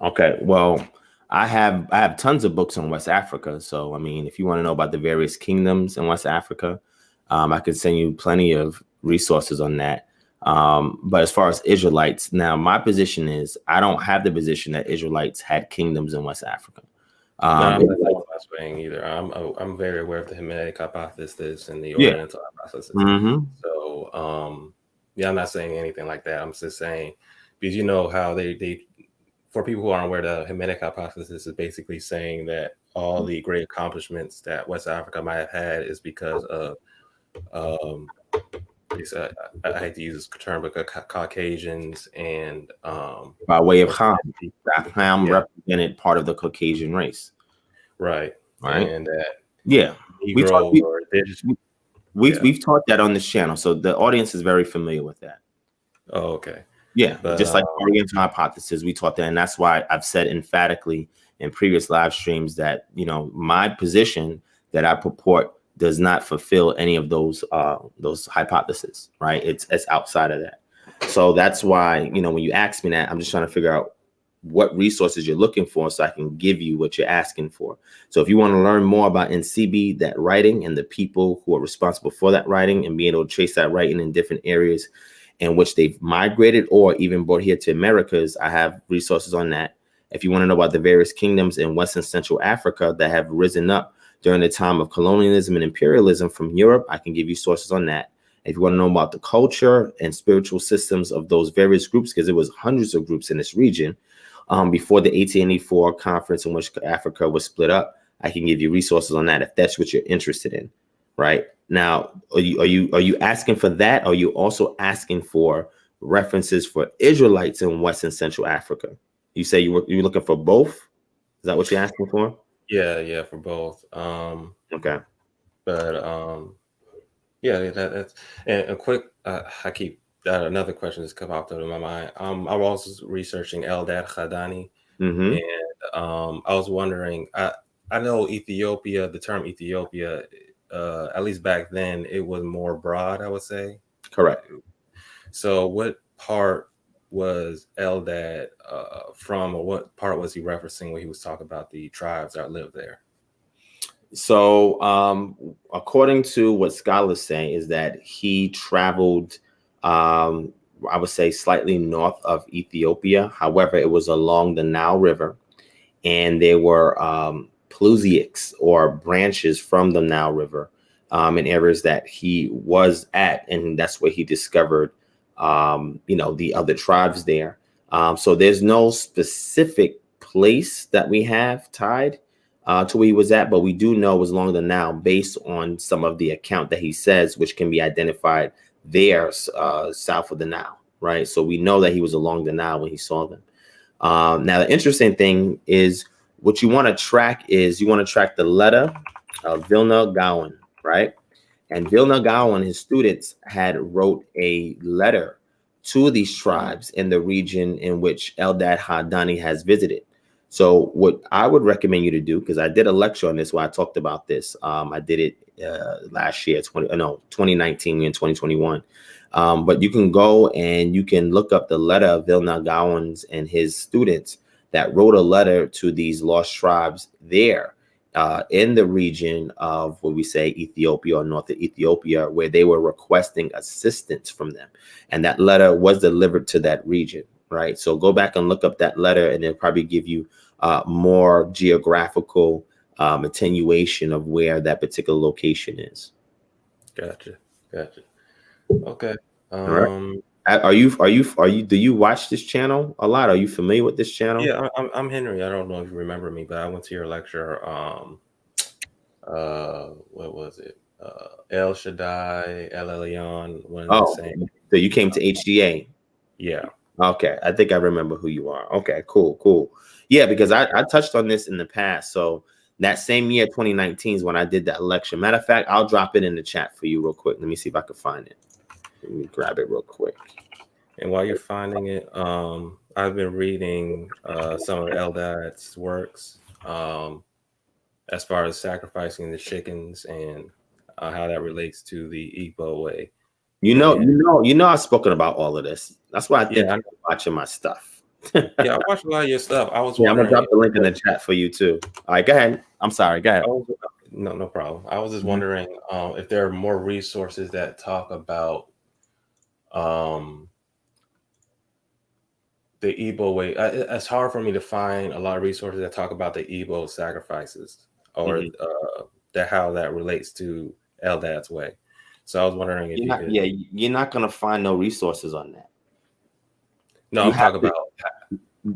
Okay, well, I have tons of books on West Africa. So, I mean, if you want to know about the various kingdoms in West Africa, I can send you plenty of resources on that. But as far as Israelites, now my position is I don't have the position that Israelites had kingdoms in West Africa. I'm not saying either. I'm very aware of the Hamitic hypothesis and the Oriental hypothesis. So, yeah, I'm not saying anything like that. I'm just saying, because you know how they for people who aren't aware, the Hamitic hypothesis is basically saying that all the great accomplishments that West Africa might have had is because of, I hate to use this term, but Caucasians and by way of Ham. Ham represented part of the Caucasian race. Right. And we've taught that on this channel, so the audience is very familiar with that. Oh, okay. Yeah, but, just like Oriental hypothesis, we taught that, and that's why I've said emphatically in previous live streams that, you know, my position that I purport does not fulfill any of those hypotheses, right? It's outside of that. So that's why, you know, when you ask me that, I'm just trying to figure out what resources you're looking for so I can give you what you're asking for. So if you want to learn more about NCB, that writing, and the people who are responsible for that writing, and being able to trace that writing in different areas in which they've migrated or even brought here to Americas, I have resources on that. If you want to know about the various kingdoms in West and Central Africa that have risen up during the time of colonialism and imperialism from Europe, I can give you sources on that. If you want to know about the culture and spiritual systems of those various groups, because there was hundreds of groups in this region, before the 1884 conference in which Africa was split up. I can give you resources on that if that's what you're interested in. Right now, are you asking for that? Or are you also asking for references for Israelites in West and Central Africa? You say you're looking for both? Is that what you're asking for? Yeah, for both. Okay. But yeah, that's and a quick. I keep another question that's come out in my mind. I was also researching Eldad Khadani, and I was wondering. I know Ethiopia. The term Ethiopia, at least back then, it was more broad, I would say. Correct. So, what part was Eldad from, or what part was he referencing when he was talking about the tribes that live there? So, according to what scholars say, is that he traveled, I would say, slightly north of Ethiopia. However, it was along the Nile River, and there were Pelusiacs or branches from the Nile River in areas that he was at, and that's where he discovered, the other tribes there. So there's no specific place that we have tied to where he was at, but we do know it was along the Nile based on some of the account that he says, which can be identified there south of the Nile, right? So we know that he was along the Nile when he saw them. Now, the interesting thing is what you want to track is you want to track the letter of Vilna Gaon, right? And Vilna Gaon, his students had wrote a letter to these tribes in the region in which Eldad Khadani has visited. So what I would recommend you to do, because I did a lecture on this where I talked about this. I did it last year, 2019 and 2021. But you can go and you can look up the letter of Vilna Gaon's and his students that wrote a letter to these lost tribes there in the region of what we say Ethiopia or North of Ethiopia, where they were requesting assistance from them. And that letter was delivered to that region, right? So go back and look up that letter, and it'll probably give you more geographical attenuation of where that particular location is. Gotcha. Okay. All right. Do you watch this channel a lot? Are you familiar with this channel? Yeah, I'm Henry. I don't know if you remember me, but I went to your lecture. What was it? El Shaddai, El Elyon. So you came to HGA? Yeah. Okay, I think I remember who you are. Okay, cool. Yeah, because I touched on this in the past. So that same year, 2019, is when I did that lecture. Matter of fact, I'll drop it in the chat for you real quick. Let me see if I can find it. Let me grab it real quick. And while you're finding it, I've been reading some of Eldad's works as far as sacrificing the chickens and how that relates to the Igbo way. You know, I've spoken about all of this. That's why I think I'm watching my stuff. Yeah, I watched a lot of your stuff. I was I'm gonna drop the link in the chat for you too. All right, go ahead. I'm sorry, go ahead. No problem. I was just wondering if there are more resources that talk about the Igbo way. It's hard for me to find a lot of resources that talk about the Igbo sacrifices or how that relates to Eldad's way. So I was wondering if you're not gonna find no resources on that. No, I'm talking about.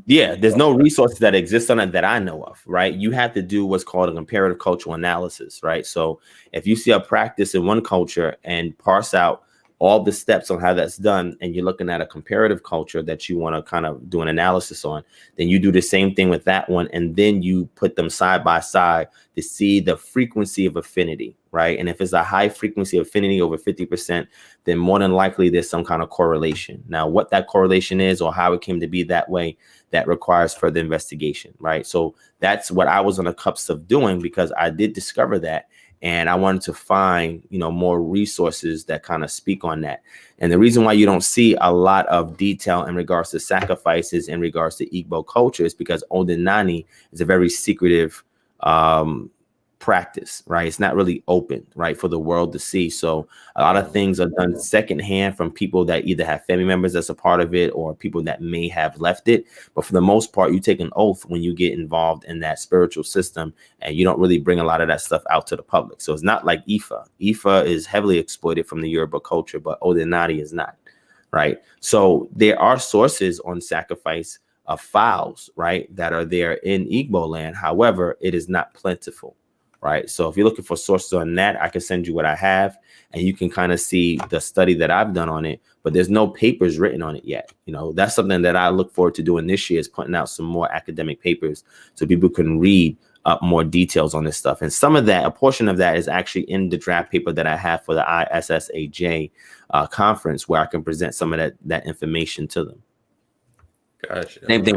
Yeah, there's no resources that exist on it that I know of, right? You have to do what's called a comparative cultural analysis, right? So if you see a practice in one culture and parse out all the steps on how that's done, and you're looking at a comparative culture that you want to kind of do an analysis on, then you do the same thing with that one, and then you put them side by side to see the frequency of affinity, right? And if it's a high frequency of affinity over 50%, then more than likely there's some kind of correlation. Now, what that correlation is or how it came to be that way, that requires further investigation, right? So that's what I was on the cusp of doing, because I did discover that. And I wanted to find, more resources that kind of speak on that. And the reason why you don't see a lot of detail in regards to sacrifices in regards to Igbo culture is because Odinani is a very secretive practice, right? It's not really open, right, for the world to see. So a lot of things are done secondhand from people that either have family members that's a part of it or people that may have left it. But for the most part, you take an oath when you get involved in that spiritual system, and you don't really bring a lot of that stuff out to the public. So it's not like Ifa. Ifa is heavily exploited from the Yoruba culture, but Odinani is not, right? So there are sources on sacrifice fowls, right, that are there in Igbo land. However, it is not plentiful, right? So if you're looking for sources on that, I can send you what I have, and you can kind of see the study that I've done on it, but there's no papers written on it yet. You know, that's something that I look forward to doing this year, is putting out some more academic papers so people can read up more details on this stuff. And some of that, a portion of that, is actually in the draft paper that I have for the ISSAJ conference, where I can present some of that information to them. Gotcha. Same thing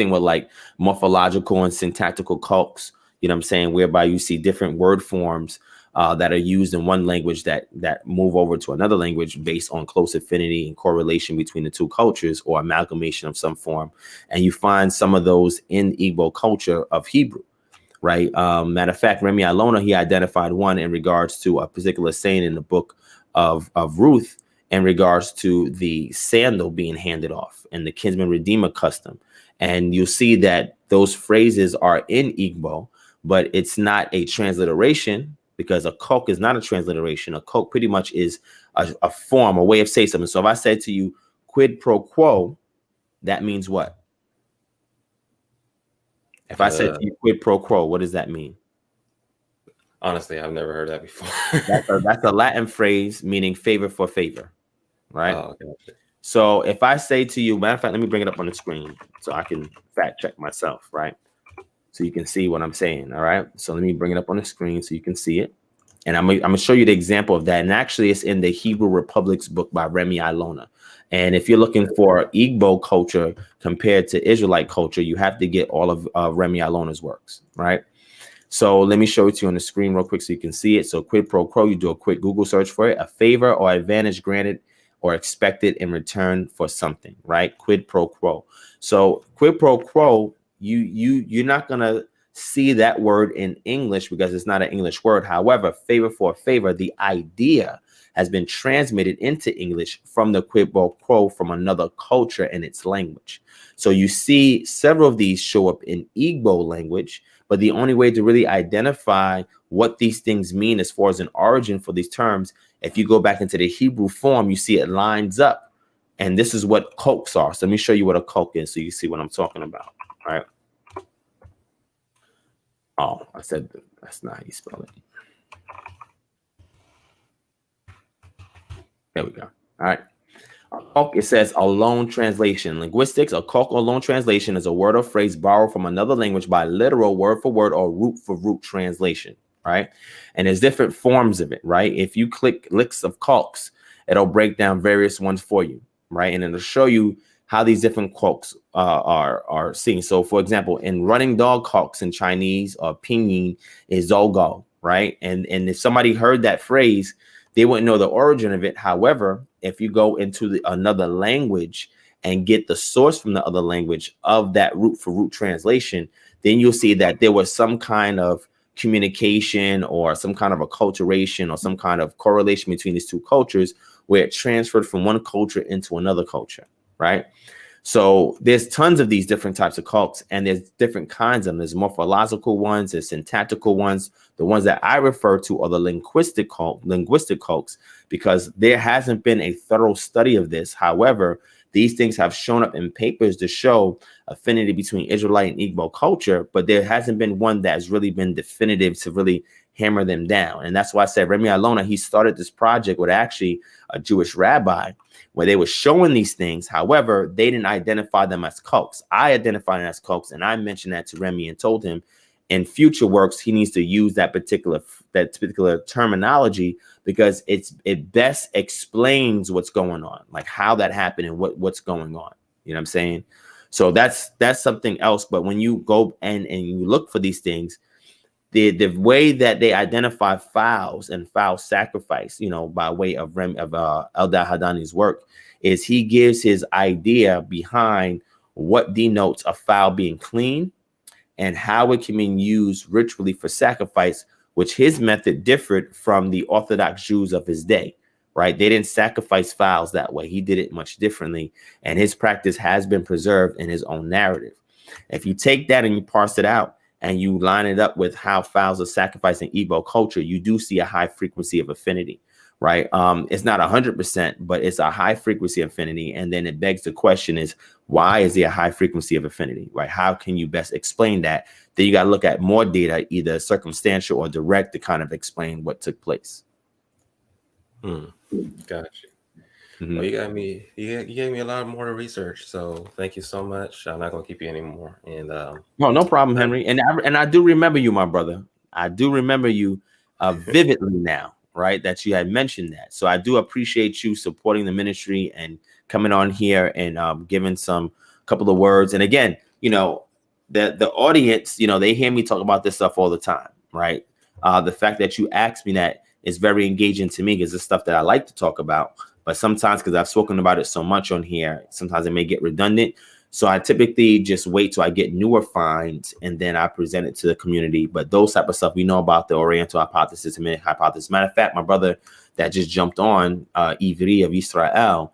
with like morphological and syntactical cults, you know what I'm saying, whereby you see different word forms that are used in one language that move over to another language based on close affinity and correlation between the two cultures, or amalgamation of some form. And you find some of those in Igbo culture of Hebrew, right? Matter of fact, Remy Alona, he identified one in regards to a particular saying in the book of Ruth, in regards to the sandal being handed off and the kinsman redeemer custom. And you'll see that those phrases are in Igbo, but it's not a transliteration, because a koke is not a transliteration. A koke pretty much is a form, a way of saying something. So if I said to you, quid pro quo, that means what? If I said to you, quid pro quo, what does that mean? Honestly, I've never heard that before. That's a Latin phrase meaning favor for favor, right? Oh, gotcha. So if I say to you, matter of fact, let me bring it up on the screen so I can fact check myself, right? So you can see what I'm saying, all right? So let me bring it up on the screen so you can see it. And I'm gonna show you the example of that. And actually, it's in the Hebrew Republic's book by Remy Alona. And if you're looking for Igbo culture compared to Israelite culture, you have to get all of Remy Alona's works, right? So let me show it to you on the screen real quick so you can see it. So quid pro quo, you do a quick Google search for it: a favor or advantage granted or expected in return for something, right? Quid pro quo. So quid pro quo, you're not gonna see that word in English because it's not an English word. However, favor for favor, the idea has been transmitted into English from the quid pro quo from another culture and its language. So you see several of these show up in Igbo language, but the only way to really identify what these things mean as far as an origin for these terms, if you go back into the Hebrew form, you see it lines up. And this is what kokes are. So let me show you what a koke is so you see what I'm talking about, right? Oh, I said that's not how you spell it. There we go. All right. It says a loan translation. Linguistics, a koke or loan translation is a word or phrase borrowed from another language by literal word for word or root for root translation, right? And there's different forms of it, right? If you click lists of kokes, it'll break down various ones for you, right? And it'll show you how these different kokes are seen. So, for example, in running dog kokes in Chinese or pinyin is zogo, right? And if somebody heard that phrase, they wouldn't know the origin of it. However, if you go into another language and get the source from the other language of that root for root translation, then you'll see that there was some kind of communication or some kind of acculturation or some kind of correlation between these two cultures where it transferred from one culture into another culture, right? So there's tons of these different types of cults, and there's different kinds of them. There's morphological ones, there's syntactical ones. The ones that I refer to are the linguistic cults, because there hasn't been a thorough study of this. However, these things have shown up in papers to show affinity between Israelite and Igbo culture, but there hasn't been one that has really been definitive to really hammer them down. And that's why I said Remy Alona, he started this project with actually a Jewish rabbi where they were showing these things. However, they didn't identify them as cults. I identified them as cults, and I mentioned that to Remy and told him in future works he needs to use that particular terminology because it best explains what's going on, like how that happened and what's going on. You know what I'm saying? So that's something else. But when you go and you look for these things, the way that they identify fowls and fowl sacrifice, you know, by way of Eldad Hadani's work, is he gives his idea behind what denotes a fowl being clean and how it can be used ritually for sacrifice, which his method differed from the Orthodox Jews of his day, right? They didn't sacrifice fowls that way. He did it much differently, and his practice has been preserved in his own narrative. If you take that and you parse it out, and you line it up with how fowls are sacrificed in Igbo culture, you do see a high frequency of affinity, right? It's not 100%, but it's a high frequency affinity. And then it begs the question is, why is there a high frequency of affinity, right? How can you best explain that? Then you got to look at more data, either circumstantial or direct, to kind of explain what took place. Gotcha. Well, you got me. You gave me a lot more to research. So thank you so much. I'm not gonna keep you anymore. And no problem, Henry. And I do remember you, my brother. I do remember you vividly now, right? That you had mentioned that. So I do appreciate you supporting the ministry and coming on here and giving some couple of words. And again, you know, the audience, you know, they hear me talk about this stuff all the time, right? The fact that you asked me that is very engaging to me because it's stuff that I like to talk about. But sometimes, because I've spoken about it so much on here, sometimes it may get redundant. So I typically just wait till I get newer finds and then I present it to the community. But those type of stuff, we know about the Oriental hypothesis and hypothesis. Matter of fact, my brother that just jumped on, EDDIE of Israel,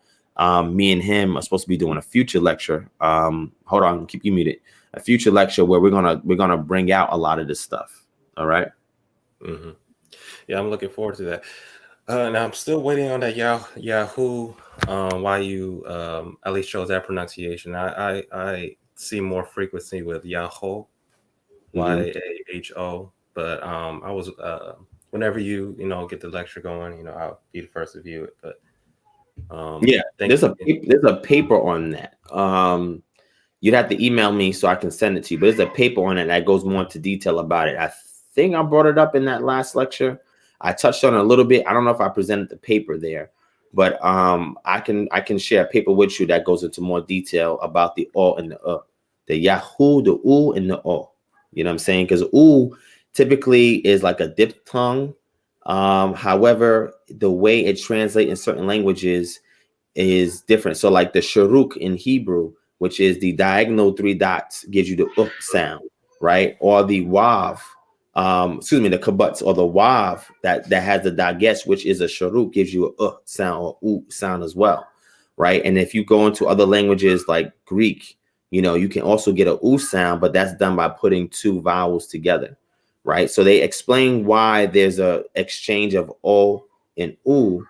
me and him are supposed to be doing a future lecture. Hold on, keep you muted. A future lecture where we're gonna bring out a lot of this stuff. All right. Yeah, I'm looking forward to that. And I'm still waiting on that Yahoo. Why you at least chose that pronunciation? I see more frequency with Yahoo, YAHO. But I was whenever you get the lecture going, I'll be the first to view it. But yeah, there's a paper on that. You'd have to email me so I can send it to you. But there's a paper on it that goes more into detail about it. I think I brought it up in that last lecture. I touched on it a little bit. I don't know if I presented the paper there, but I can share a paper with you that goes into more detail about the O and the Yahoo, the U and the O. You know what I'm saying? Because U typically is like a diphthong. However, the way it translates in certain languages is different. So like the sharuk in Hebrew, which is the diagonal 3 dots, gives you the sound, right? Or the wav. The kibbutz or the wav that has the dagesh, which is a sharuk, gives you a sound or u sound as well, right? And if you go into other languages like Greek, you can also get a u sound, but that's done by putting 2 vowels together, right? So they explain why there's a exchange of o and u,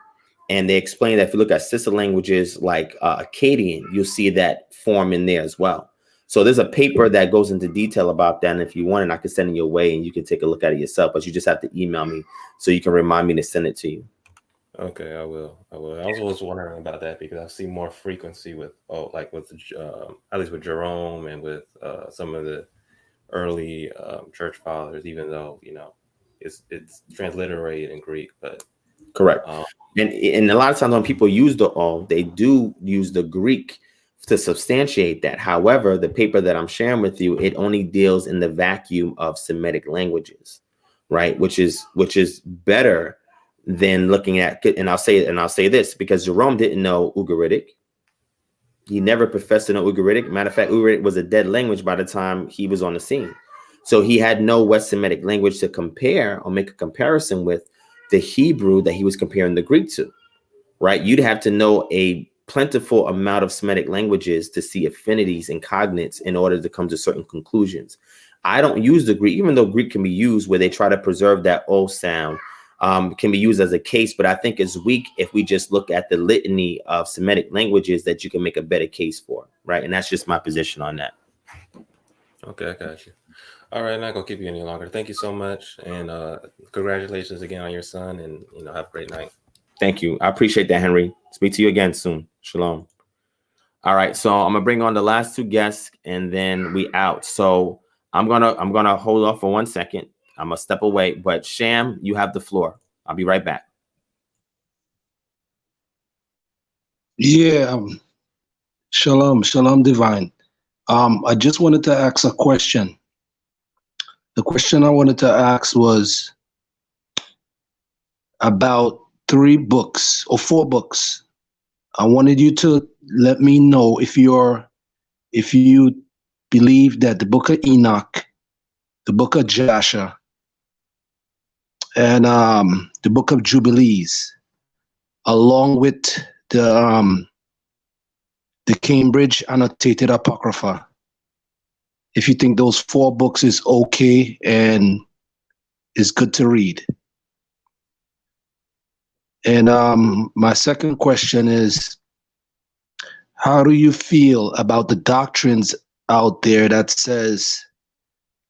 and they explain that if you look at sister languages like Akkadian, you'll see that form in there as well. So there's a paper that goes into detail about that. And if you want it, I can send it your way and you can take a look at it yourself. But you just have to email me so you can remind me to send it to you. Okay, I will. I was always wondering about that because I see more frequency with at least with Jerome and with some of the early church fathers, even though it's transliterated in Greek. But correct. And a lot of times when people use the O, they do use the Greek to substantiate that. However, the paper that I'm sharing with you, it only deals in the vacuum of Semitic languages, right? Which is better than looking at, and I'll say this because Jerome didn't know Ugaritic. He never professed to know Ugaritic. Matter of fact, Ugaritic was a dead language by the time he was on the scene. So he had no West Semitic language to compare or make a comparison with the Hebrew that he was comparing the Greek to, right? You'd have to know a plentiful amount of Semitic languages to see affinities and cognates in order to come to certain conclusions. I don't use the Greek, even though Greek can be used where they try to preserve that O sound, can be used as a case, but I think it's weak if we just look at the litany of Semitic languages that you can make a better case for, right? And that's just my position on that. Okay, I got you. All right, I'm not gonna keep you any longer. Thank you so much, and congratulations again on your son, and have a great night. Thank you. I appreciate that, Henry. Speak to you again soon. Shalom. All right, so I'm gonna bring on the last 2 guests, and then we out. So I'm gonna hold off for 1 second. I'm gonna step away, but Sham, you have the floor. I'll be right back. Yeah. Shalom, Divine. I just wanted to ask a question. The question I wanted to ask was about 3 books or 4 books. I wanted you to let me know if you believe that the book of Enoch, the book of Joshua, and the book of Jubilees, along with the Cambridge Annotated Apocrypha, if you think those 4 books is okay and is good to read. And my second question is, how do you feel about the doctrines out there that says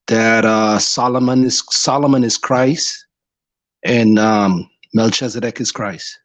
that Solomon is Christ and Melchizedek is Christ?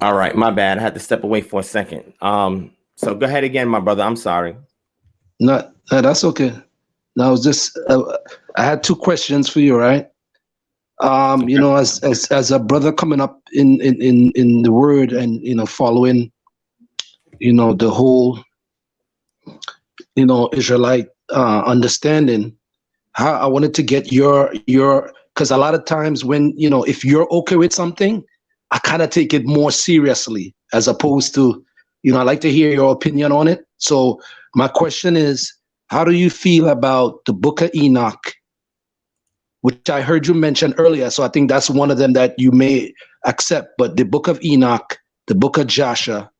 All right, my bad. I had to step away for a second. So go ahead again, my brother. I'm sorry. No, that's okay. Now, I was just I had two questions for you, right? You know, as a brother coming up in the word and, you know, following, you know, the whole, you know, Israelite understanding, how I wanted to get your, because a lot of times when, you know, if you're okay with something, I kind of take it more seriously as opposed to, you know, I like to hear your opinion on it. So my question is, how do you feel about the book of Enoch, which I heard you mention earlier? So I think that's one of them that you may accept, but the book of Enoch, the book of Joshua,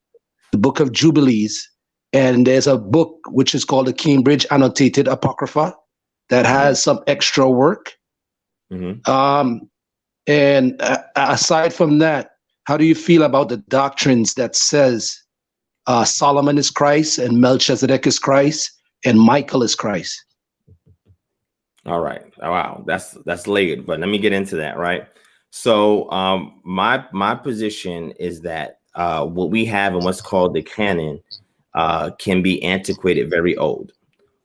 the book of Jubilees, and there's a book which is called the Cambridge Annotated Apocrypha that has some extra work. And aside from that, how do you feel about the doctrines that says Solomon is Christ and Melchizedek is Christ and Michael is Christ? All right. Wow, that's layered, but let me get into that, right? So my position is that what we have in what's called the canon can be antiquated, very old.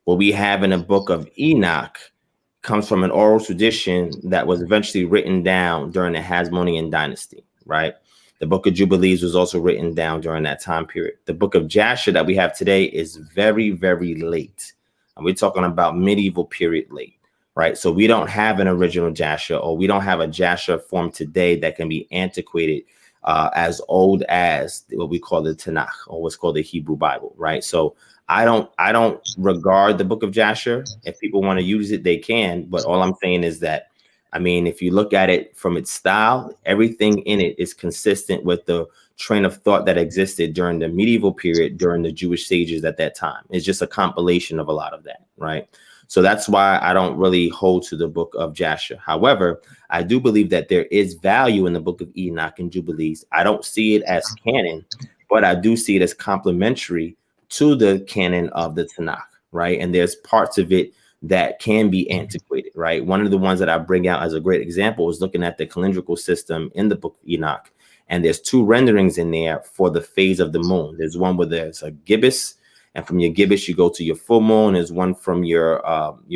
What we have in the book of Enoch comes from an oral tradition that was eventually written down during the Hasmonean dynasty, right? The book of Jubilees was also written down during that time period. The book of Joshua that we have today is very, very late. And we're talking about medieval period late, right? So we don't have an original Joshua, or we don't have a Joshua form today that can be antiquated as old as what we call the Tanakh, or what's called the Hebrew Bible, right? So I don't regard the book of Joshua. If people want to use it, they can. But all I'm saying is that, I mean, if you look at it from its style, everything in it is consistent with the train of thought that existed during the medieval period, during the Jewish sages at that time. It's just a compilation of a lot of that, right? So that's why I don't really hold to the book of Joshua. However, I do believe that there is value in the book of Enoch and Jubilees. I don't see it as canon, but I do see it as complementary to the canon of the Tanakh, right? And there's parts of it that can be antiquated, right? One of the ones that I bring out as a great example is looking at the calendrical system in the book of Enoch. And there's two renderings in there for the phase of the moon. There's one where there's a gibbous, and from your gibbous, you go to your full moon. There's one from your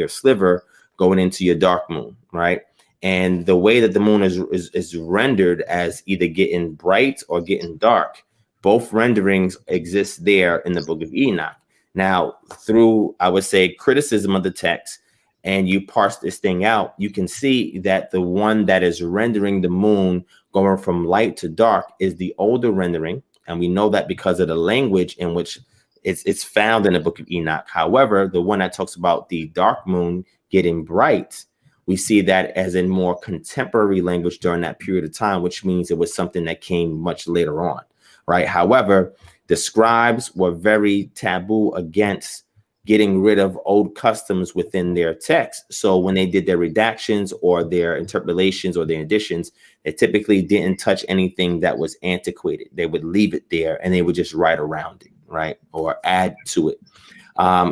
sliver going into your dark moon, right? And the way that the moon is rendered as either getting bright or getting dark, both renderings exist there in the book of Enoch. Now, through, I would say, criticism of the text, and you parse this thing out, you can see that the one that is rendering the moon going from light to dark is the older rendering. And we know that because of the language in which it's found in the book of Enoch. However, the one that talks about the dark moon getting bright, we see that as in more contemporary language during that period of time, which means it was something that came much later on, right? However, the scribes were very taboo against getting rid of old customs within their text. So when they did their redactions or their interpolations or their additions, they typically didn't touch anything that was antiquated. They would leave it there and they would just write around it, right? Or add to it.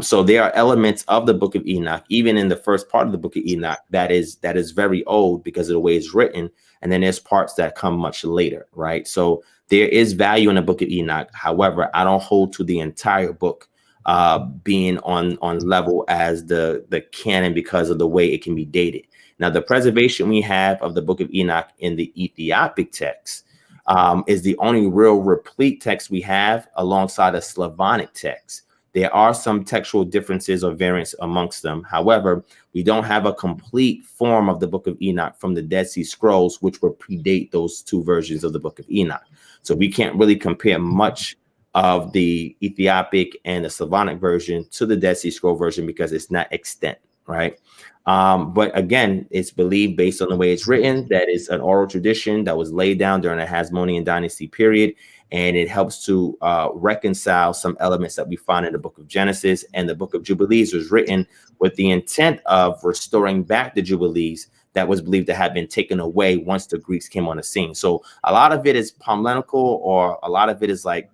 So there are elements of the book of Enoch, even in the first part of the book of Enoch, that is very old because of the way it's written. And then there's parts that come much later, right? So there is value in the book of Enoch. However, I don't hold to the entire book being on level as the canon because of the way it can be dated. Now, the preservation we have of the book of Enoch in the Ethiopic text is the only real replete text we have alongside a Slavonic text. There are some textual differences or variants amongst them. However, we don't have a complete form of the book of Enoch from the Dead Sea Scrolls, which will predate those two versions of the book of Enoch. So we can't really compare much of the Ethiopic and the Slavonic version to the Dead Sea Scroll version because it's not extant, right? But again, it's believed based on the way it's written that it's an oral tradition that was laid down during the Hasmonean dynasty period, and it helps to reconcile some elements that we find in the book of Genesis. And the book of Jubilees was written with the intent of restoring back the Jubilees that was believed to have been taken away once the Greeks came on the scene. So a lot of it is polemical, or a lot of it is like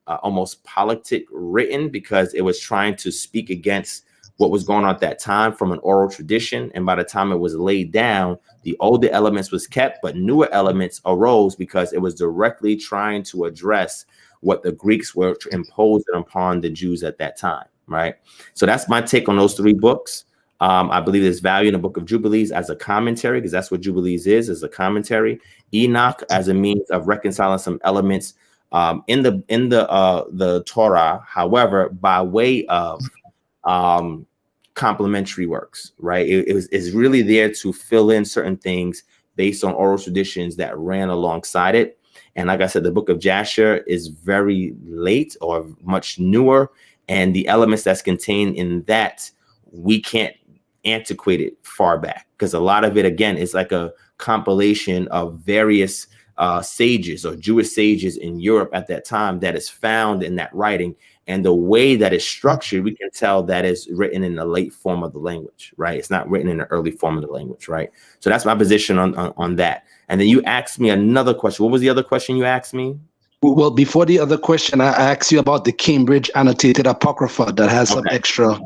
almost politic written, because it was trying to speak against what was going on at that time from an oral tradition. And by the time it was laid down, the older elements was kept, but newer elements arose because it was directly trying to address what the Greeks were imposing upon the Jews at that time, right? So that's my take on those three books. I believe there's value in the book of Jubilees as a commentary, because that's what Jubilees is a commentary. Enoch as a means of reconciling some elements in the Torah, however, by way of complementary works, right? It's really there to fill in certain things based on oral traditions that ran alongside it. And like I said, the book of Jasher is very late or much newer, and the elements that's contained in that, we can't antiquate it far back, because a lot of it, again, is like a compilation of various sages or Jewish sages in Europe at that time that is found in that writing. And the way that it's structured, we can tell that it's written in the late form of the language, right? It's not written in the early form of the language, right? So that's my position on that. And then you asked me another question. What was the other question you asked me? Well, before the other question, I asked you about the Cambridge annotated Apocrypha that has some extra.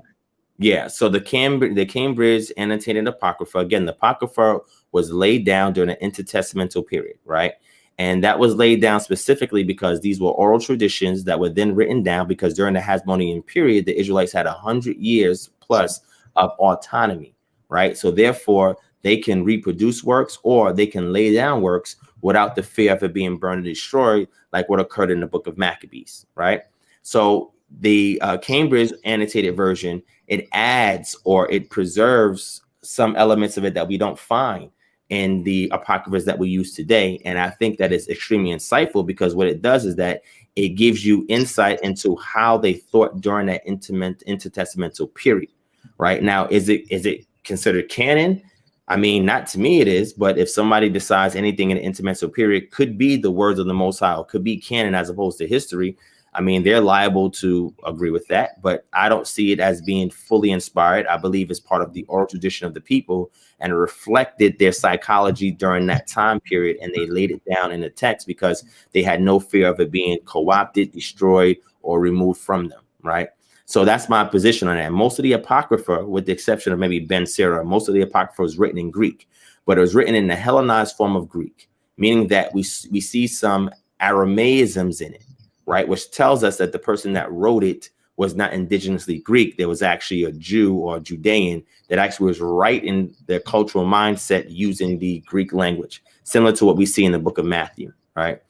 Yeah, so the Cambridge annotated Apocrypha, again, the Apocrypha was laid down during an intertestamental period, right? And that was laid down specifically because these were oral traditions that were then written down, because during the Hasmonean period, the Israelites had 100 years plus of autonomy, right? So therefore, they can reproduce works, or they can lay down works without the fear of it being burned and destroyed, like what occurred in the book of Maccabees, right? So the Cambridge annotated version, it adds or it preserves some elements of it that we don't find in the apocryphas that we use today. And I think that is extremely insightful, because what it does is that it gives you insight into how they thought during that intertestamental period. Right now, is it considered canon? I mean, not to me it is, but if somebody decides anything in the intertestamental period could be the words of the Most High, or could be canon as opposed to history, I mean, they're liable to agree with that, but I don't see it as being fully inspired. I believe it's part of the oral tradition of the people, and it reflected their psychology during that time period, and they laid it down in the text because they had no fear of it being co-opted, destroyed, or removed from them, right? So that's my position on that. Most of the Apocrypha, with the exception of maybe Ben Sira, most of the Apocrypha was written in Greek, but it was written in the Hellenized form of Greek, meaning that we see some Aramaisms in it, right? Which tells us that the person that wrote it was not indigenously Greek. There was actually a Jew or a Judean that actually was right in their cultural mindset using the Greek language, similar to what we see in the book of Matthew, right?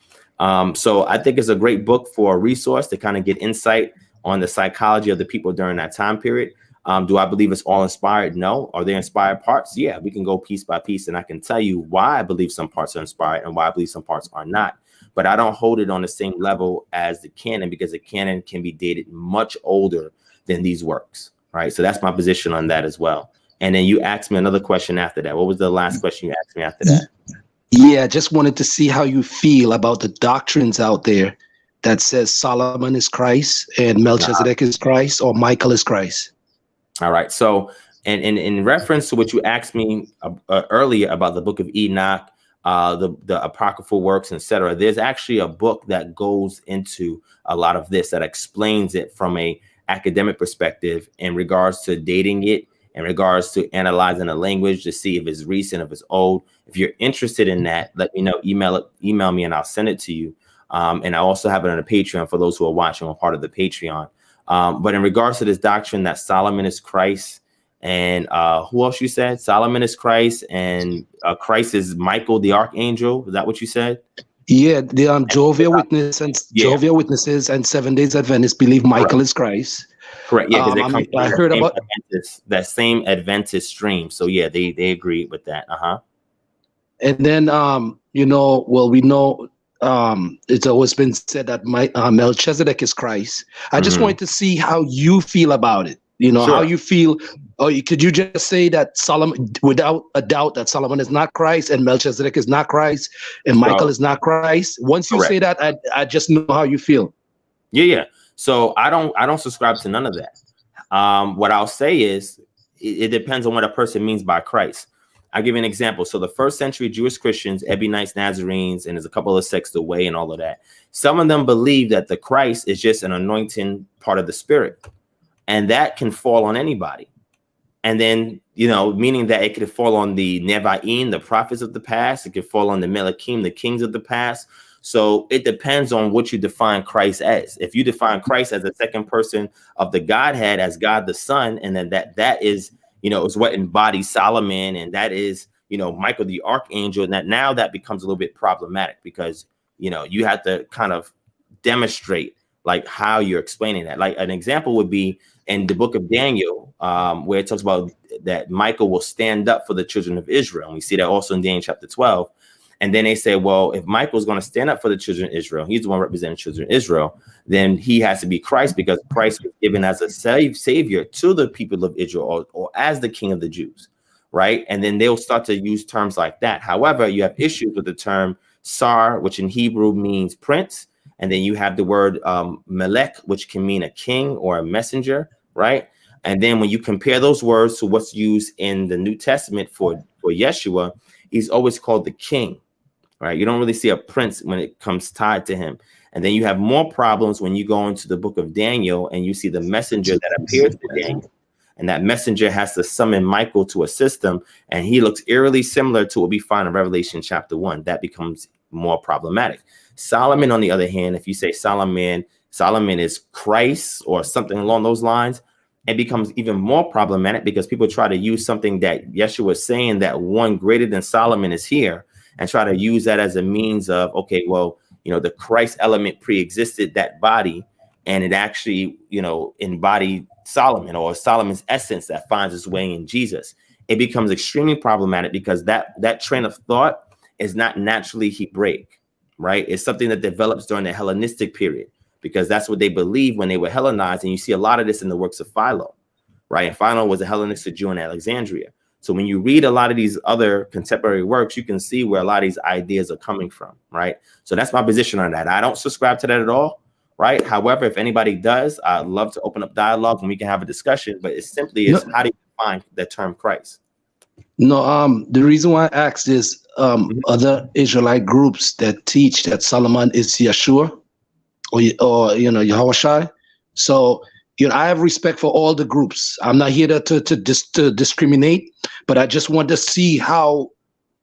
So I think it's a great book for a resource to kind of get insight on the psychology of the people during that time period. Do I believe it's all inspired? No. Are there inspired parts? Yeah, we can go piece by piece, and I can tell you why I believe some parts are inspired and why I believe some parts are not. But I don't hold it on the same level as the canon, because the canon can be dated much older than these works, right? So that's my position on that as well. And then you asked me another question after that. What was the last question you asked me after that? Yeah, just wanted to see how you feel about the doctrines out there that says Solomon is Christ and Melchizedek is Christ, or Michael is Christ. All right. So, and in reference to what you asked me earlier about the book of Enoch, the apocryphal works, etc., there's actually a book that goes into a lot of this, that explains it from a academic perspective in regards to dating it, in regards to analyzing the language to see if it's recent, if it's old. If you're interested in that, let me know. Email me and I'll send it to you. And I also have it on a Patreon for those who are watching or part of the Patreon. But in regards to this doctrine that Solomon is Christ, and who else you said? Solomon is Christ, and Christ is Michael the Archangel. Is that what you said? Yeah, the Jehovah's Witness and Jehovah's Witnesses and Seventh-day Adventists believe Michael is Christ. Correct. Yeah, because I heard about that same Adventist stream. So yeah, they agree with that. And then you know, well, we know it's always been said that Melchizedek is Christ. I just wanted to see how you feel about it. You know, how you feel. Or could you just say that Solomon, without a doubt, that Solomon is not Christ and Melchizedek is not Christ and Michael is not Christ? Once you say that, I just know how you feel. Yeah. So I don't subscribe to none of that. What I'll say is it depends on what a person means by Christ. I'll give you an example. So the first century Jewish Christians, Ebionites, Nazarenes, and there's a couple of sects away and all of that. Some of them believe that the Christ is just an anointing part of the Spirit, and that can fall on anybody. And then, you know, meaning that it could fall on the Nevi'im, the prophets of the past. It could fall on the Melachim, the kings of the past. So it depends on what you define Christ as. If you define Christ as the second person of the Godhead, as God the Son, and then that is, you know, is what embodies Solomon, and that is, you know, Michael the Archangel, and that now that becomes a little bit problematic because, you know, you have to kind of demonstrate like how you're explaining that. Like an example would be in the book of Daniel, where it talks about that Michael will stand up for the children of Israel. And we see that also in Daniel chapter 12. And then they say, well, if Michael's going to stand up for the children of Israel, he's the one representing children of Israel, then he has to be Christ, because Christ was given as a savior to the people of Israel, or as the king of the Jews, right? And then they'll start to use terms like that. However, you have issues with the term Sar, which in Hebrew means prince. And then you have the word Melech, which can mean a king or a messenger, right? And then when you compare those words to what's used in the New Testament for Yeshua, he's always called the king, right? You don't really see a prince when it comes tied to him. And then you have more problems when you go into the book of Daniel and you see the messenger that appears to Daniel. And that messenger has to summon Michael to assist him. And he looks eerily similar to what we find in Revelation chapter 1. That becomes more problematic. Solomon, on the other hand, if you say Solomon is Christ or something along those lines, it becomes even more problematic because people try to use something that Yeshua is saying, that one greater than Solomon is here, and try to use that as a means of, okay, well, you know, the Christ element pre-existed that body, and it actually, you know, embodied Solomon, or Solomon's essence that finds its way in Jesus. It becomes extremely problematic because that train of thought is not naturally Hebraic, right? It's something that develops during the Hellenistic period, because that's what they believed when they were Hellenized. And you see a lot of this in the works of Philo, right? And Philo was a Hellenistic Jew in Alexandria. So when you read a lot of these other contemporary works, you can see where a lot of these ideas are coming from, right? So that's my position on that. I don't subscribe to that at all, right? However, if anybody does, I'd love to open up dialogue and we can have a discussion, but it simply is, how do you define the term Christ? No, the reason why I asked is other Israelite groups that teach that Solomon is Yeshua, or you know, Yahushai. So, you know, I have respect for all the groups. I'm not here to discriminate, but I just want to see how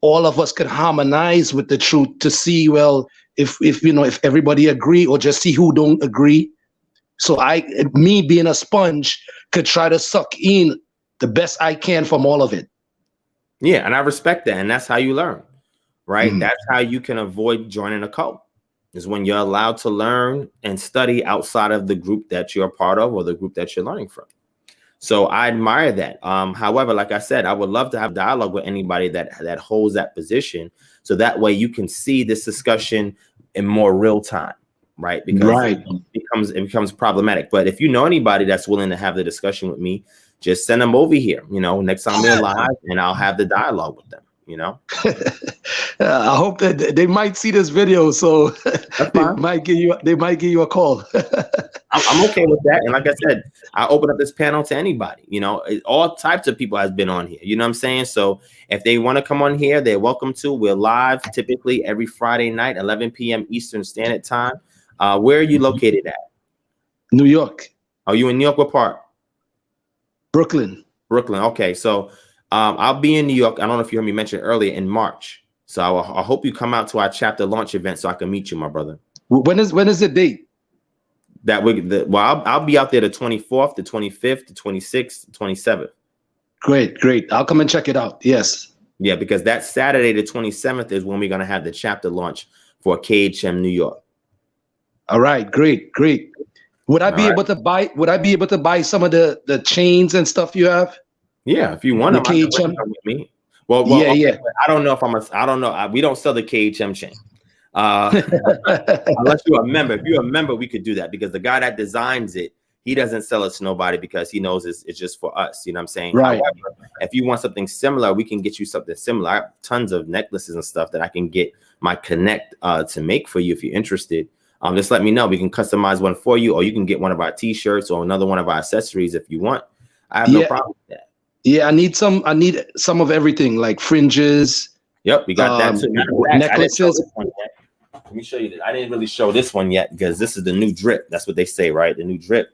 all of us could harmonize with the truth, to see, well, if you know, if everybody agree, or just see who don't agree. So me being a sponge, could try to suck in the best I can from all of it. Yeah, and I respect that, and that's how you learn, right? That's how you can avoid joining a cult, is when you're allowed to learn and study outside of the group that you're a part of or the group that you're learning from. So I admire that. However, like I said, I would love to have dialogue with anybody that holds that position, so that way you can see this discussion in more real time, right? Because it becomes problematic. But if you know anybody that's willing to have the discussion with me, just send them over here, you know, next time they're live, and I'll have the dialogue with them. you know. I hope that they might see this video, so That's they fine. might give you a call. I'm okay with that. And like I said, I open up this panel to anybody, you know, all types of people has been on here. You know what I'm saying? So if they want to come on here, they're welcome to. We're live typically every Friday night, 11 p.m. Eastern Standard Time. Where are you located at? New York. Are you in New York? What part? Brooklyn. Brooklyn. Okay. So I'll be in New York. I don't know if you heard me mention earlier in March. So I hope you come out to our chapter launch event so I can meet you, my brother. When is the date? I'll be out there the 24th, the 25th, the 26th, the 27th. Great. I'll come and check it out. Yes. Yeah, because that Saturday, the 27th, is when we're gonna have the chapter launch for KHM New York. All right, great. Would I be able to buy some of the chains and stuff you have? Yeah, if you want the them, I can bring KHM. them with me. Well, yeah, okay, yeah. I don't know if I don't know. We don't sell the KHM chain. Unless you're a member. If you're a member, we could do that because the guy that designs it, he doesn't sell it to nobody because he knows it's just for us. You know what I'm saying? Right. However, if you want something similar, we can get you something similar. I have tons of necklaces and stuff that I can get my connect to make for you if you're interested. Just let me know. We can customize one for you, or you can get one of our t-shirts or another one of our accessories if you want. I have no problem with that. Yeah, I need some of everything, like fringes. Yep, we got that too. Necklaces. Let me show you this. I didn't really show this one yet because this is the new drip. That's what they say, right? The new drip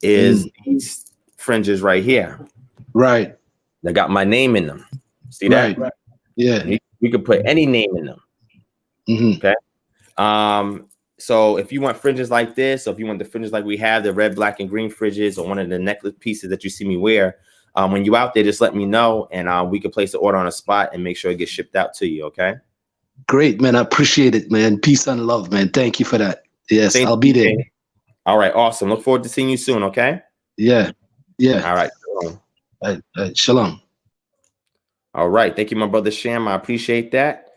is these fringes right here. Right. They got my name in them. See that? Right. Yeah. We could put any name in them. Okay. So if you want fringes like this, or if you want the fringes like we have, the red, black, and green fringes, or one of the necklace pieces that you see me wear, when you're out there, just let me know, and we can place the order on a spot and make sure it gets shipped out to you. Okay. Great, man. I appreciate it, man. Peace and love, man. Thank you for that. Yes, I'll be there. All right. Awesome. Look forward to seeing you soon. Okay. Yeah. All right. Shalom. All right. Thank you, my brother Sham. I appreciate that.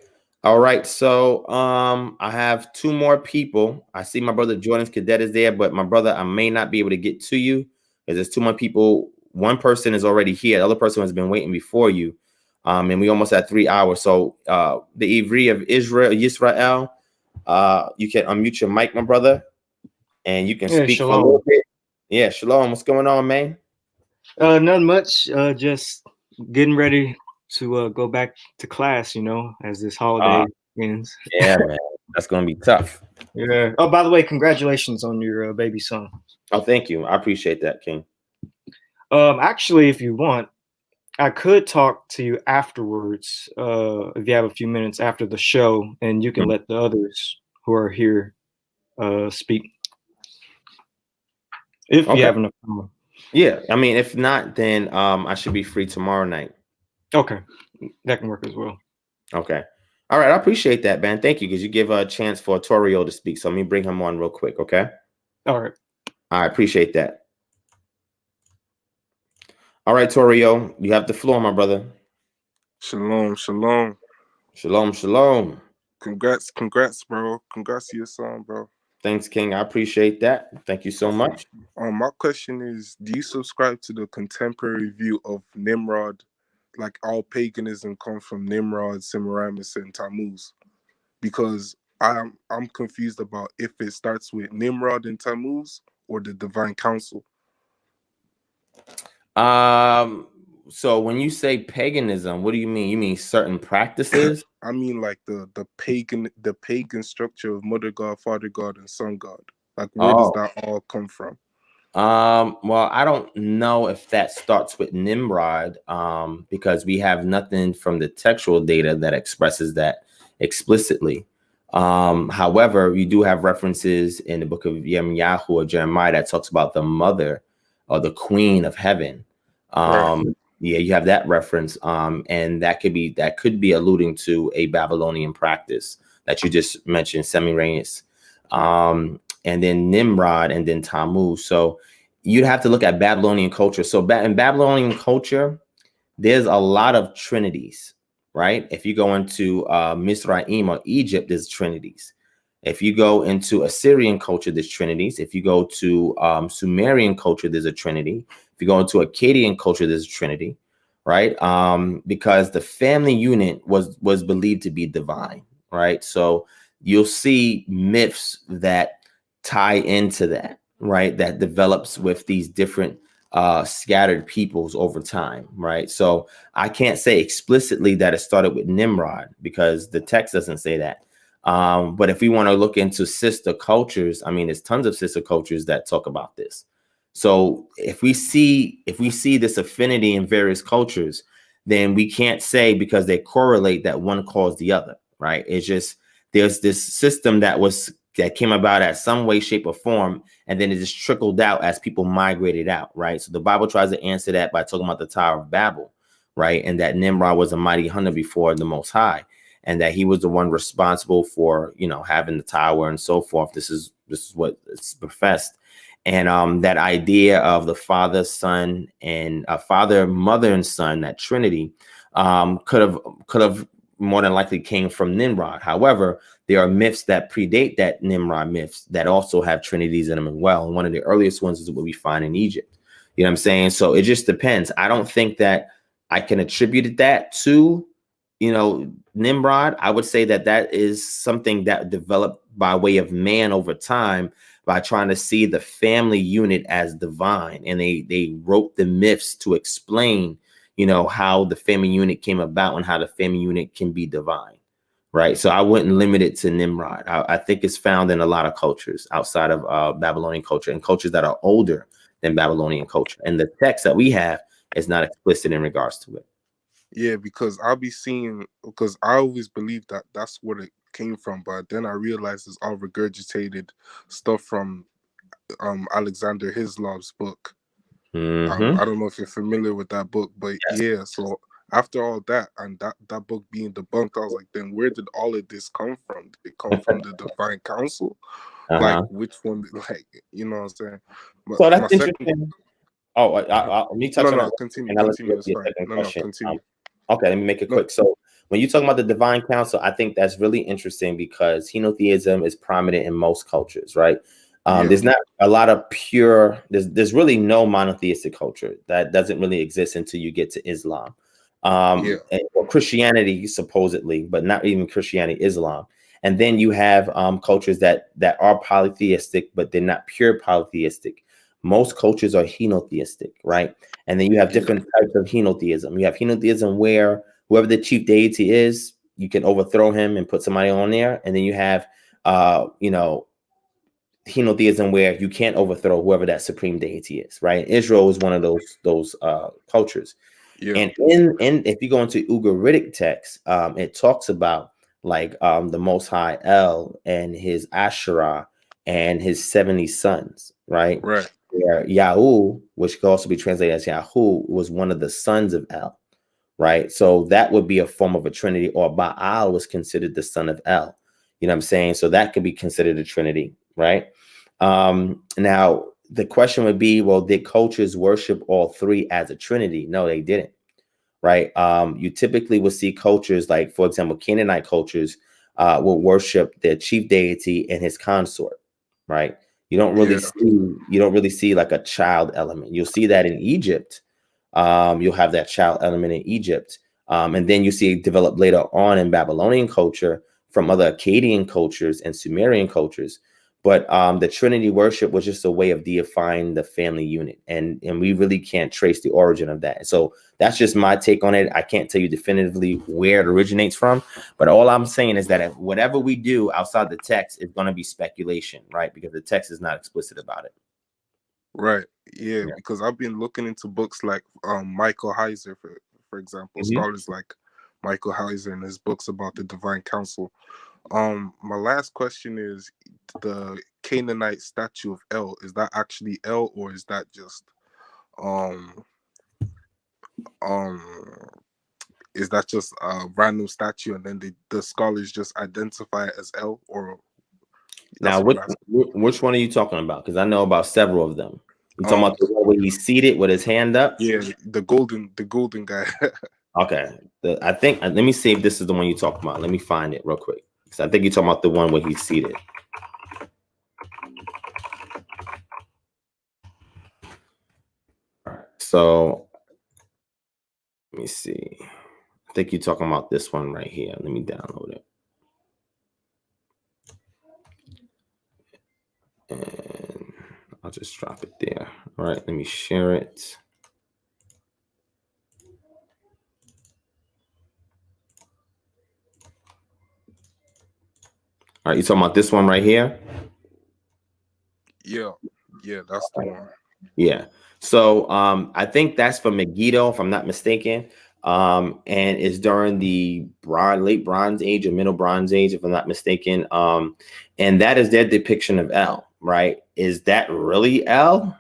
All right. So I have two more people. I see my brother Jordan's Cadet is there, but my brother, I may not be able to get to you because there's two more people. One person is already here. The other person has been waiting before you. And we almost had 3 hours. So the Ivri of Israel, you can unmute your mic, my brother, and you can speak shalom. for a little bit. Yeah, shalom. What's going on, man? Not much. Just getting ready to go back to class, you know, as this holiday ends. Yeah, man. That's going to be tough. Yeah. Oh, by the way, congratulations on your baby son. Oh, thank you. I appreciate that, King. Actually, if you want, I could talk to you afterwards, if you have a few minutes after the show, and you can let the others who are here speak. If you have enough time. Yeah, I mean, if not, then I should be free tomorrow night. Okay, that can work as well. Okay. All right, I appreciate that, man. Thank you, because you give a chance for Torio to speak. So let me bring him on real quick, okay? All right. I appreciate that. All right, Torio, you have the floor, my brother. Shalom, shalom. Shalom, shalom. Congrats, bro. Congrats to your son, bro. Thanks, King. I appreciate that. Thank you so much. My question is, do you subscribe to the contemporary view of Nimrod? Like all paganism comes from Nimrod, Semiramis, and Tammuz? Because I'm confused about if it starts with Nimrod and Tammuz or the divine council. So when you say paganism, what do you mean? You mean certain practices? I mean like the pagan structure of mother god, father god, and son god. Like where does that all come from? Well, I don't know if that starts with Nimrod, because we have nothing from the textual data that expresses that explicitly. However, we do have references in the book of Yirmiyahu or Jeremiah that talks about the mother or the queen of heaven. Yeah, you have that reference, and that could be alluding to a Babylonian practice that you just mentioned, Semiramis, and then Nimrod, and then Tammuz. So you'd have to look at Babylonian culture. So in Babylonian culture, there's a lot of trinities, right? If you go into Mizraim or Egypt, there's trinities. If you go into Assyrian culture, there's trinities. If you go to Sumerian culture, there's a trinity. If you go into Akkadian culture, there's a trinity, right? Because the family unit was believed to be divine, right? So you'll see myths that tie into that, right? That develops with these different scattered peoples over time, right? So I can't say explicitly that it started with Nimrod because the text doesn't say that. But if we want to look into sister cultures, I mean, there's tons of sister cultures that talk about this. So if we see this affinity in various cultures, then we can't say because they correlate that one caused the other, right? It's just there's this system that came about at some way, shape, or form, and then it just trickled out as people migrated out, right? So the Bible tries to answer that by talking about the Tower of Babel, right? And that Nimrod was a mighty hunter before the Most High, and that he was the one responsible for, having the tower and so forth. This is what it's professed. And that idea of the Father, Son, and Father, Mother, and Son, that Trinity, could have more than likely came from Nimrod. However, there are myths that predate that Nimrod myths that also have Trinities in them as well. And one of the earliest ones is what we find in Egypt. You know what I'm saying? So it just depends. I don't think that I can attribute that to, Nimrod. I would say that is something that developed by way of man over time, by trying to see the family unit as divine. And they wrote the myths to explain, how the family unit came about and how the family unit can be divine, right? So I wouldn't limit it to Nimrod. I think it's found in a lot of cultures outside of Babylonian culture and cultures that are older than Babylonian culture. And the text that we have is not explicit in regards to it. Yeah, because I always believed that that's where it came from, but then I realized it's all regurgitated stuff from Alexander Hislov's book. I don't know if you're familiar with that book, but yes. Yeah, so after all that and that book being debunked, I was like, then where did all of this come from? Did it come from the Divine Council? Like which one? Like, you know what I'm saying? But so that's interesting. Let me touch on that. Continue. And I'll let you Continue. get your second question. Continue. Okay, let me make it quick. So when you talk about the Divine Council, I think that's really interesting because henotheism is prominent in most cultures, right? There's not a lot of pure, there's really no monotheistic culture that doesn't really exist until you get to Islam. Or Christianity, supposedly, but not even Christianity, Islam. And then you have cultures that are polytheistic, but they're not pure polytheistic. Most cultures are henotheistic, right? And then you have different types of henotheism. You have henotheism where whoever the chief deity is, you can overthrow him and put somebody on there. And then you have, henotheism where you can't overthrow whoever that supreme deity is, right? Israel is one of those cultures. And in if you go into Ugaritic text, it talks about the Most High El and his Asherah and his 70 sons, right? Right. Where Yahu, which could also be translated as Yahu, was one of the sons of El, right? So that would be a form of a trinity, or Baal was considered the son of El. You know what I'm saying? So that could be considered a trinity, right? Now the question would be, well, did cultures worship all three as a trinity? No, they didn't, right? You typically would see cultures like, for example, Canaanite cultures will worship their chief deity and his consort, right? You don't really see like a child element. You'll see that in Egypt. You'll have that child element in Egypt. And then you see it develop later on in Babylonian culture from other Akkadian cultures and Sumerian cultures. But the Trinity worship was just a way of deifying the family unit. And we really can't trace the origin of that. So that's just my take on it. I can't tell you definitively where it originates from. But all I'm saying is that if whatever we do outside the text is going to be speculation, right? Because the text is not explicit about it. Right. Yeah, because I've been looking into books like Michael Heiser, for example, scholars like Michael Heiser and his books about the Divine Council. My last question is, the Canaanite statue of El, is that actually El, or is that just a random statue and then the scholars just identify it as El? Or now which one are you talking about? Because I know about several of them. You talking about the one where he's seated with his hand up? Yeah, the golden guy. Okay. I think, let me see if this is the one you're talking about. Let me find it real quick. So I think you're talking about the one where he's seated. All right. So let me see. I think you're talking about this one right here. Let me download it. And I'll just drop it there. All right, let me share it. All right, you talking about this one right here? Yeah, that's the one. Yeah. So I think that's from Megiddo, if I'm not mistaken. And it's during the late Bronze Age or Middle Bronze Age, if I'm not mistaken. And that is their depiction of El, right? Is that really El?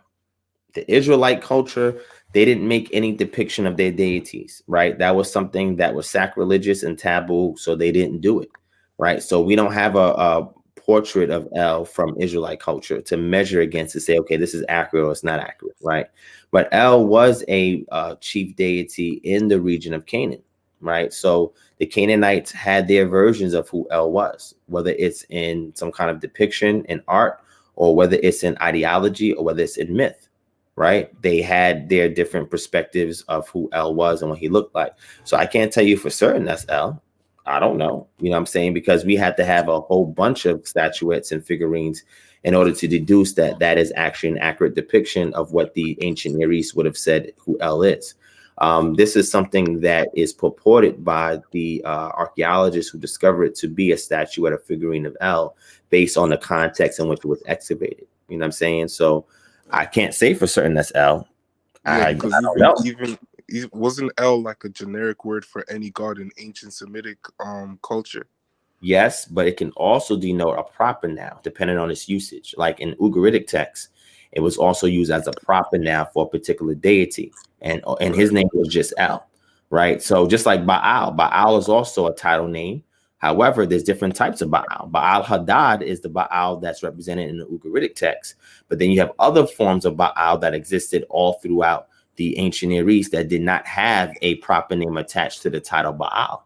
The Israelite culture, they didn't make any depiction of their deities, right? That was something that was sacrilegious and taboo, so they didn't do it, right? So we don't have a portrait of El from Israelite culture to measure against to say, okay, this is accurate or it's not accurate, right? But El was a chief deity in the region of Canaan, right? So the Canaanites had their versions of who El was, whether it's in some kind of depiction in art, or whether it's in ideology, or whether it's in myth, right? They had their different perspectives of who El was and what he looked like. So I can't tell you for certain that's El. I don't know, you know what I'm saying? Because we had to have a whole bunch of statuettes and figurines in order to deduce that that is actually an accurate depiction of what the ancient Near East would have said who El is. This is something that is purported by the archaeologists who discovered it to be a statuette or figurine of El based on the context in which it was excavated. You know what I'm saying? So I can't say for certain that's El. Yeah, I because don't know. even wasn't El like a generic word for any god in ancient Semitic culture? Yes, but it can also denote a proper noun depending on its usage. Like in Ugaritic text, it was also used as a proper noun for a particular deity, and his name was just El, right? So just like Baal is also a title name. However, there's different types of Baal. Baal Hadad is the Baal that's represented in the Ugaritic text, but then you have other forms of Baal that existed all throughout the ancient Near East that did not have a proper name attached to the title Baal.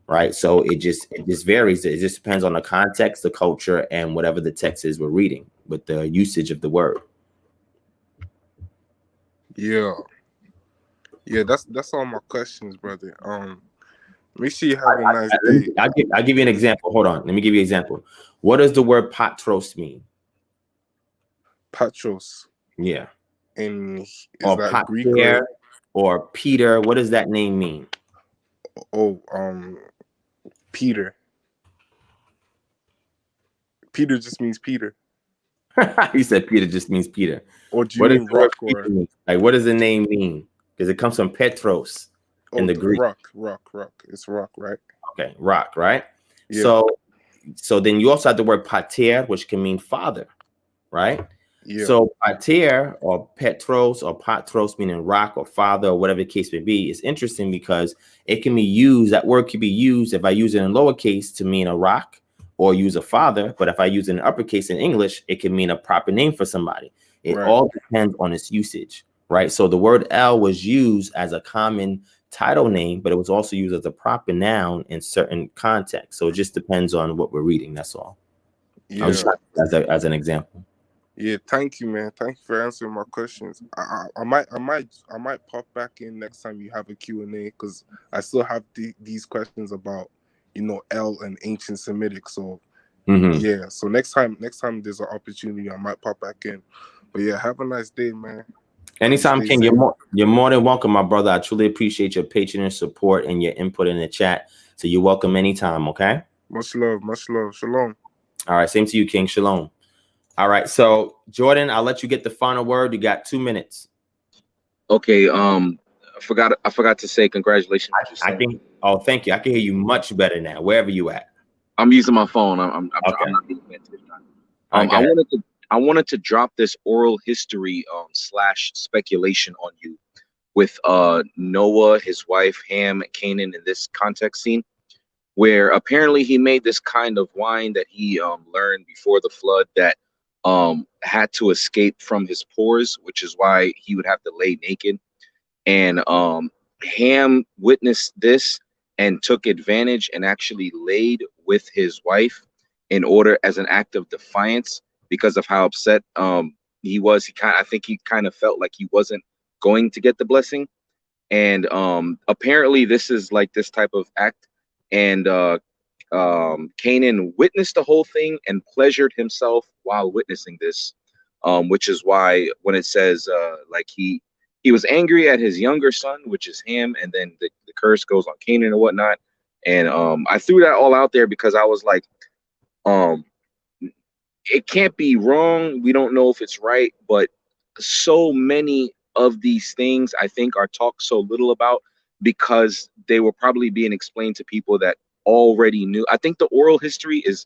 Right. So it just varies. It just depends on the context, the culture, and whatever the text is we're reading with the usage of the word. Yeah. That's all my questions, brother. Make sure you have a nice day. I'll give you an example. Hold on. Let me give you an example. What does the word patros mean? Patros. Yeah. And is or that Greek or Peter? What does that name mean? Oh, Peter. Peter just means Peter. He said Peter just means Peter. Or do you mean rock? Or like, what does the name mean? Because it comes from Petros in the Greek. Rock. It's rock, right? Okay, rock, right? Yeah. So then you also have the word pater, which can mean father, right? Yeah. So pater or Petros or patros, meaning rock or father or whatever the case may be, is interesting because it can be used. That word can be used if I use it in lowercase to mean a rock or use a father. But if I use it in uppercase in English, it can mean a proper name for somebody. It all depends on its usage, right? So the word El was used as a common title name, but it was also used as a proper noun in certain contexts. So it just depends on what we're reading. That's all. Yeah. I was just as an example. Yeah, thank you, man. Thank you for answering my questions. I might pop back in next time you have a Q&A because I still have these questions about El and ancient Semitic. So yeah, so next time there's an opportunity, I might pop back in. But yeah, have a nice day, man. Anytime, King. You're more than welcome, my brother. I truly appreciate your patronage, support, and your input in the chat. So you're welcome anytime. Okay. Much love. Shalom. All right. Same to you, King. Shalom. All right. So Jordan, I'll let you get the final word. You got 2 minutes. Okay. I forgot to say congratulations. Oh, thank you. I can hear you much better now. Wherever you at. I'm using my phone. I'm not being bent this time. I wanted to drop this oral history / speculation on you with Noah, his wife, Ham, Canaan in this context scene, where apparently he made this kind of wine that he learned before the flood that had to escape from his pores, which is why he would have to lay naked. And Ham witnessed this and took advantage and actually laid with his wife in order as an act of defiance because of how upset he was. I think he kind of felt like he wasn't going to get the blessing. And apparently this is like this type of act, and Canaan witnessed the whole thing and pleasured himself while witnessing this, which is why when it says like he was angry at his younger son, which is Ham, and then the curse goes on Canaan and whatnot. And I threw that all out there because I was like, it can't be wrong. We don't know if it's right, but so many of these things I think are talked so little about because they were probably being explained to people that already knew. I think the oral history is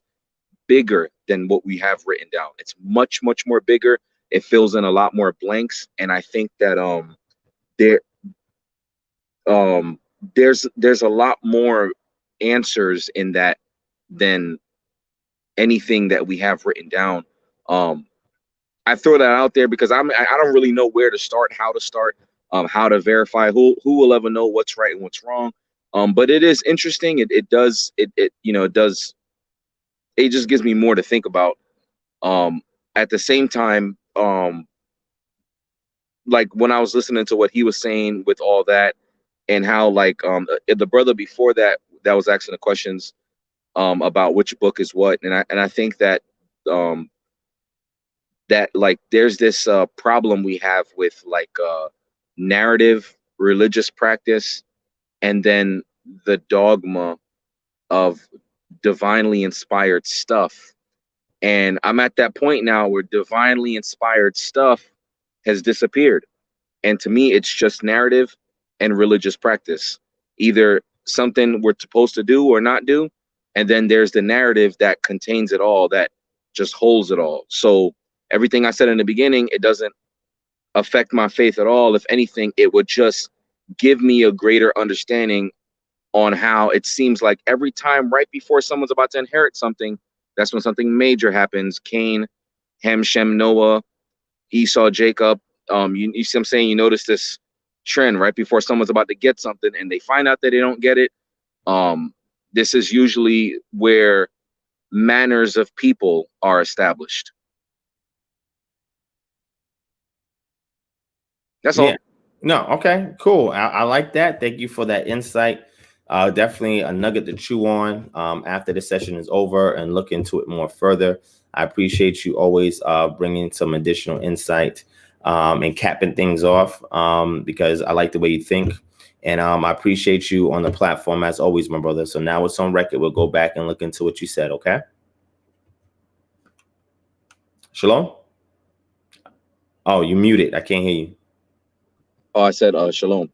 bigger than what we have written down. It's much, much more bigger. It fills in a lot more blanks. And I think that there's a lot more answers in that than anything that we have written down. I throw that out there because I don't really know where to start, how to start, how to verify. Who will ever know what's right and what's wrong? But it is interesting. It just gives me more to think about. At the same time, like when I was listening to what he was saying with all that, and how like the brother before that was asking the questions about which book is what, and I think that that like there's this problem we have with like narrative religious practice, and then the dogma of divinely inspired stuff. And I'm at that point now where divinely inspired stuff has disappeared. And to me, it's just narrative and religious practice, either something we're supposed to do or not do. And then there's the narrative that contains it all, that just holds it all. So everything I said in the beginning, it doesn't affect my faith at all. If anything, it would just give me a greater understanding on how it seems like every time right before someone's about to inherit something, that's when something major happens. Cain, Ham, Shem, Noah, Esau, Jacob. You see what I'm saying? You notice this trend right before someone's about to get something and they find out that they don't get it. This is usually where manners of people are established. That's all. No, okay, cool. I like that. Thank you for that insight. Definitely a nugget to chew on after the session is over and look into it more further. I appreciate you always bringing some additional insight and capping things off because I like the way you think. And I appreciate you on the platform as always, my brother. So now it's on record. We'll go back and look into what you said, okay? Shalom? Oh, you muted. I can't hear you. Oh, I said shalom.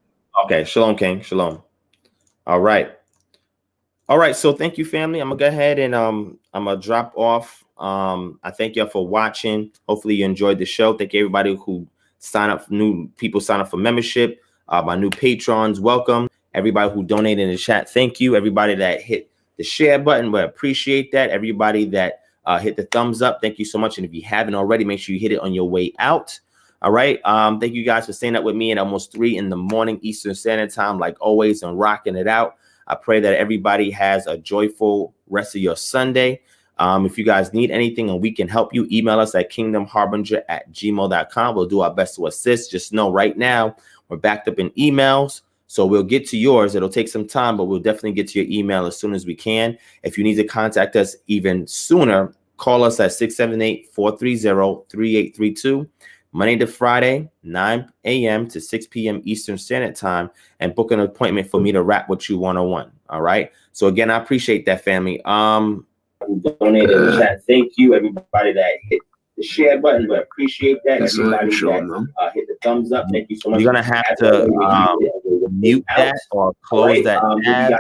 Okay, shalom, King. Shalom. All right. All right, so thank you, family. I'm gonna go ahead and I'm gonna drop off. I thank y'all for watching. Hopefully you enjoyed the show. Thank you everybody who sign up, new people sign up for membership. My new patrons, welcome. Everybody who donated in the chat, thank you. Everybody that hit the share button, we appreciate that. Everybody that hit the thumbs up, thank you so much. And if you haven't already, make sure you hit it on your way out. All right. Thank you guys for staying up with me at almost 3 a.m. Eastern Standard Time, like always, and rocking it out. I pray that everybody has a joyful rest of your Sunday. If you guys need anything and we can help you, email us at kingdomharbinger@gmail.com. We'll do our best to assist. Just know right now we're backed up in emails. So we'll get to yours. It'll take some time, but we'll definitely get to your email as soon as we can. If you need to contact us even sooner, call us at 678-430-3832. Monday to Friday, 9 a.m. to 6 p.m. Eastern Standard Time, and book an appointment for me to rap with you one-on-one. All right. So again, I appreciate that, family. Who donated in the chat. Thank you, everybody that hit the share button. We appreciate that. Everybody that hit the thumbs up. Thank you so much. You're gonna have to mute that or close that tab.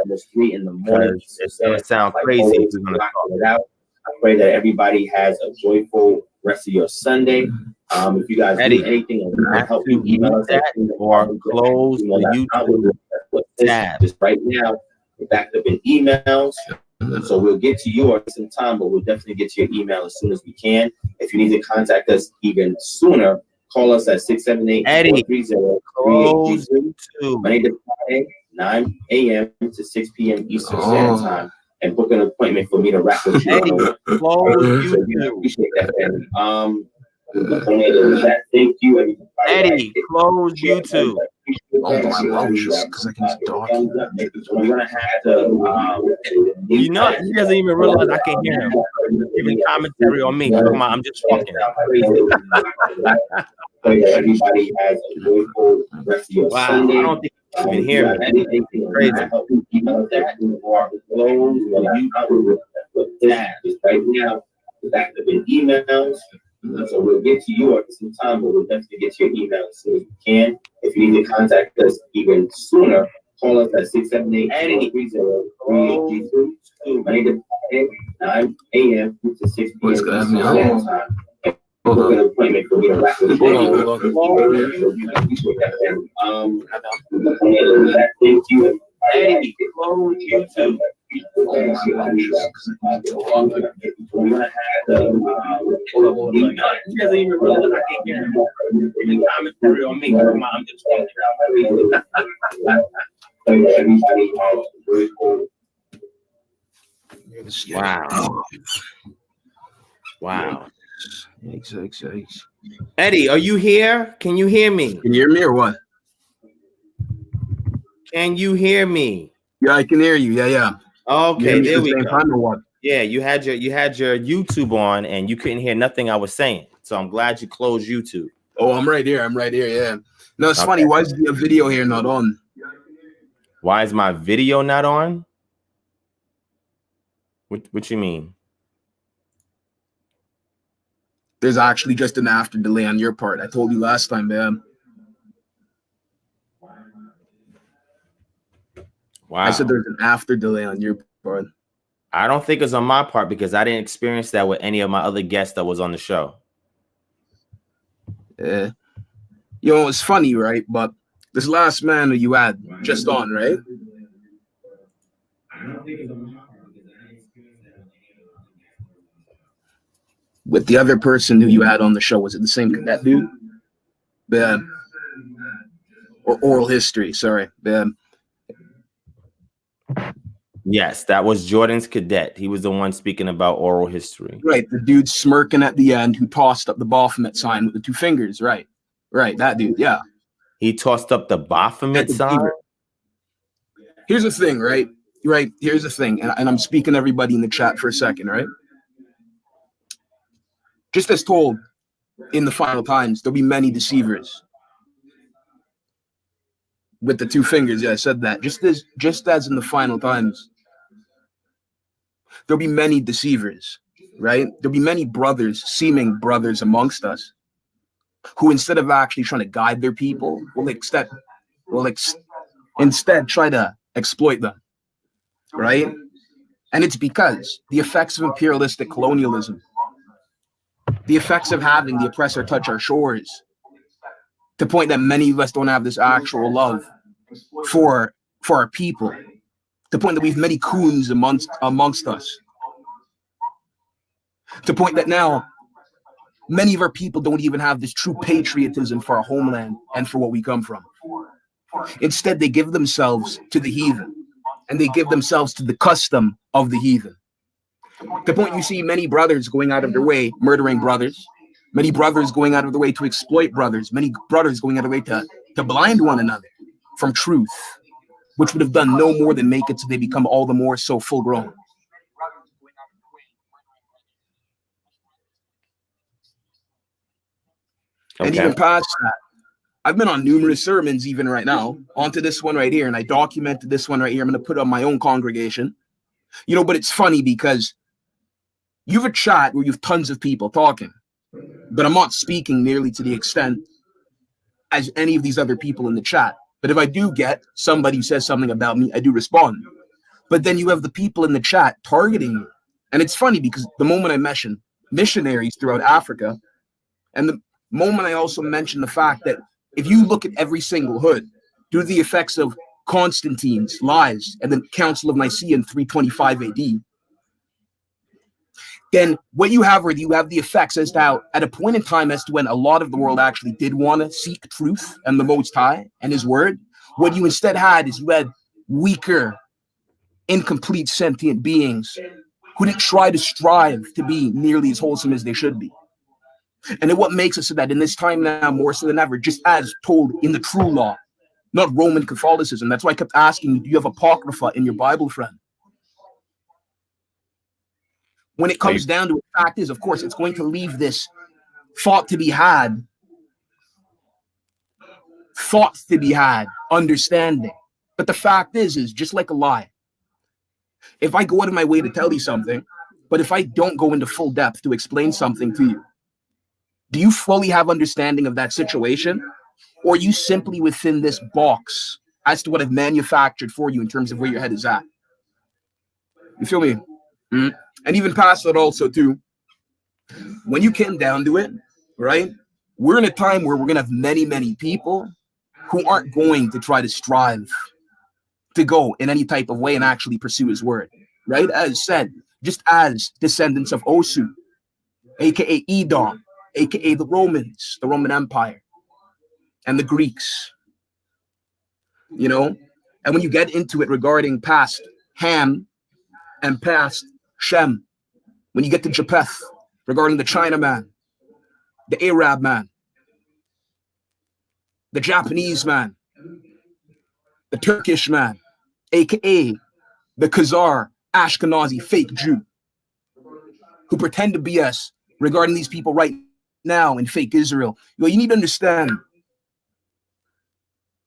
It's gonna sound crazy if we're gonna call it out. I pray that everybody has a joyful rest of your Sunday. If you guys need anything and we can help you, email us that or close the YouTube tab. Just right now, we're backed up in emails. So we'll get to yours in time, but we'll definitely get to your email as soon as we can. If you need to contact us even sooner, call us at 678-430-3832. Monday to Friday, 9 a.m. to 6 p.m. Eastern Standard Time. And book an appointment for me to rap with you. Appreciate that, family. Thank you, everybody. Eddie, close YouTube. Oh my roaches, because I can just document. We're gonna have to, you know, he doesn't even realize I can hear him giving commentary on me. Come on, I'm just talking. Everybody has a joyful rest of your Sunday. I don't think you can hear me. It's crazy. Right now, back up in emails. So we'll get to you at some time, but we'll definitely get to your email as soon as we can. If you need to contact us even sooner, call us at 678-3030-3832. Monday to Friday, 9 a.m. to 6 p.m. Hold on. Appointment for me to wrap this Thank you. Eddie, close YouTube. We're gonna have he doesn't even realize I can't hear him. Any commentary on me? Come on, I'm just talking. Wow. Wow. Eddie, are you here? Can you hear me? Can you hear me or what? Can you hear me? Yeah, I can hear you. Yeah. Okay, there we go. Time or what? Yeah, you had your YouTube on and you couldn't hear nothing I was saying. So I'm glad you closed YouTube. Oh, I'm right here. Yeah. No, it's funny. Why is the video here not on? Why is my video not on? What you mean? There's actually just an after delay on your part. I told you last time, man. Wow. I said there's an after delay on your part. I don't think it's on my part because I didn't experience that with any of my other guests that was on the show. Yeah. You know, it's funny, right? But this last man that you had just on, right? I don't think it's on my part because I didn't experience that. With the other person who you had on the show, was it the same cadet dude? Yeah. Or oral history, sorry. Yeah. Yes, that was Jordan's cadet. He was the one speaking about oral history. Right, the dude smirking at the end who tossed up the Baphomet sign with the two fingers. Right, that dude, yeah. He tossed up the Baphomet sign? Here's the thing, right? Here's the thing, and I'm speaking to everybody in the chat for a second, right? Just as told in the final times, there'll be many deceivers. With the two fingers, yeah, I said that. Just as in the final times, there'll be many deceivers, right? There'll be many brothers, seeming brothers amongst us, who instead of actually trying to guide their people, will instead try to exploit them, right? And it's because the effects of imperialistic colonialism, the effects of having the oppressor touch our shores, to the point that many of us don't have this actual love for our people, to the point that we have many coons amongst us, to the point that now many of our people don't even have this true patriotism for our homeland and for what we come from. Instead, they give themselves to the heathen, and they give themselves to the custom of the heathen. To the point you see many brothers going out of their way, murdering brothers, many brothers going out of their way to exploit brothers, many brothers going out of their way to blind one another from truth, which would have done no more than make it so they become all the more so full grown. Okay. And even past that, I've been on numerous sermons even right now, onto this one right here, and I documented this one right here. I'm going to put it on my own congregation. You know, but it's funny because you have a chat where you have tons of people talking, but I'm not speaking nearly to the extent as any of these other people in the chat. But if I do get somebody who says something about me, I do respond. But then you have the people in the chat targeting you. And it's funny because the moment I mention missionaries throughout Africa, and the moment I also mention the fact that if you look at every single hood, due to the effects of Constantine's lies and the Council of Nicaea in 325 AD, then what you have you have the effects as to how, at a point in time as to when a lot of the world actually did want to seek truth and the Most High and His Word, what you instead had is you had weaker, incomplete sentient beings who didn't try to strive to be nearly as wholesome as they should be. And then what makes it so that in this time now, more so than ever, just as told in the true law, not Roman Catholicism. That's why I kept asking you, do you have Apocrypha in your Bible, friend? When it comes down to it, the fact is, of course, it's going to leave this thought to be had, understanding. But the fact is just like a lie. If I go out of my way to tell you something, but if I don't go into full depth to explain something to you, do you fully have understanding of that situation? Or are you simply within this box as to what I've manufactured for you in terms of where your head is at? You feel me? Mm-hmm. And even past that also too, when you came down to it, right? We're in a time where we're going to have many, many people who aren't going to try to strive to go in any type of way and actually pursue his word, right? As said, just as descendants of Osu, aka Edom, aka the Romans, the Roman Empire, and the Greeks, you know? And when you get into it regarding past Ham and past Shem, when you get to Japheth, regarding the Chinaman, the Arab man, the Japanese man, the Turkish man, aka the Khazar Ashkenazi fake Jew, who pretend to be us regarding these people right now in fake Israel. You need to understand,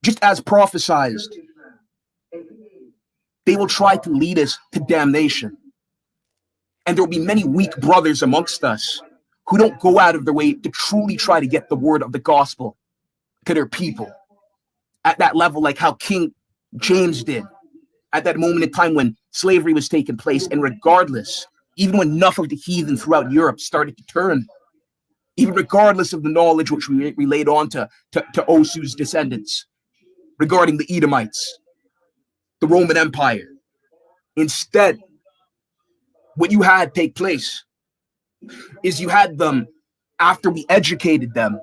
just as prophesized, they will try to lead us to damnation. And there will be many weak brothers amongst us who don't go out of their way to truly try to get the word of the gospel to their people at that level, like how King James did at that moment in time when slavery was taking place. And regardless, even when enough of the heathen throughout Europe started to turn, even regardless of the knowledge which we relayed on to Osu's descendants regarding the Edomites, the Roman Empire, instead, what you had take place is you had them, after we educated them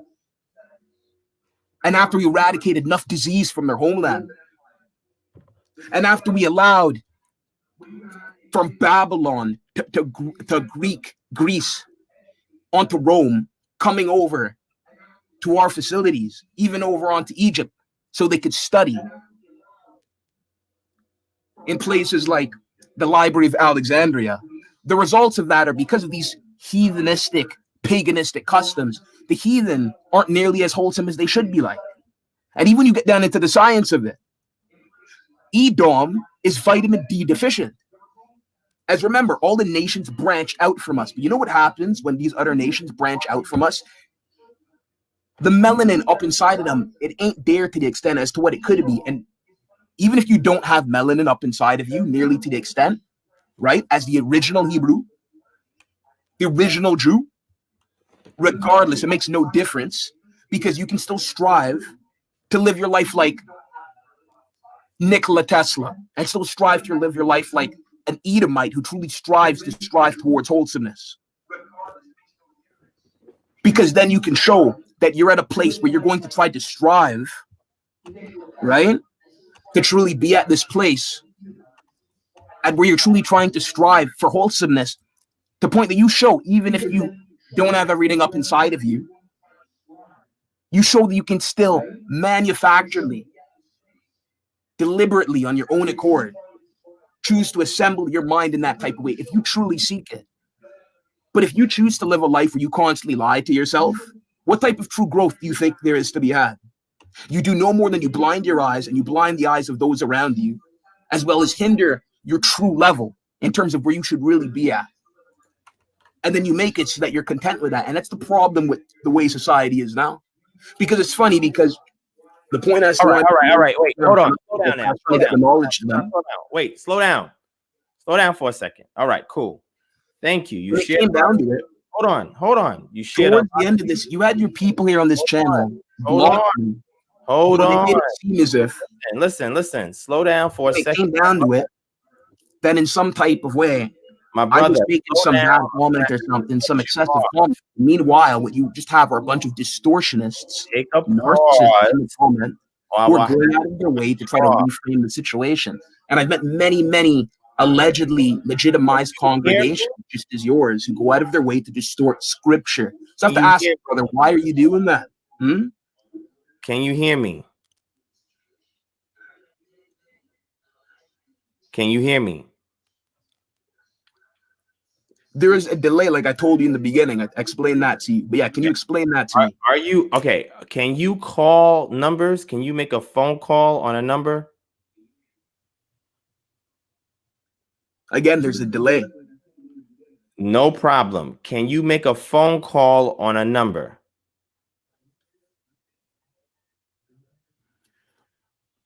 and after we eradicated enough disease from their homeland, and after we allowed from Babylon to Greece onto Rome, coming over to our facilities, even over onto Egypt, so they could study in places like the Library of Alexandria. The results of that are because of these heathenistic, paganistic customs. The heathen aren't nearly as wholesome as they should be like. And even when you get down into the science of it, Edom is vitamin D deficient. As remember, all the nations branch out from us. But you know what happens when these other nations branch out from us? The melanin up inside of them, it ain't there to the extent as to what it could be. And even if you don't have melanin up inside of you nearly to the extent, right, as the original Hebrew, the original Jew, regardless, it makes no difference, because you can still strive to live your life like Nikola Tesla and still strive to live your life like an Edomite who truly strives towards wholesomeness. Because then you can show that you're at a place where you're going to try to strive, right, to truly be at this place and where you're truly trying to strive for wholesomeness, to the point that you show, even if you don't have everything up inside of you, you show that you can still manufacturally, deliberately, on your own accord, choose to assemble your mind in that type of way if you truly seek it. But if you choose to live a life where you constantly lie to yourself, what type of true growth do you think there is to be had? You do no more than you blind your eyes and you blind the eyes of those around you, as well as hinder your true level in terms of where you should really be at. And then you make it so that you're content with that. And that's the problem with the way society is now. Because it's funny, because the point I all right. Wait, hold on. Slow down now. Slow down. The knowledge to them. Wait, slow down. Slow down for a second. All right, cool. Thank you. You shared. Came down to it. Hold on. You shared. Towards the end of this, you had your people here on this channel. Hold on. They made it seem as if. Listen. Slow down for a second. Came down to it. Then in some type of way, my brother, I was making some bad comment or something, some excessive comment. Meanwhile, what you just have are a bunch of distortionists, narcissists in the comment, who are going out of their way to try to reframe the situation. And I've met many allegedly legitimized congregations, just as yours, who go out of their way to distort scripture. So I have to ask you, brother, why are you doing that? Can you hear me? Can you hear me? There is a delay, like I told you in the beginning. I explained that to you. But yeah, can you explain that to me? Are you okay? Can you call numbers? Can you make a phone call on a number? Again, there's a delay. No problem. Can you make a phone call on a number?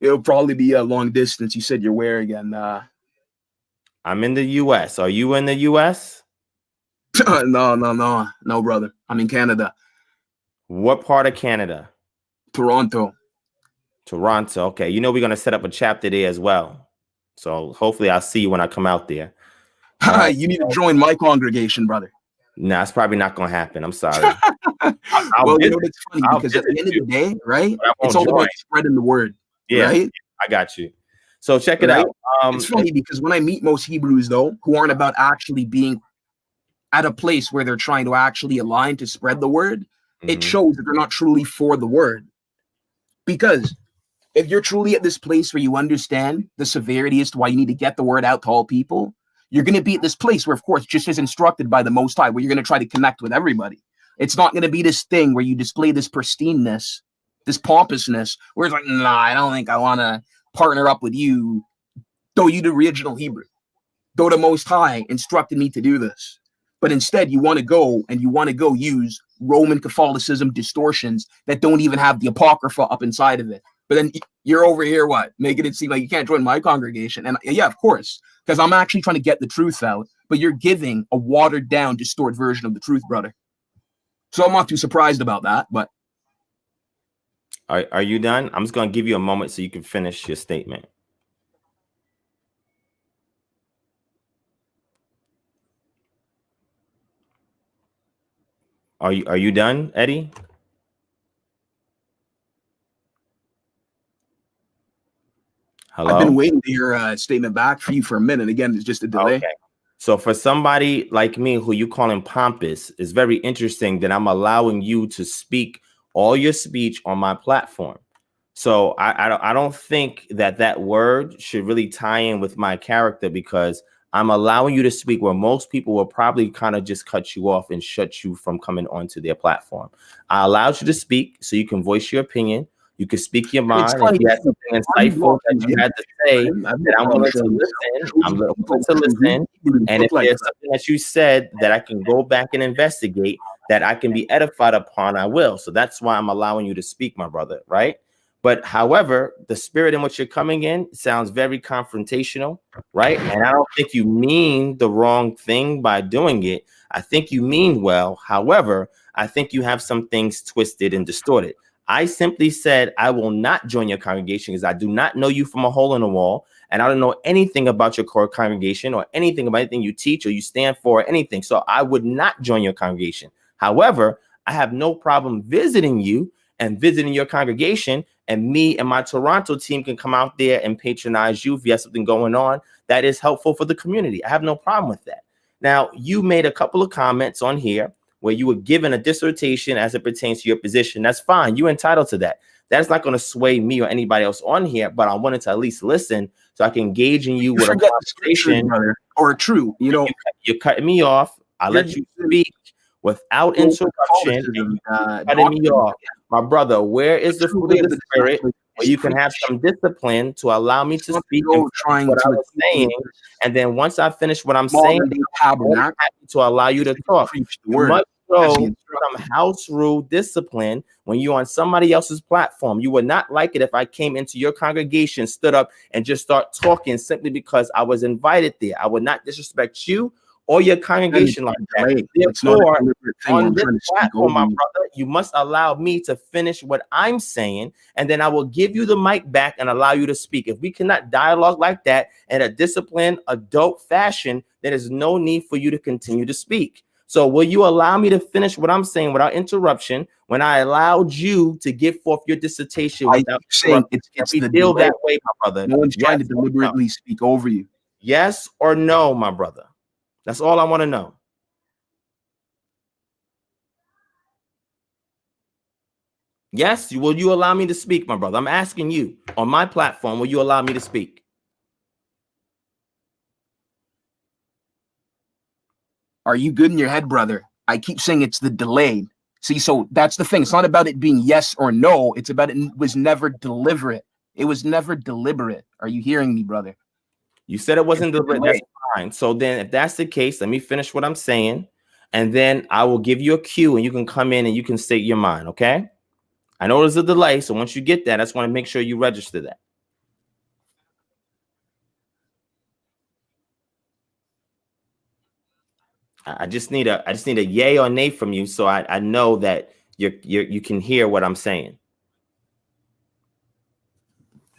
It'll probably be a long distance. You said you're where again? I'm in the US. Are you in the US? No, brother. I'm in Canada. What part of Canada? Toronto. Toronto. Okay. You know, we're going to set up a chapter there as well. So hopefully I'll see you when I come out there. You need to join my congregation, brother. Nah, it's probably not going to happen. I'm sorry. Well, you know, it's funny because at the end of the day, right? It's all about spreading the word. Yeah, right? I got you. So check it out. It's funny because when I meet most Hebrews, though, who aren't about actually being at a place where they're trying to actually align to spread the word, it shows that they're not truly for the word. Because if you're truly at this place where you understand the severity as to why you need to get the word out to all people, you're going to be at this place where, of course, just as instructed by the Most High, where you're going to try to connect with everybody. It's not going to be this thing where you display this pristineness, this pompousness, where it's like, nah, I don't think I want to partner up with you, though you the original Hebrew, though the Most High instructed me to do this. But instead, you want to go use Roman Catholicism distortions that don't even have the Apocrypha up inside of it. But then you're over here, making it seem like you can't join my congregation. And yeah, of course, because I'm actually trying to get the truth out, but you're giving a watered down, distorted version of the truth, brother. So I'm not too surprised about that, but. Are you done? I'm just going to give you a moment so you can finish your statement. Are you done, Eddie? Hello? I've been waiting to hear a statement back for you for a minute. Again, it's just a delay. Okay. So for somebody like me who you calling pompous, it's very interesting that I'm allowing you to speak all your speech on my platform. So I don't think that word should really tie in with my character, because I'm allowing you to speak where most people will probably kind of just cut you off and shut you from coming onto their platform. I allowed you to speak so you can voice your opinion. You can speak your mind. If you had something insightful that you had to say, that I'm willing to listen. I'm willing to listen. And if there's something that you said that I can go back and investigate, that I can be edified upon, I will. So that's why I'm allowing you to speak, my brother, right? But however, the spirit in which you're coming in sounds very confrontational, right? And I don't think you mean the wrong thing by doing it. I think you mean well. However, I think you have some things twisted and distorted. I simply said, I will not join your congregation because I do not know you from a hole in the wall. And I don't know anything about your core congregation or anything about anything you teach or you stand for or anything. So I would not join your congregation. However, I have no problem visiting you and visiting your congregation, and me and my Toronto team can come out there and patronize you if you have something going on that is helpful for the community. I have no problem with that. Now, you made a couple of comments on here where you were given a dissertation as it pertains to your position. That's fine. You're entitled to that. That's not going to sway me or anybody else on here, but I wanted to at least listen so I can engage in you with a conversation. Or true, you know, you're cutting me off. I let you speak without interruption. Cutting me off. My brother, where is the fruit of the spirit where you can have some discipline to allow me to speak and trying what I was saying? And then once I finish what I'm saying, I'm happy to allow you to talk. You must show some house rule discipline when you're on somebody else's platform. You would not like it if I came into your congregation, stood up, and just start talking simply because I was invited there. I would not disrespect you or your congregation like that. Therefore, on this platform, my brother, you must allow me to finish what I'm saying, and then I will give you the mic back and allow you to speak. If we cannot dialogue like that in a disciplined, adult fashion, then there's no need for you to continue to speak. So will you allow me to finish what I'm saying without interruption when I allowed you to give forth your dissertation without saying it's we deal that way, my brother? No one's trying to deliberately speak over you. Yes or no, my brother? That's all I want to know. Yes, will you allow me to speak, my brother? I'm asking you on my platform, will you allow me to speak? Are you good in your head, brother? I keep saying it's the delayed. See, so that's the thing. It's not about it being yes or no. It's about it was never deliberate. It was never deliberate. Are you hearing me, brother? You said it wasn't deliberate. That's fine. So then if that's the case, let me finish what I'm saying. And then I will give you a cue and you can come in and you can state your mind. Okay. I know there's a delay. So once you get that, I just want to make sure you register that. I just need a yay or nay from you. So I know that you can hear what I'm saying.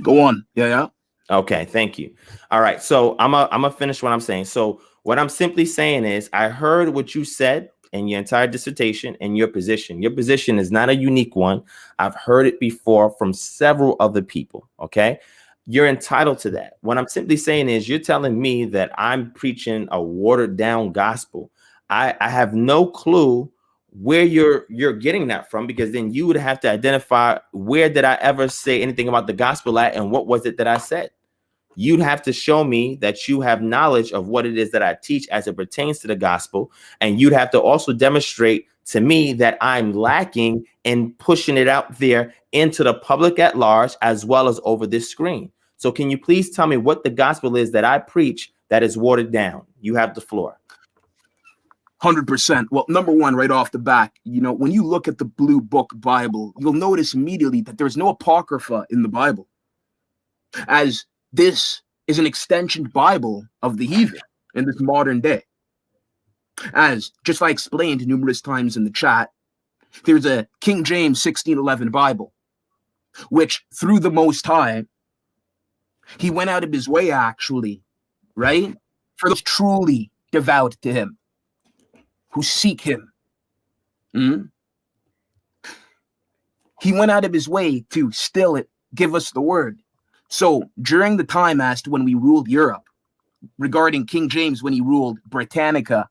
Go on. Yeah. Okay, thank you. All right, so I'm gonna finish what I'm saying. So what I'm simply saying is I heard what you said in your entire dissertation and your position. Your position is not a unique one. I've heard it before from several other people, okay? You're entitled to that. What I'm simply saying is you're telling me that I'm preaching a watered down gospel. I have no clue where you're getting that from, because then you would have to identify where did I ever say anything about the gospel at and what was it that I said. You'd have to show me that you have knowledge of what it is that I teach as it pertains to the gospel. And you'd have to also demonstrate to me that I'm lacking in pushing it out there into the public at large, as well as over this screen. So can you please tell me what the gospel is that I preach that is watered down? You have the floor. 100%. Well, number one, right off the bat, when you look at the Blue Book Bible, you'll notice immediately that there's no apocrypha in the Bible, as this is an extension Bible of the heathen in this modern day. As just I explained numerous times in the chat, there's a King James 1611 Bible, which through the Most High, he went out of his way actually, right? For those truly devout to him, who seek him. He went out of his way to still give us the word. So during the time as to when we ruled Europe, regarding King James when he ruled Britannica,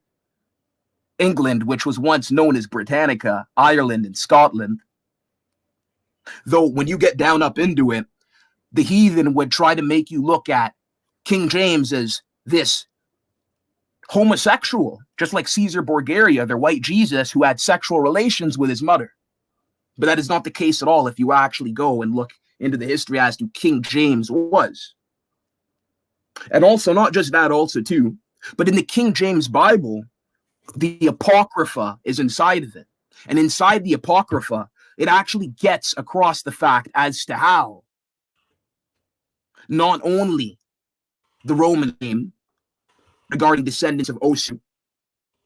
England, which was once known as Britannica, Ireland and Scotland, though when you get down up into it, the heathen would try to make you look at King James as this homosexual, just like Caesar Borgia, their white Jesus, who had sexual relations with his mother. But that is not the case at all if you actually go and look into the history as to King James was. And also, not just that also too, but in the King James Bible, the Apocrypha is inside of it. And inside the Apocrypha, it actually gets across the fact as to how not only the Roman name regarding descendants of Osu,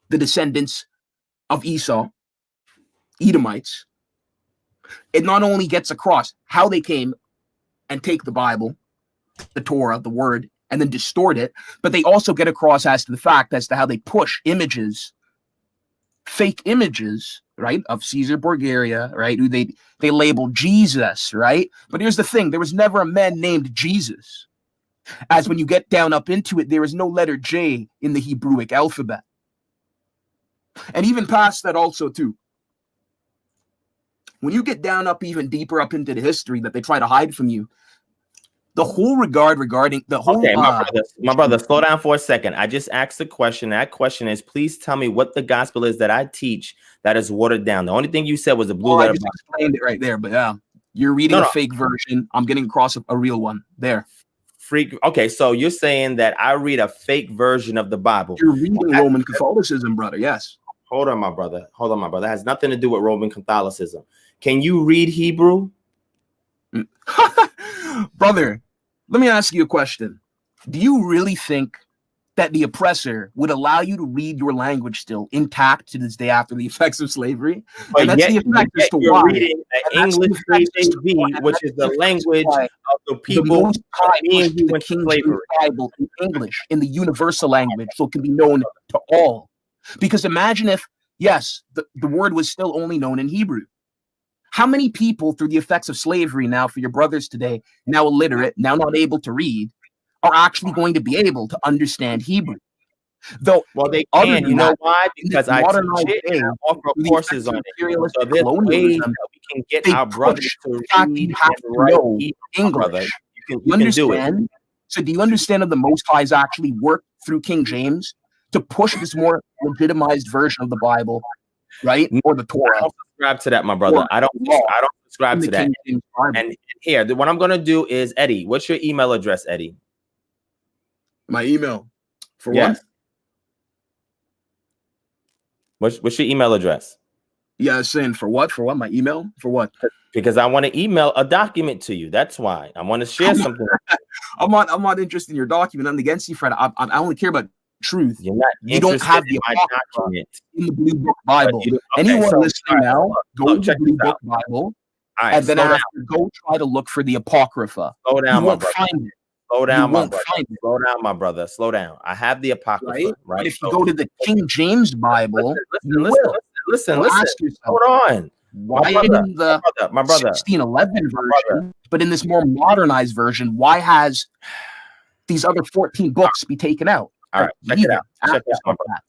the descendants of Esau, Edomites, it not only gets across how they came and take the Bible, the Torah, the word, and then distort it, but they also get across as to the fact as to how they push images, fake images, right, of Caesar Borgia, right, who they label Jesus, right? But here's the thing, there was never a man named Jesus. As when you get down up into it, there is no letter J in the Hebrewic alphabet. And even past that also too, when you get down up even deeper up into the history that they try to hide from you, the whole regarding the whole... Okay, my brother, slow down for a second. I just asked the question. That question is, please tell me what the gospel is that I teach that is watered down. The only thing you said was a blue letter. I just explained it right there, but yeah, you're reading a fake version. I'm getting across a real one there. Freak. Okay, so you're saying that I read a fake version of the Bible. You're reading Roman Catholicism, brother. Yes. Hold on, my brother. Hold on, my brother. It has nothing to do with Roman Catholicism. Can you read Hebrew? Brother, let me ask you a question. Do you really think that the oppressor would allow you to read your language still intact to this day after the effects of slavery? But and that's yet, the effect as to you're why. reading the English KJV, which is the language of the people being who went to slavery. Bible in English, in the universal language, so it can be known to all. Because imagine if, yes, the word was still only known in Hebrew. How many people through the effects of slavery now for your brothers today, now illiterate, now not able to read, are actually going to be able to understand Hebrew? Though, well, they can. You know why? Because I teach it and I offer courses on it. So there's ways that we can get our brothers to read and write English. You can do it. So do you understand that the Most High's actually worked through King James to push this more legitimized version of the Bible, right? Or the Torah. I don't subscribe to that, my brother. I don't subscribe to that. And here, what I'm gonna do is, Eddie, what's your email address, Eddie? My email. For yes. what? What's your email address? Yeah, saying for what? For what? My email? For what? Because I want to email a document to you. That's why I want to share something. I'm not interested in your document. I'm against you, Fred. I only care about truth. You're not you don't have the document in the Blue Book Bible. Anyone listening now, go to the Blue Book Bible, and then go try to look for the Apocrypha. Slow down, you won't find it. Slow down, my brother. Slow down, my brother. Slow down. I have the Apocrypha, right? But if you go to the King James Bible, listen. Ask yourself, hold on. Why in the 1611 version, but in this more modernized version, why has these other 14 books be taken out? All right, check it out.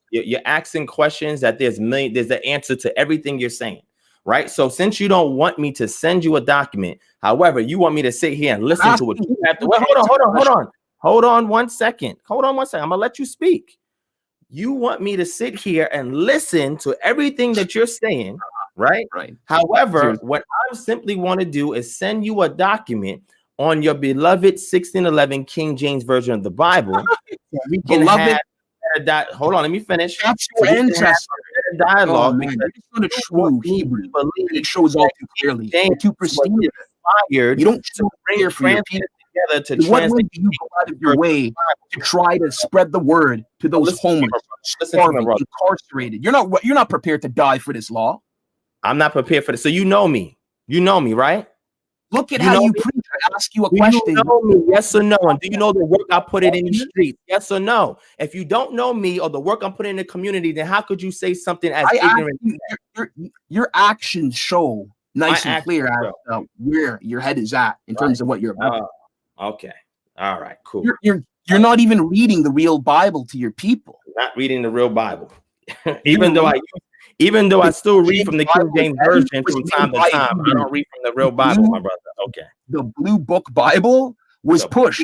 You're asking questions that there's the answer to everything you're saying, right? So since you don't want me to send you a document, however, you want me to sit here and listen to what you have to. Wait, hold on 1 second. I'm gonna let you speak. You want me to sit here and listen to everything that you're saying, right? Right. However, what I simply want to do is send you a document on your beloved 1611 King James version of the Bible. So we can have that. Hold on, let me finish. That's your ancestor dialogue. Because it's not a true Hebrew. It shows all too clearly. Too pristine. You don't bring for your people. To what way do you go out of your way to try to spread the word to those homeless, starving, incarcerated? You're not prepared to die for this law. I'm not prepared for this. So you know me, right? Look at how you preach. I ask you a question. You know me, yes or no? And do you know the work I put in the streets? Yes or no? If you don't know me or the work I'm putting in the community, then how could you say something as ignorant? Your actions show nice and clear as where your head is at in terms of what you're about. Okay. All right, cool. You're not even reading the real Bible to your people. Not reading the real Bible. even though I still read from the King James version from time to time, I don't read from the real Bible, my brother. Okay. The Blue Book Bible was pushed.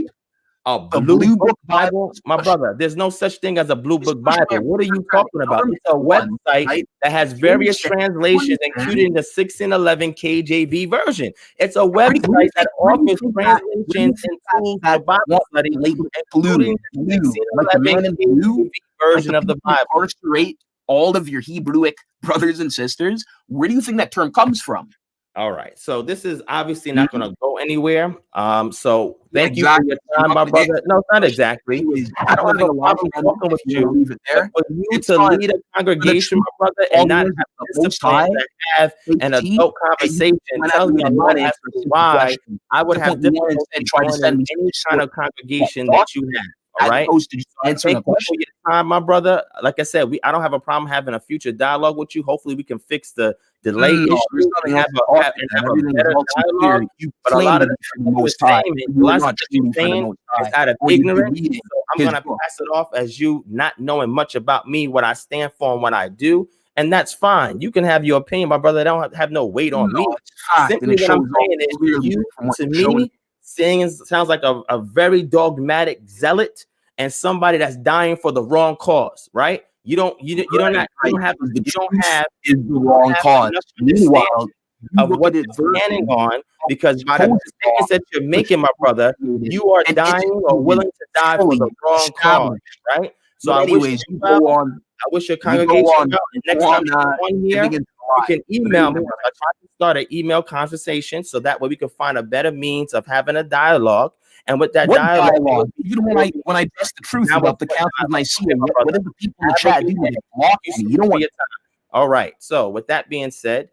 The Blue Book Bible, my brother. There's no such thing as a Blue Book Bible. What are you talking about? It's a website that has various translations, including the 1611 KJV version. It's a website that offers translations and tools for Bible study, including the 1611 KJV version of the Bible. Incarcerate all of your Hebrewic brothers and sisters. Where do you think that term comes from? All right, so this is obviously not going to go anywhere. So thank you for your time, my brother. No, not exactly. I don't have a problem talking with you. For you to lead a congregation, my brother, and not have discipline to have an adult conversation tells me why I would have difficulty trying to send any kind of congregation that you have. All right. Thank you for your time, my brother. Like I said, I don't have a problem having a future dialogue with you. Hopefully, we can fix the delay issue and have a better dialogue. But a lot of the saying is out of ignorance. So I'm gonna pass it off as you not knowing much about me, what I stand for, and what I do. And that's fine. You can have your opinion, my brother. They don't have no weight on me. Simply what I'm saying is, you to me. Sounds like a very dogmatic zealot and somebody that's dying for the wrong cause, right? You don't have is the wrong cause. Meanwhile, of what it's standing on, because by the statements that you're making, my brother, you are dying or willing to die for the wrong cause, right? So I wish your congregation well. And next time you're on here, you can email me. I try to start an email conversation so that way we can find a better means of having a dialogue. And with that dialogue, even when I test the truth about the Council of Nicaea, what did the people in the chat do? They blocked me. You don't want. All right. So with that being said,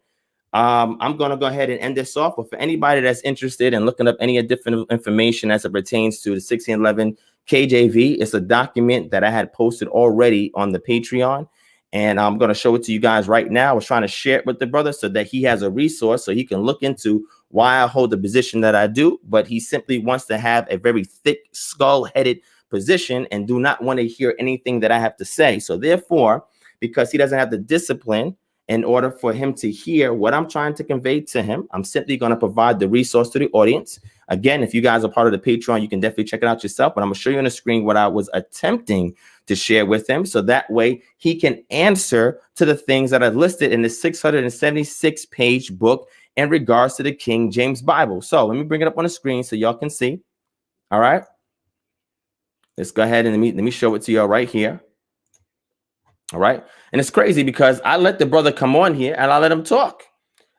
I'm going to go ahead and end this off. But for anybody that's interested in looking up any different information as it pertains to the 1611 KJV, it's a document that I had posted already on the Patreon. And I'm going to show it to you guys right now. I was trying to share it with the brother so that he has a resource so he can look into why I hold the position that I do. But he simply wants to have a very thick, skull-headed position and do not want to hear anything that I have to say. So therefore, because he doesn't have the discipline in order for him to hear what I'm trying to convey to him, I'm simply going to provide the resource to the audience. Again, if you guys are part of the Patreon, you can definitely check it out yourself. But I'm going to show you on the screen what I was attempting to share with him, so that way he can answer to the things that are listed in the 676 page book in regards to the King James Bible. So let me bring it up on the screen so y'all can see. All right, let's go ahead and let me show it to y'all right here. All right, and it's crazy because I let the brother come on here and I let him talk.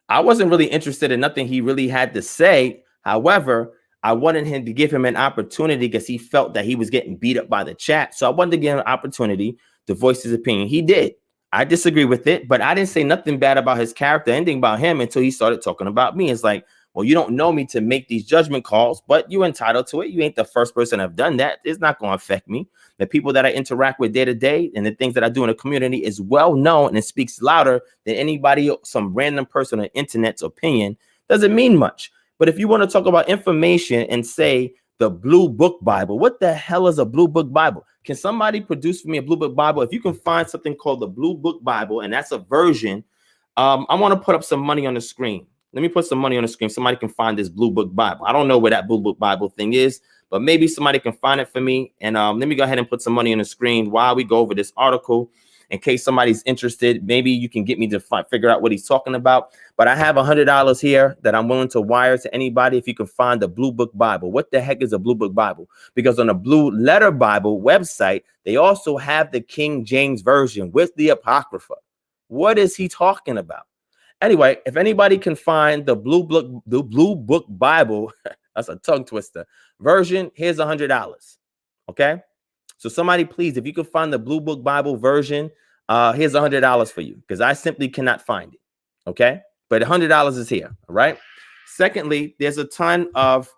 I wasn't really interested in nothing he really had to say. However, I wanted him to give him an opportunity because he felt that he was getting beat up by the chat. So I wanted to give him an opportunity to voice his opinion. He did. I disagree with it, but I didn't say nothing bad about his character, anything about him until he started talking about me. It's like, well, you don't know me to make these judgment calls, but you're entitled to it. You ain't the first person to have done that. It's not going to affect me. The people that I interact with day to day and the things that I do in the community is well known, and it speaks louder than anybody, some random person on the internet's opinion. Doesn't mean much. But if you want to talk about information and say the Blue Book Bible, what the hell is a Blue Book Bible? Can somebody produce for me a Blue Book Bible? If you can find something called the Blue Book Bible, and that's a version, I want to put up some money on the screen. Let me put some money on the screen. Somebody can find this Blue Book Bible. I don't know where that Blue Book Bible thing is, but maybe somebody can find it for me. And let me go ahead and put some money on the screen while we go over this article. In case somebody's interested, maybe you can get me to figure out what he's talking about. But I have $100 here that I'm willing to wire to anybody if you can find the Blue Book Bible. What the heck is a Blue Book Bible? Because on the Blue Letter Bible website, they also have the King James Version with the Apocrypha. What is he talking about? Anyway, if anybody can find the Blue Book Bible, that's a tongue twister, version, here's $100. Okay? So somebody, please, if you can find the Blue Book Bible version, here's $100 for you, because I simply cannot find it. Okay? But $100 is here. All right? Secondly, there's a ton of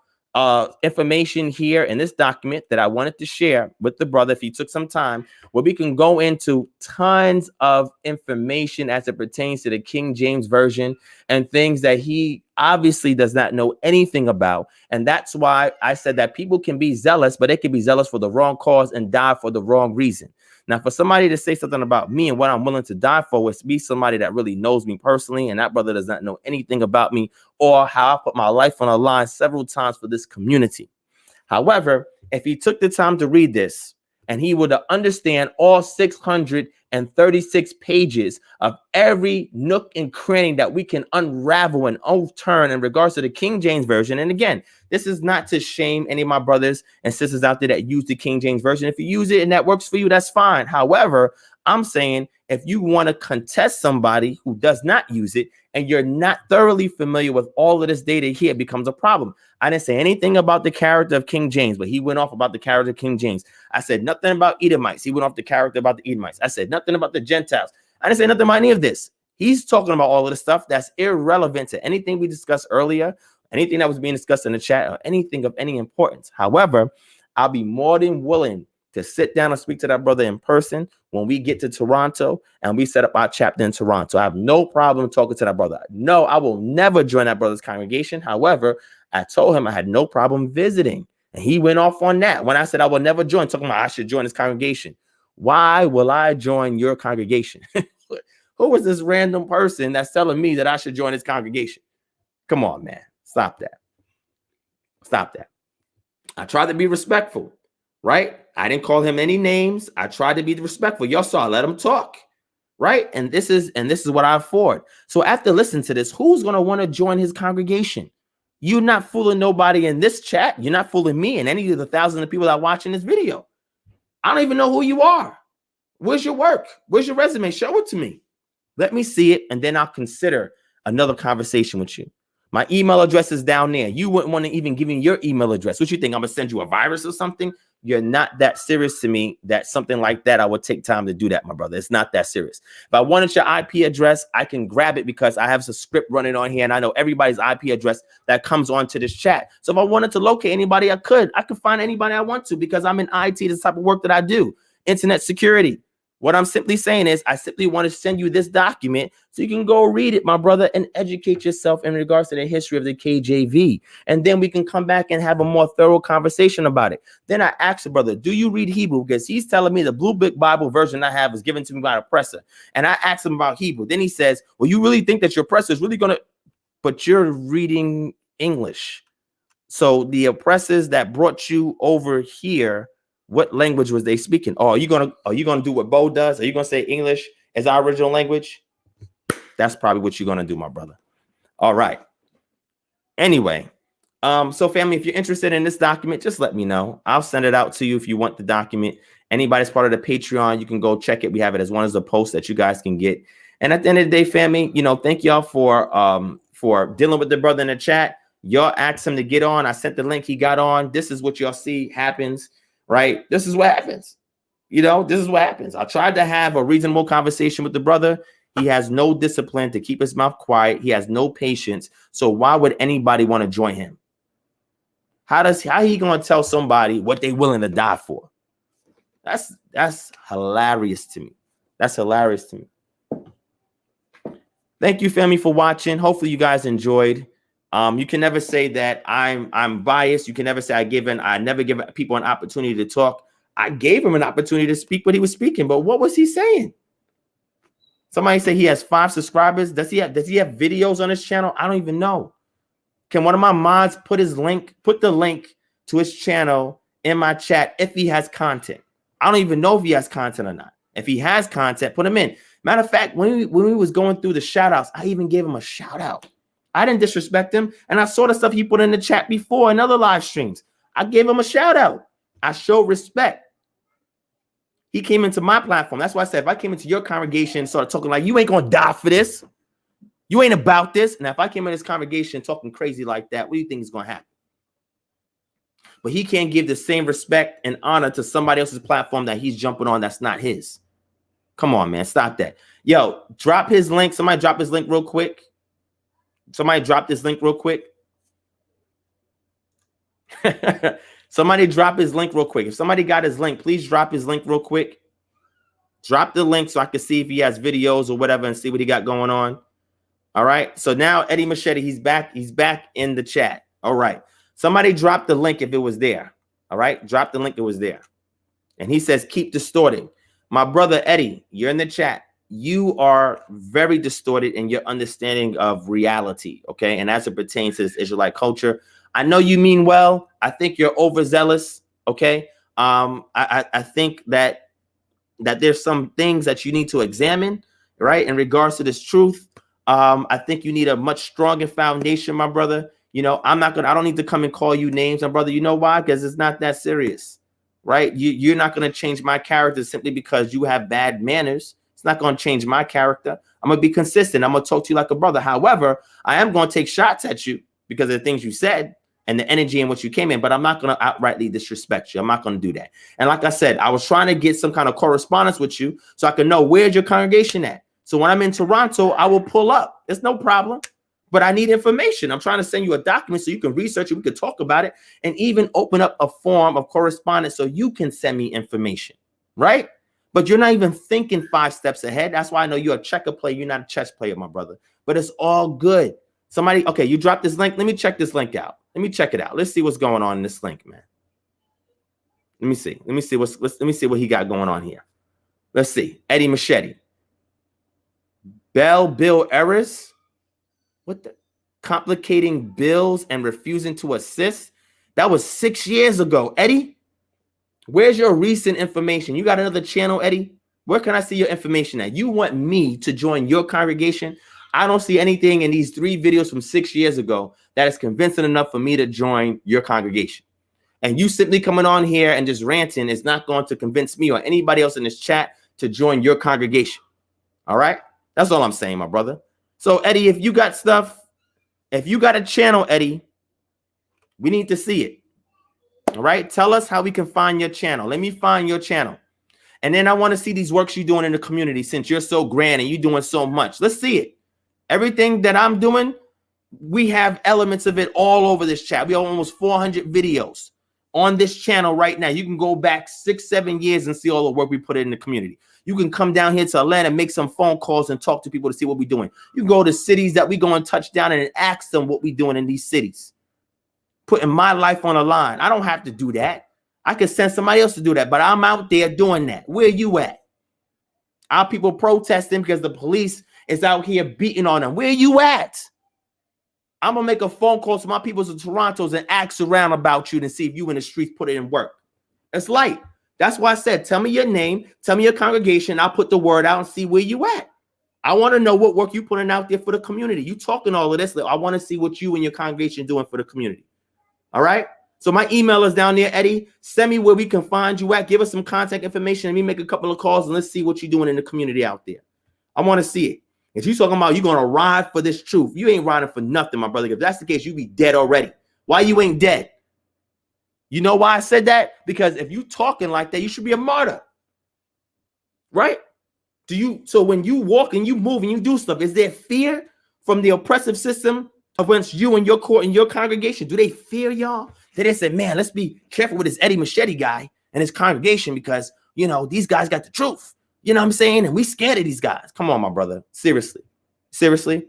information here in this document that I wanted to share with the brother if he took some time, where we can go into tons of information as it pertains to the King James Version and things that he obviously does not know anything about. And that's why I said that people can be zealous, but they can be zealous for the wrong cause and die for the wrong reason. Now, for somebody to say something about me and what I'm willing to die for is be somebody that really knows me personally, and that brother does not know anything about me or how I put my life on the line several times for this community. However, if he took the time to read this and he would understand all 636 pages of every nook and cranny that we can unravel and overturn in regards to the King James Version. And again, this is not to shame any of my brothers and sisters out there that use the King James Version. If you use it and that works for you, that's fine. However, I'm saying if you want to contest somebody who does not use it and you're not thoroughly familiar with all of this data here, it becomes a problem. I didn't say anything about the character of King James, but he went off about the character of King James. I said nothing about Edomites. He went off the character about the Edomites. I said nothing about the Gentiles. I didn't say nothing about any of this. He's talking about all of the stuff that's irrelevant to anything we discussed earlier, anything that was being discussed in the chat, or anything of any importance. However, I'll be more than willing to sit down and speak to that brother in person when we get to Toronto and we set up our chapter in Toronto. I have no problem talking to that brother. No, I will never join that brother's congregation. However, I told him I had no problem visiting, and he went off on that when I said I will never join, talking about I should join his congregation. Why will I join your congregation? Who is this random person that's telling me that I should join his congregation? Come on, man. Stop that. Stop that. I tried to be respectful, right? I didn't call him any names. I tried to be respectful. Y'all saw I let him talk, right? And this is what I afford. So after listening to this, who's going to want to join his congregation? You're not fooling nobody in this chat. You're not fooling me and any of the thousands of people that are watching this video. I don't even know who you are. Where's your work? Where's your resume? Show it to me. Let me see it, and then I'll consider another conversation with you. My email address is down there. You wouldn't want to even give me your email address. What you think? I'm going to send you a virus or something? You're not that serious to me that something like that, I would take time to do that, my brother. It's not that serious. If I wanted your IP address, I can grab it because I have a script running on here, and I know everybody's IP address that comes onto this chat. So if I wanted to locate anybody, I could find anybody I want to because I'm in IT, the type of work that I do, internet security. What I'm simply saying is I simply want to send you this document so you can go read it, my brother, and educate yourself in regards to the history of the KJV. And then we can come back and have a more thorough conversation about it. Then I asked the brother, do you read Hebrew? Because he's telling me the Blue Book Bible version I have is given to me by an oppressor. And I asked him about Hebrew. Then he says, well, you really think that your oppressor is really going to, but you're reading English. So the oppressors that brought you over here What language was they speaking? Oh, are you gonna do what Bo does? Are you gonna say English as our original language? That's probably what you're gonna do, my brother. All right. Anyway, so family, if you're interested in this document, just let me know. I'll send it out to you if you want the document. Anybody's part of the Patreon, you can go check it. We have it as one of the posts that you guys can get. And at the end of the day, family, you know, thank y'all for dealing with the brother in the chat. Y'all asked him to get on. I sent the link. He got on. This is what y'all see happens, right? This is what happens. You know, this is what happens. I tried to have a reasonable conversation with the brother. He has no discipline to keep his mouth quiet. He has no patience. So why would anybody want to join him? How he going to tell somebody what they willing to die for? That's hilarious to me. That's hilarious to me. Thank you, family, for watching. Hopefully you guys enjoyed. You can never say that I'm biased. You can never say I never give people an opportunity to talk. I gave him an opportunity to speak what he was speaking, but what was he saying? Somebody say he has 5 subscribers. Does he have videos on his channel? I don't even know. Can one of my mods put the link to his channel in my chat if he has content? I don't even know if he has content or not. If he has content, put him in. Matter of fact, when we was going through the shout outs, I even gave him a shout out. I didn't disrespect him. And I saw the stuff he put in the chat before in other live streams. I gave him a shout out. I showed respect. He came into my platform. That's why I said, if I came into your congregation and started talking like, you ain't going to die for this. You ain't about this. And if I came in this congregation talking crazy like that, what do you think is going to happen? But he can't give the same respect and honor to somebody else's platform that he's jumping on that's not his. Come on, man. Stop that. Yo, drop his link. Somebody drop his link real quick. Somebody drop this link real quick. Somebody drop his link real quick. If somebody got his link, please drop his link real quick. Drop the link so I can see if he has videos or whatever and see what he got going on. All right. So now EDDIE Machete, he's back. He's back in the chat. All right. Somebody drop the link if it was there. All right. Drop the link. It was there. And he says, keep distorting. My brother, Eddie, you're in the chat. You are very distorted in your understanding of reality. Okay. And as it pertains to this Israelite culture, I know you mean well. I think you're overzealous. Okay. I think that there's some things that you need to examine, right? In regards to this truth. I think you need a much stronger foundation, my brother. You know, I don't need to come and call you names, my brother. You know why? Because it's not that serious, right? You're not going to change my character simply because you have bad manners. It's not going to change my character. I'm going to be consistent. I'm going to talk to you like a brother. However, I am going to take shots at you because of the things you said and the energy in which you came in, but I'm not going to outrightly disrespect you. I'm not going to do that. And like I said, I was trying to get some kind of correspondence with you so I can know where's your congregation at. So when I'm in Toronto, I will pull up. It's no problem, but I need information. I'm trying to send you a document so you can research it. We can talk about it and even open up a form of correspondence so you can send me information, right? But you're not even thinking 5 steps ahead. That's why I know you're a checker player. You're not a chess player, my brother, but it's all good. Somebody, okay, you dropped this link. Let me check this link out. Let me check it out. Let's see what's going on in this link, man. Let me see. Let me see what he got going on here. Let's see. EDDIE Machete. Bill errors. What the? Complicating bills and refusing to assist. That was 6 years ago. Eddie, where's your recent information? You got another channel, Eddie? Where can I see your information at? You want me to join your congregation? I don't see anything in these 3 videos from 6 years ago that is convincing enough for me to join your congregation. And you simply coming on here and just ranting is not going to convince me or anybody else in this chat to join your congregation. All right? That's all I'm saying, my brother. So, Eddie, if you got stuff, if you got a channel, Eddie, we need to see it. All right? Tell us how we can find your channel. Let me find your channel. And then I want to see these works you're doing in the community since you're so grand and you're doing so much. Let's see it. Everything that I'm doing, we have elements of it all over this chat. We have almost 400 videos on this channel right now. You can go back 6-7 years and see all the work we put in the community. You can come down here to Atlanta, make some phone calls and talk to people to see what we're doing. You can go to cities that we go and touch down and ask them what we're doing in these cities. Putting my life on the line. I don't have to do that. I can send somebody else to do that, but I'm out there doing that. Where you at? Our people protesting because the police is out here beating on them. Where you at? I'm going to make a phone call to my people in Toronto and ask around about you to see if you in the streets put it in work. It's light. That's why I said, tell me your name, tell me your congregation. I'll put the word out and see where you at. I want to know what work you putting out there for the community. You talking all of this. I want to see what you and your congregation doing for the community. All right. So my email is down there, Eddie. Send me where we can find you at. Give us some contact information. Let me make a couple of calls and let's see what you're doing in the community out there. I want to see it. If you're talking about you're going to ride for this truth, you ain't riding for nothing, my brother. If that's the case, you be dead already. Why you ain't dead? You know why I said that? Because if you talking like that, you should be a martyr. Right? So when you walk and you move and you do stuff, is there fear from the oppressive system against you and your court and your congregation? Do they fear y'all? They say, man, let's be careful with this EDDIE Machete guy and his congregation because, you know, these guys got the truth. You know what I'm saying? And we scared of these guys. Come on, my brother. Seriously. Seriously?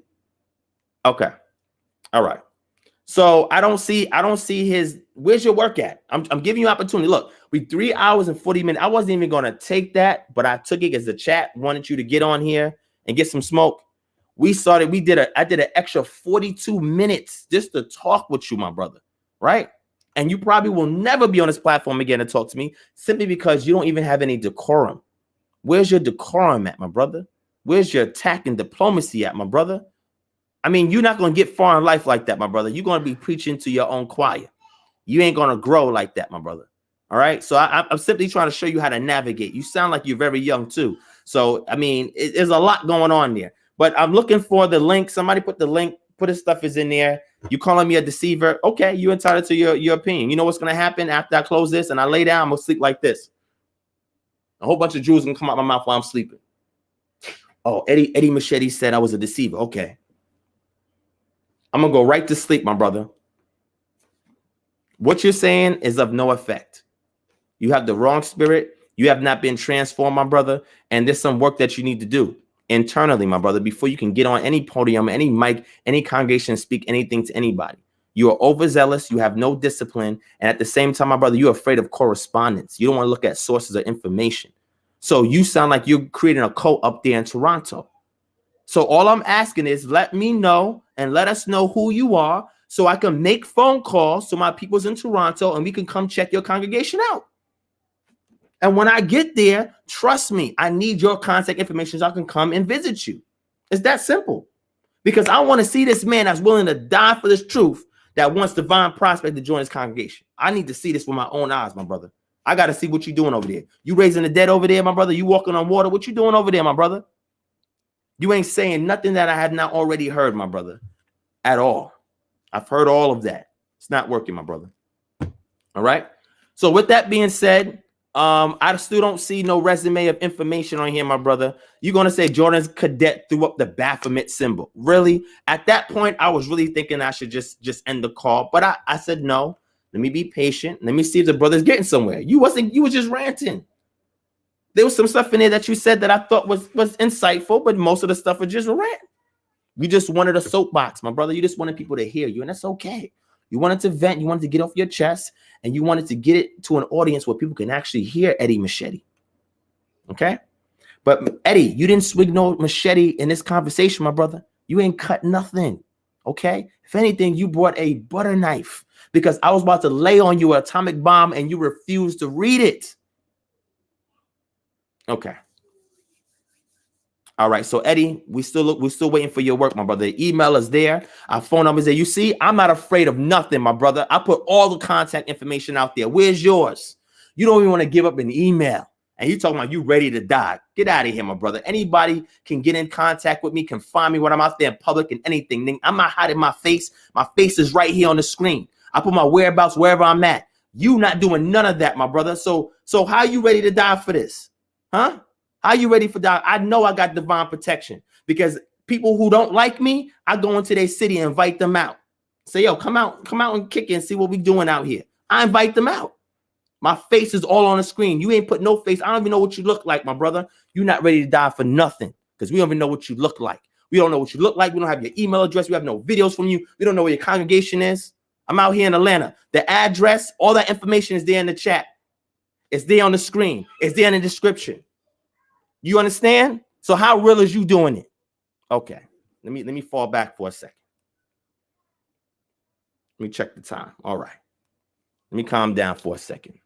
Okay. All right. So I don't see his, where's your work at? I'm giving you opportunity. Look, we 3 hours and 40 minutes. I wasn't even going to take that, but I took it because the chat wanted you to get on here and get some smoke. I did an extra 42 minutes just to talk with you, my brother. Right? And you probably will never be on this platform again to talk to me simply because you don't even have any decorum. Where's your decorum at, my brother? Where's your attack and diplomacy at, my brother? I mean, you're not going to get far in life like that, my brother. You're going to be preaching to your own choir. You ain't going to grow like that, my brother. All right. So I'm simply trying to show you how to navigate. You sound like you're very young, too. So, I mean, there's a lot going on there. But I'm looking for the link. Somebody put the link. Put his stuff is in there. You calling me a deceiver. OK, you're entitled to your opinion. You know what's going to happen after I close this and I lay down? I'm going to sleep like this. A whole bunch of Jews going to come out my mouth while I'm sleeping. Oh, EDDIE Machete said I was a deceiver. OK. I'm going to go right to sleep, my brother. What you're saying is of no effect. You have the wrong spirit. You have not been transformed, my brother. And there's some work that you need to do internally, my brother, before you can get on any podium, any mic, any congregation, and speak anything to anybody. You are overzealous. You have no discipline. And at the same time, my brother, you're afraid of correspondence. You don't want to look at sources of information. So you sound like you're creating a cult up there in Toronto. So all I'm asking is let me know and let us know who you are so I can make phone calls to my peoples in Toronto and we can come check your congregation out. And when I get there, trust me, I need your contact information so I can come and visit you. It's that simple. Because I want to see this man that's willing to die for this truth that wants DivineProspect to join his congregation. I need to see this with my own eyes, my brother. I got to see what you're doing over there. You raising the dead over there, my brother? You walking on water? What you doing over there, my brother? You ain't saying nothing that I have not already heard, my brother, at all. I've heard all of that. It's not working, my brother. All right. So with that being said, I still don't see no resume of information on here, my brother. You're going to say Jordan's cadet threw up the Baphomet symbol. Really? At that point, I was really thinking I should just end the call. But I said, no, let me be patient. Let me see if the brother's getting somewhere. You were just ranting. There was some stuff in there that you said that I thought was insightful, but most of the stuff was just rant. You just wanted a soapbox, my brother. You just wanted people to hear you, and that's okay. You wanted to vent. You wanted to get off your chest, and you wanted to get it to an audience where people can actually hear EDDIE Machete. Okay? But Eddie, you didn't swing no machete in this conversation, my brother. You ain't cut nothing. Okay? If anything, you brought a butter knife because I was about to lay on you an atomic bomb, and you refused to read it. Okay. All right. So Eddie, we're still waiting for your work, my brother. The email is there. Our phone number is there. You see, I'm not afraid of nothing, my brother. I put all the contact information out there. Where's yours? You don't even want to give up an email. And you talking about you ready to die. Get out of here, my brother. Anybody can get in contact with me, can find me when I'm out there in public and anything. I'm not hiding my face. My face is right here on the screen. I put my whereabouts wherever I'm at. You not doing none of that, my brother. So how are you ready to die for this? Huh? Are you ready for that? I know I got divine protection because people who don't like me, I go into their city and invite them out. Say, yo, come out and kick it and see what we doing out here. I invite them out. My face is all on the screen. You ain't put no face. I don't even know what you look like, my brother. You're not ready to die for nothing because we don't even know what you look like. We don't know what you look like. We don't have your email address. We have no videos from you. We don't know where your congregation is. I'm out here in Atlanta. The address, all that information is there in the chat. It's there on the screen. It's there in the description. You understand? So how real is you doing it? Okay. Let me fall back for a second. Let me check the time. All right. Let me calm down for a second.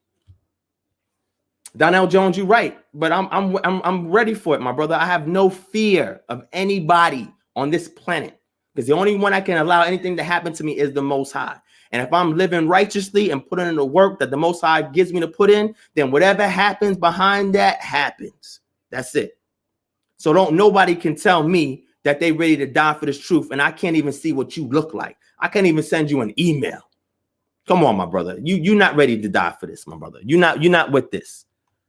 Donnell Jones, you're right, but I'm ready for it, my brother. I have no fear of anybody on this planet, because the only one I can allow anything to happen to me is the Most High. And if I'm living righteously and putting in the work that the Most High gives me to put in, then whatever happens behind that happens. That's it. So nobody can tell me that they ready to die for this truth, and I can't even see what you look like. I can't even send you an email. Come on, my brother. You're not ready to die for this, my brother. You're not with this.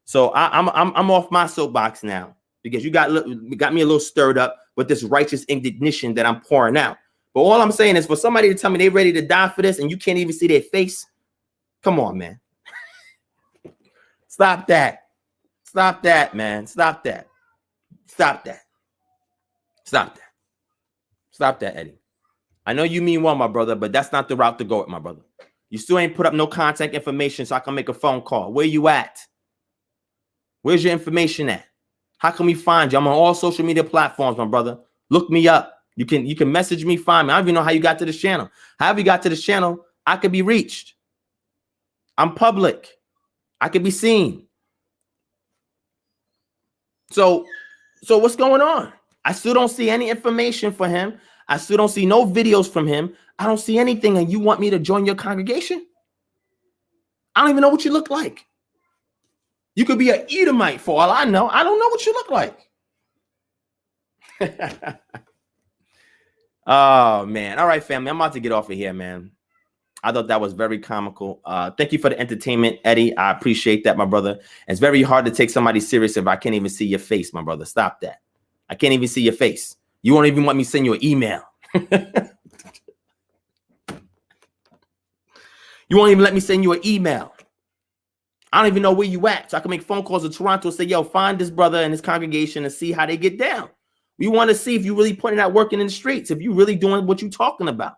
So I'm off my soapbox now, because you got me a little stirred up with this righteous indignation that I'm pouring out. But all I'm saying is, for somebody to tell me they're ready to die for this and you can't even see their face, come on, man. Stop that. Stop that, man. Stop that. Stop that. Stop that. Stop that, Eddie. I know you mean well, my brother, but that's not the route to go with, my brother. You still ain't put up no contact information so I can make a phone call. Where you at? Where's your information at? How can we find you? I'm on all social media platforms, my brother. Look me up. You can message me, find me. I don't even know how you got to this channel. However you got to this channel, I could be reached. I'm public. I could be seen. So what's going on? I still don't see any information for him. I still don't see no videos from him. I don't see anything, and you want me to join your congregation? I don't even know what you look like. You could be an Edomite for all I know. I don't know what you look like. Oh, man. All right, family. I'm about to get off of here, man. I thought that was very comical. Thank you for the entertainment, Eddie. I appreciate that, my brother. It's very hard to take somebody serious if I can't even see your face, my brother. Stop that. I can't even see your face. You won't even want me to send you an email. You won't even let me send you an email. I don't even know where you at. So I can make phone calls to Toronto and say, yo, find this brother and his congregation and see how they get down. We want to see if you really putting out working in the streets, if you really doing what you talking about.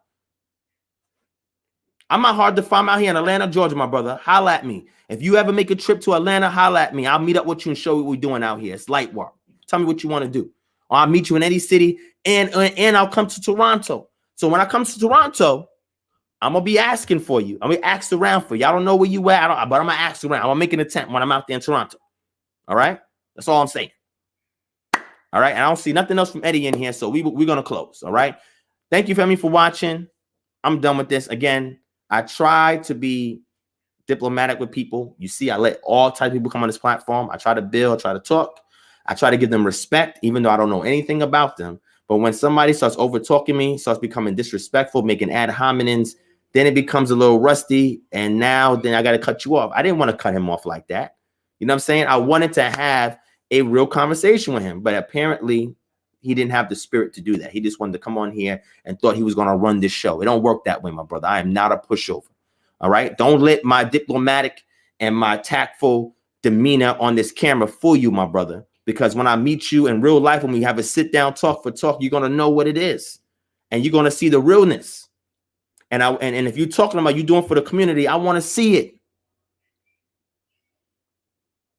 I'm not hard to find out here in Atlanta, Georgia, my brother. Holla at me. If you ever make a trip to Atlanta, holla at me. I'll meet up with you and show you what we're doing out here. It's light work. Tell me what you want to do. Or I'll meet you in any city, and I'll come to Toronto. So when I come to Toronto, I'm going to be asking for you. I'm going to ask around for you. I don't know where you at, but I'm going to ask around. I'm going to make an attempt when I'm out there in Toronto. All right? That's all I'm saying. All right? And I don't see nothing else from Eddie in here, so we're going to close. All right? Thank you, family, for watching. I'm done with this. Again, I try to be diplomatic with people. You see, I let all types of people come on this platform. I try to build, try to talk. I try to give them respect, even though I don't know anything about them. But when somebody starts over-talking me, starts becoming disrespectful, making ad hominems, then it becomes a little rusty. And now then I got to cut you off. I didn't want to cut him off like that. You know what I'm saying? I wanted to have a real conversation with him. But apparently, he didn't have the spirit to do that. He just wanted to come on here and thought he was going to run this show. It don't work that way, my brother. I am not a pushover. All right? Don't let my diplomatic and my tactful demeanor on this camera fool you, my brother. Because when I meet you in real life, when we have a sit-down talk for talk, you're going to know what it is. And you're going to see the realness. And if you're talking about you doing for the community, I want to see it.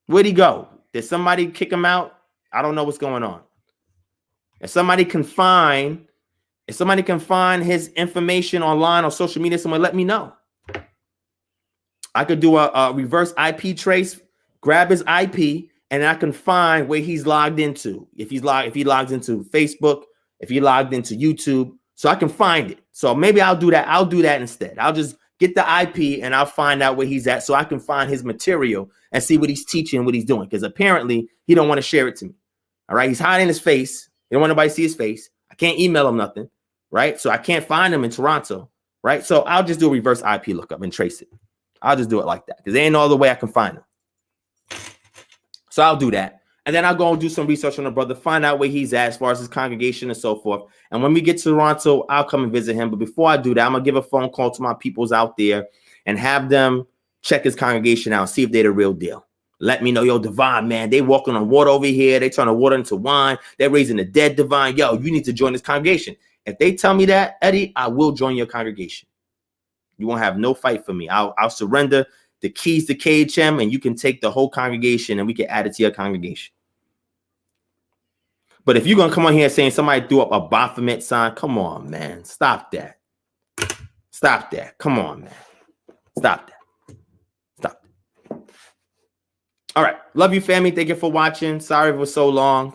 Where'd he go? Did somebody kick him out? I don't know what's going on. If somebody can find his information online or social media somewhere, let me know. I could do a reverse IP trace, grab his IP, and I can find where he's logged into. If he logs into Facebook, if he logged into YouTube, so I can find it. So maybe I'll do that. I'll do that instead. I'll just get the IP and I'll find out where he's at, so I can find his material and see what he's teaching, what he's doing. Because apparently he don't want to share it to me. All right, he's hiding his face. He don't want nobody to see his face. I can't email him nothing, right? So I can't find him in Toronto, right? So I'll just do a reverse IP lookup and trace it. I'll just do it like that because there ain't no other way I can find him. So I'll do that. And then I'll go and do some research on the brother, find out where he's at as far as his congregation and so forth. And when we get to Toronto, I'll come and visit him. But before I do that, I'm going to give a phone call to my peoples out there and have them check his congregation out, see if they're the real deal. Let me know, yo, Divine, man, they walking on water over here. They turn the water into wine. They're raising the dead, Divine. Yo, you need to join this congregation. If they tell me that, Eddie, I will join your congregation. You won't have no fight for me. I'll surrender the keys to KHM, and you can take the whole congregation, and we can add it to your congregation. But if you're going to come on here saying somebody threw up a Baphomet sign, come on, man. Stop that. Stop that. Come on, man. Stop that. Stop that. All right. Love you, family. Thank you for watching. Sorry it was so long.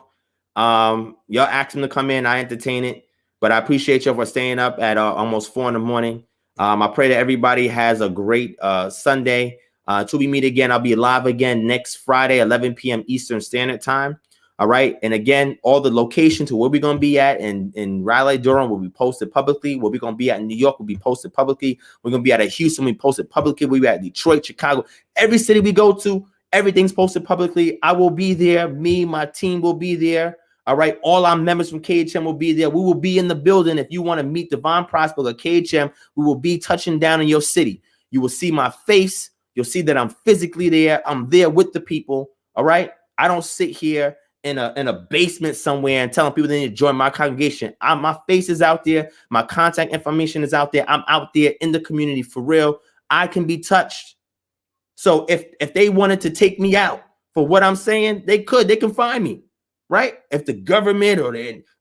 Y'all asked him to come in. I entertain it. But I appreciate y'all for staying up at almost 4 in the morning. I pray that everybody has a great Sunday. Till we meet again, I'll be live again next Friday, 11 p.m. Eastern Standard Time. All right. And again, all the locations to where we're going to be at in Raleigh, Durham will be posted publicly. Where we're going to be at in New York will be posted publicly. We're going to be at Houston, we posted publicly. We'll be at Detroit, Chicago, every city we go to. Everything's posted publicly. I will be there. Me, my team will be there. All right. All our members from KHM will be there. We will be in the building. If you want to meet DivineProspect or KHM, we will be touching down in your city. You will see my face. You'll see that I'm physically there. I'm there with the people. All right. I don't sit here in a basement somewhere and telling people they need to join my congregation. My face is out there. My contact information is out there. I'm out there in the community for real. I can be touched. So if they wanted to take me out for what I'm saying, they can find me, right? If the government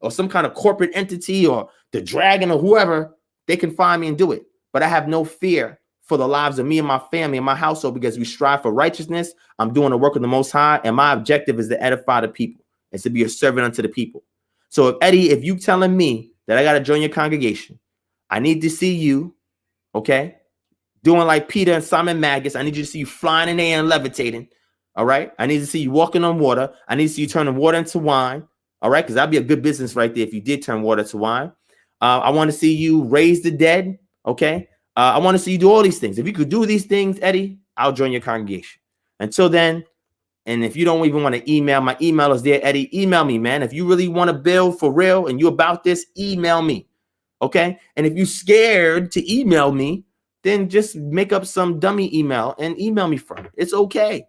or some kind of corporate entity or the dragon or whoever, they can find me and do it. But I have no fear for the lives of me and my family and my household because we strive for righteousness. I'm doing the work of the Most High, and my objective is to edify the people and to be a servant unto the people. So Eddie, if you telling me that I got to join your congregation, I need to see you, okay? Doing like Peter and Simon Magus. I need you to see you flying in the air and levitating. All right. I need to see you walking on water. I need to see you turning water into wine. All right. Because that'd be a good business right there if you did turn water to wine. I want to see you raise the dead. Okay. I want to see you do all these things. If you could do these things, Eddie, I'll join your congregation. Until then, and if you don't even want to email, my email is there, Eddie. Email me, man. If you really want to build for real and you about this, email me. Okay. And if you're scared to email me, then just make up some dummy email and email me from it. It's okay.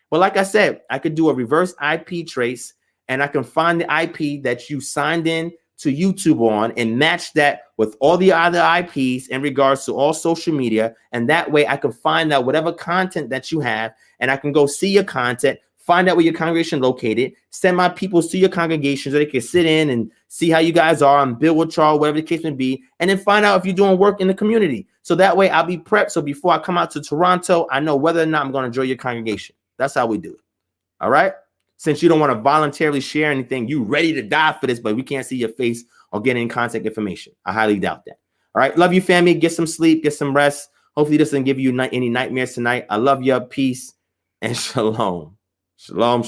But like I said, I could do a reverse IP trace and I can find the IP that you signed in to YouTube on and match that with all the other IPs in regards to all social media. And that way I can find out whatever content that you have and I can go see your content, find out where your congregation located, send my people to your congregation so they can sit in and see how you guys are and build with y'all, whatever the case may be, and then find out if you're doing work in the community. So that way I'll be prepped. So before I come out to Toronto, I know whether or not I'm going to join your congregation. That's how we do it. All right. Since you don't want to voluntarily share anything, you ready to die for this, but we can't see your face or get any contact information. I highly doubt that. All right. Love you, family. Get some sleep, get some rest. Hopefully this doesn't give you any nightmares tonight. I love you. Peace and shalom. Shalom.